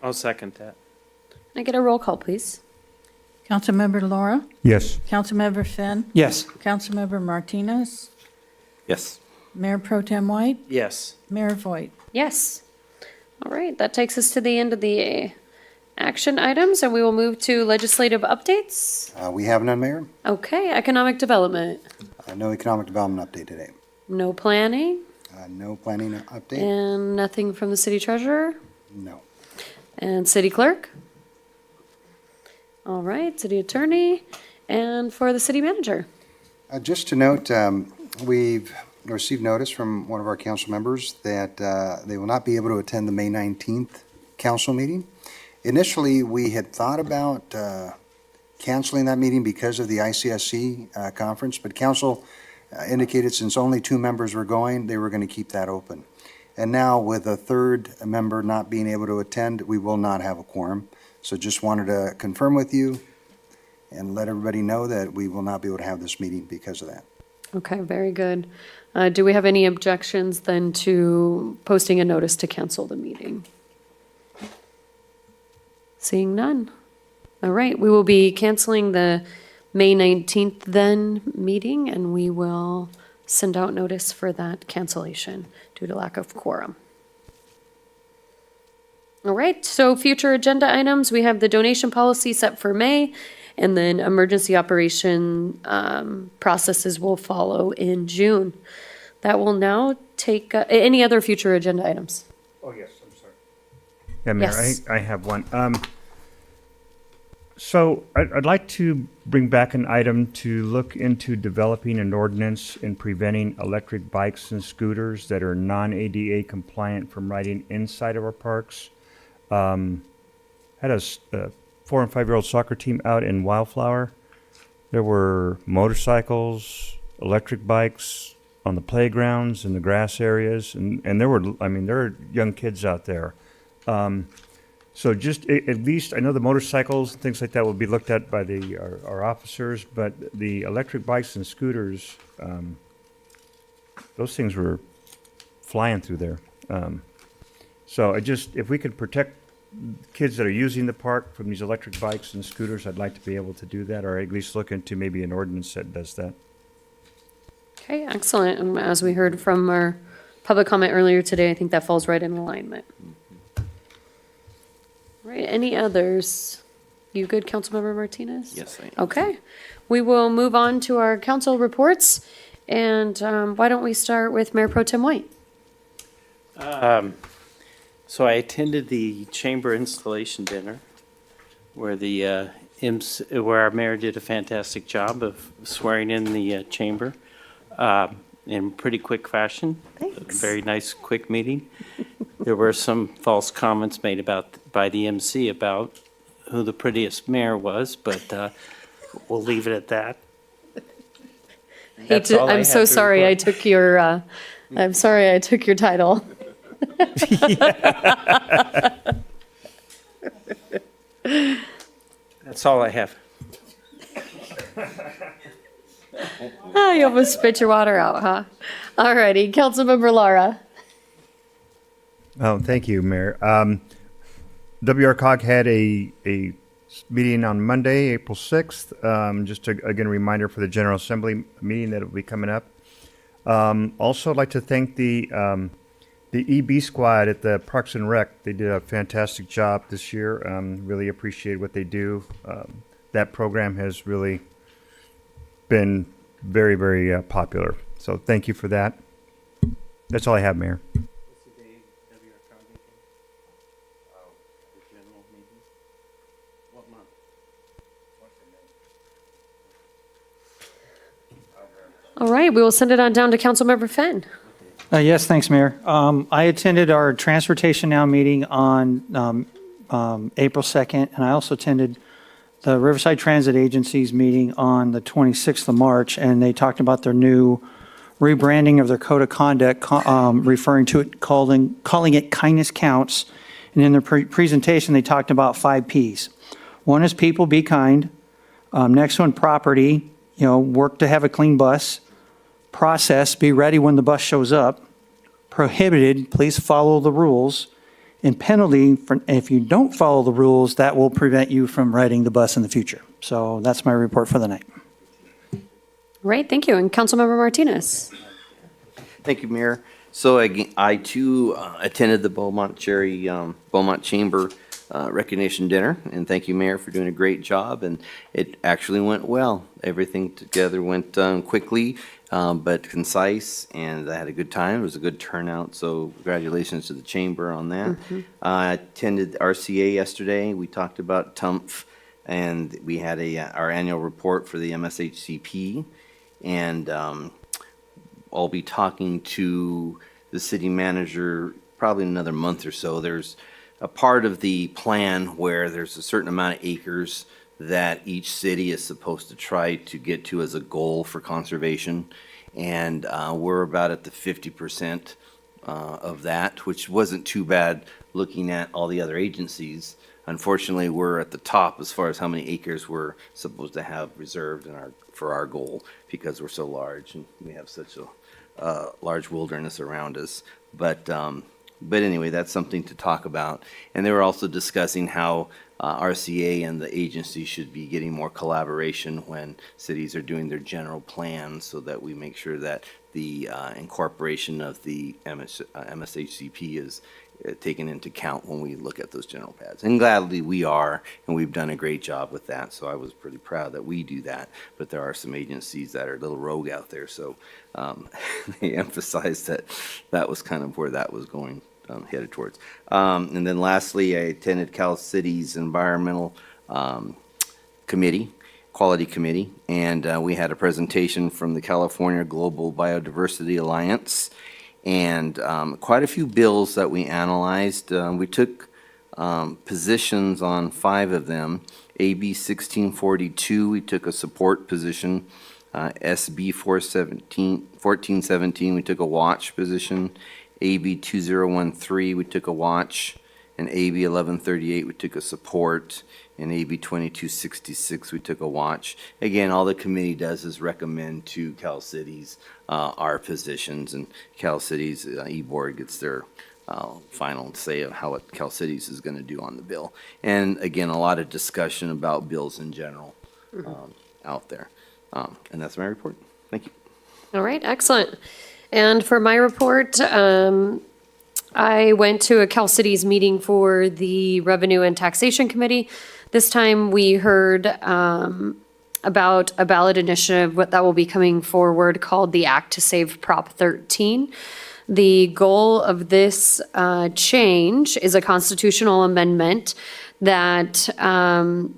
[SPEAKER 19] I'll second that.
[SPEAKER 1] Can I get a roll call, please?
[SPEAKER 6] Councilmember Laura?
[SPEAKER 3] Yes.
[SPEAKER 6] Councilmember Finn?
[SPEAKER 9] Yes.
[SPEAKER 6] Councilmember Martinez?
[SPEAKER 11] Yes.
[SPEAKER 6] Mayor Pro Tem White?
[SPEAKER 19] Yes.
[SPEAKER 6] Mayor Voigt?
[SPEAKER 1] Yes. All right, that takes us to the end of the action items, and we will move to legislative updates.
[SPEAKER 8] We have none, Mayor.
[SPEAKER 1] Okay, economic development.
[SPEAKER 8] No economic development update today.
[SPEAKER 1] No planning,
[SPEAKER 8] No planning update?
[SPEAKER 1] and nothing from the city treasurer
[SPEAKER 8] No.
[SPEAKER 1] and city clerk. All right, city attorney, and for the city manager.
[SPEAKER 8] Just to note, we've received notice from one of our council members that they will not be able to attend the May 19th council meeting. Initially, we had thought about canceling that meeting because of the ICSC conference, but council indicated since only 2 members were going, they were going to keep that open. And now with a 3rd member not being able to attend, we will not have a quorum. So just wanted to confirm with you and let everybody know that we will not be able to have this meeting because of that.
[SPEAKER 1] Okay, very good. Do we have any objections then to posting a notice to cancel the meeting? Seeing none. All right, we will be canceling the May 19th then meeting, and we will send out notice for that cancellation due to lack of quorum. All right, so future agenda items, we have the donation policy set for May, and then emergency operation processes will follow in June. That will now take, any other future agenda items?
[SPEAKER 3] Oh, yes, I'm sorry. Yeah, Mayor,
[SPEAKER 1] Yes.
[SPEAKER 3] I have one. So I'd like to bring back an item to look into developing an ordinance in preventing electric bikes and scooters that are non-ADA compliant from riding inside of our parks. Had a 4 and 5-year-old soccer team out in Wildflower. There were motorcycles, electric bikes on the playgrounds and the grass areas, and there are young kids out there. So just at least, I know the motorcycles and things like that will be looked at by our officers, but the electric bikes and scooters, those things were flying through there. So if we could protect kids that are using the park from these electric bikes and scooters, I'd like to be able to do that, or at least look into maybe an ordinance that does that.
[SPEAKER 1] Okay, excellent. And as we heard from our public comment earlier today, I think that falls right in alignment. Right, any others? You good, Councilmember Martinez?
[SPEAKER 11] Yes, I am.
[SPEAKER 1] Okay, we will move on to our council reports. And why don't we start with Mayor Pro Tem White?
[SPEAKER 19] So I attended the chamber installation dinner where the where our mayor did a fantastic job of swearing in the chamber in pretty quick fashion.
[SPEAKER 1] Thanks.
[SPEAKER 19] Very nice, quick meeting. There were some false comments made by the MC about who the prettiest mayor was, but we'll leave it at that. That's all I
[SPEAKER 1] I'm
[SPEAKER 19] have
[SPEAKER 1] so
[SPEAKER 19] to
[SPEAKER 1] sorry
[SPEAKER 19] report.
[SPEAKER 1] I took your, I'm sorry I took your title.
[SPEAKER 19] That's all I have.
[SPEAKER 1] Oh, you almost spit your water out, huh? All righty, Councilmember Lara.
[SPEAKER 3] Oh, thank you, Mayor. WRCOG had a meeting on Monday, April 6th. Just again, a reminder for the General Assembly meeting that will be coming up. Also, I'd like to thank the EB squad at the Parks and Rec. They did a fantastic job this year. Really appreciate what they do. That program has really been very, very popular. So thank you for that. That's all I have, Mayor.
[SPEAKER 1] All right, we will send it on down to Councilmember Fenn.
[SPEAKER 9] Yes, thanks, Mayor. I attended our Transportation Now meeting on April 2nd, and I also attended the Riverside Transit Agency's meeting on the 26th of March, and they talked about their new rebranding of their code of conduct, referring to it, calling it Kindness Counts. And in their presentation, they talked about 5 Ps. One is people, be kind. Next one, property, work to have a clean bus. Process, be ready when the bus shows up. Prohibited, please follow the rules. And penalty, if you don't follow the rules, that will prevent you from riding the bus in the future. So that's my report for the night.
[SPEAKER 1] Right, thank you. And Councilmember Martinez.
[SPEAKER 11] Thank you, Mayor. So I too attended the Beaumont Chamber recognition dinner, and thank you, Mayor, for doing a great job. And it actually went well. Everything together went quickly, but concise, and I had a good time. It was a good turnout, so congratulations to the Chamber on that. I attended RCA yesterday. We talked about TUMF, and we had our annual report for the MSHCP, and I'll be talking to the city manager probably in another month or so. There's a part of the plan where there's a certain amount of acres that each city is supposed to try to get to as a goal for conservation. And we're about at the 50% of that, which wasn't too bad looking at all the other agencies. Unfortunately, we're at the top as far as how many acres we're supposed to have reserved for our goal, because we're so large and we have such a large wilderness around us. But anyway, that's something to talk about. And they were also discussing how RCA and the agency should be getting more collaboration when cities are doing their general plans, so that we make sure that the incorporation of the MSHCP is taken into account when we look at those general pads. And gladly we are, and we've done a great job with that, so I was pretty proud that we do that. But there are some agencies that are a little rogue out there, so they emphasized that that was kind of where that was going. Headed towards. And then lastly, I attended Cal City's Environmental Quality Committee, and we had a presentation from the California Global Biodiversity Alliance, and quite a few bills that we analyzed. We took positions on 5 of them. AB 1642, we took a support position. SB 1417, we took a watch position. AB 2013, we took a watch, and AB 1138, we took a support, and AB 2266, we took a watch. Again, all the committee does is recommend to Cal Cities our positions, and Cal Cities E-Board gets their final say of how what Cal Cities is going to do on the bill. And again, a lot of discussion about bills in general out there. And that's my report. Thank you.
[SPEAKER 1] All right, excellent. And for my report, I went to a Cal Cities meeting for the Revenue and Taxation Committee. This time we heard about a ballot initiative that will be coming forward called the Act to Save Prop 13. The goal of this change is a constitutional amendment that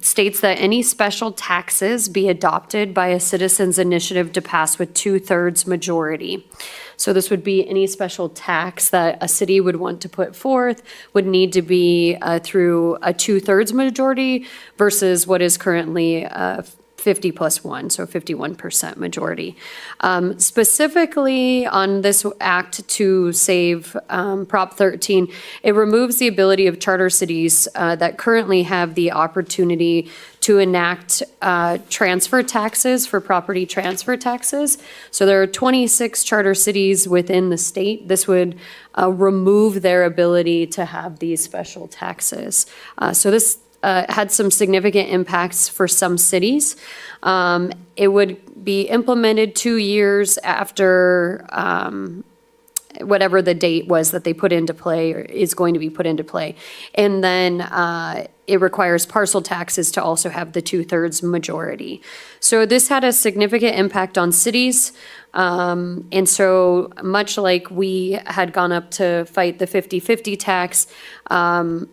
[SPEAKER 1] states that any special taxes be adopted by a citizens' initiative to pass with 2/3 majority. So this would be any special tax that a city would want to put forth would need to be through a 2/3 majority versus what is currently 50 plus 1, so 51% majority. Specifically on this act to save Prop 13, it removes the ability of charter cities that currently have the opportunity to enact transfer taxes for property transfer taxes. So there are 26 charter cities within the state. This would remove their ability to have these special taxes. So this had some significant impacts for some cities. It would be implemented 2 years after whatever the date was that they put into play or is going to be put into play. And then it requires parcel taxes to also have the 2/3 majority. So this had a significant impact on cities. And so much like we had gone up to fight the 50/50 tax,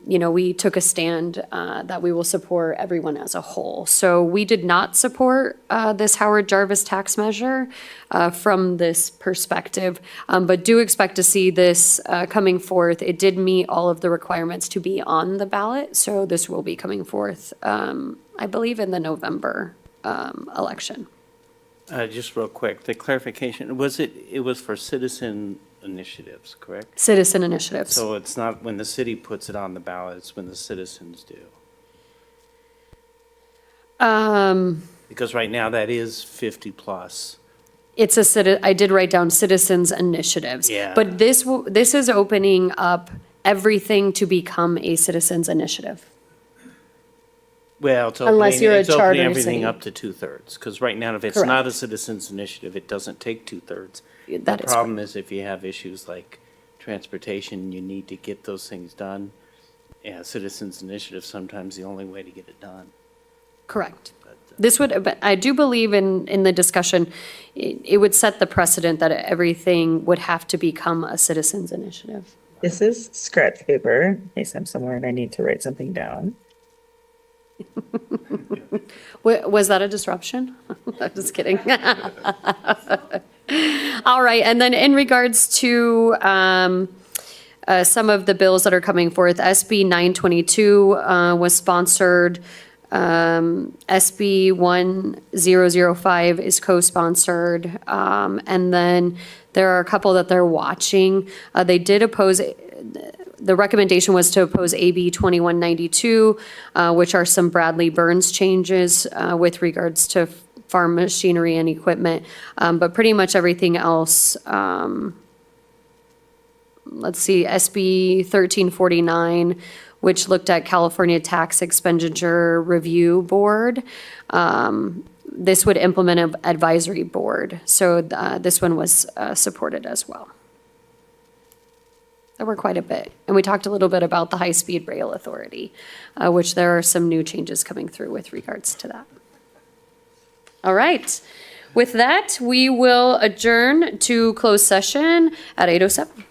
[SPEAKER 1] we took a stand that we will support everyone as a whole. So we did not support this Howard Jarvis tax measure from this perspective, but do expect to see this coming forth. It did meet all of the requirements to be on the ballot, so this will be coming forth, I believe, in the November election.
[SPEAKER 19] Just real quick, the clarification, it was for citizen initiatives, correct?
[SPEAKER 1] Citizen initiatives.
[SPEAKER 19] So it's not when the city puts it on the ballot, it's when the citizens do? Because right now that is 50 plus.
[SPEAKER 1] I did write down citizens initiatives.
[SPEAKER 19] Yeah.
[SPEAKER 1] But this is opening up everything to become a citizens initiative.
[SPEAKER 19] Well, it's
[SPEAKER 1] Unless you're a
[SPEAKER 19] it's opening
[SPEAKER 1] charter
[SPEAKER 19] everything
[SPEAKER 1] city.
[SPEAKER 19] up to 2/3, because right now, if it's
[SPEAKER 1] Correct.
[SPEAKER 19] not a citizens initiative, it doesn't take 2/3.
[SPEAKER 1] That
[SPEAKER 19] The
[SPEAKER 1] is
[SPEAKER 19] problem is if you have issues like transportation, you need to get those things done. Yeah, citizens initiative, sometimes the only way to get it done.
[SPEAKER 1] Correct. But I do believe in the discussion, it would set the precedent that everything would have to become a citizens initiative.
[SPEAKER 15] This is scratch paper, in case I'm somewhere and I need to write something down.
[SPEAKER 1] Was that a disruption? I'm just kidding. All right, and then in regards to some of the bills that are coming forth, SB 922 was sponsored. SB 1005 is co-sponsored. And then there are a couple that they're watching. They did oppose. The recommendation was to oppose AB 2192, which are some Bradley Burns changes with regards to farm machinery and equipment. But pretty much everything else, let's see, SB 1349, which looked at California Tax Expenditure Review Board. This would implement an advisory board. So this one was supported as well. There were quite a bit. And we talked a little bit about the High-Speed Rail Authority, which there are some new changes coming through with regards to that. All right. With that, we will adjourn to closed session at 8:07.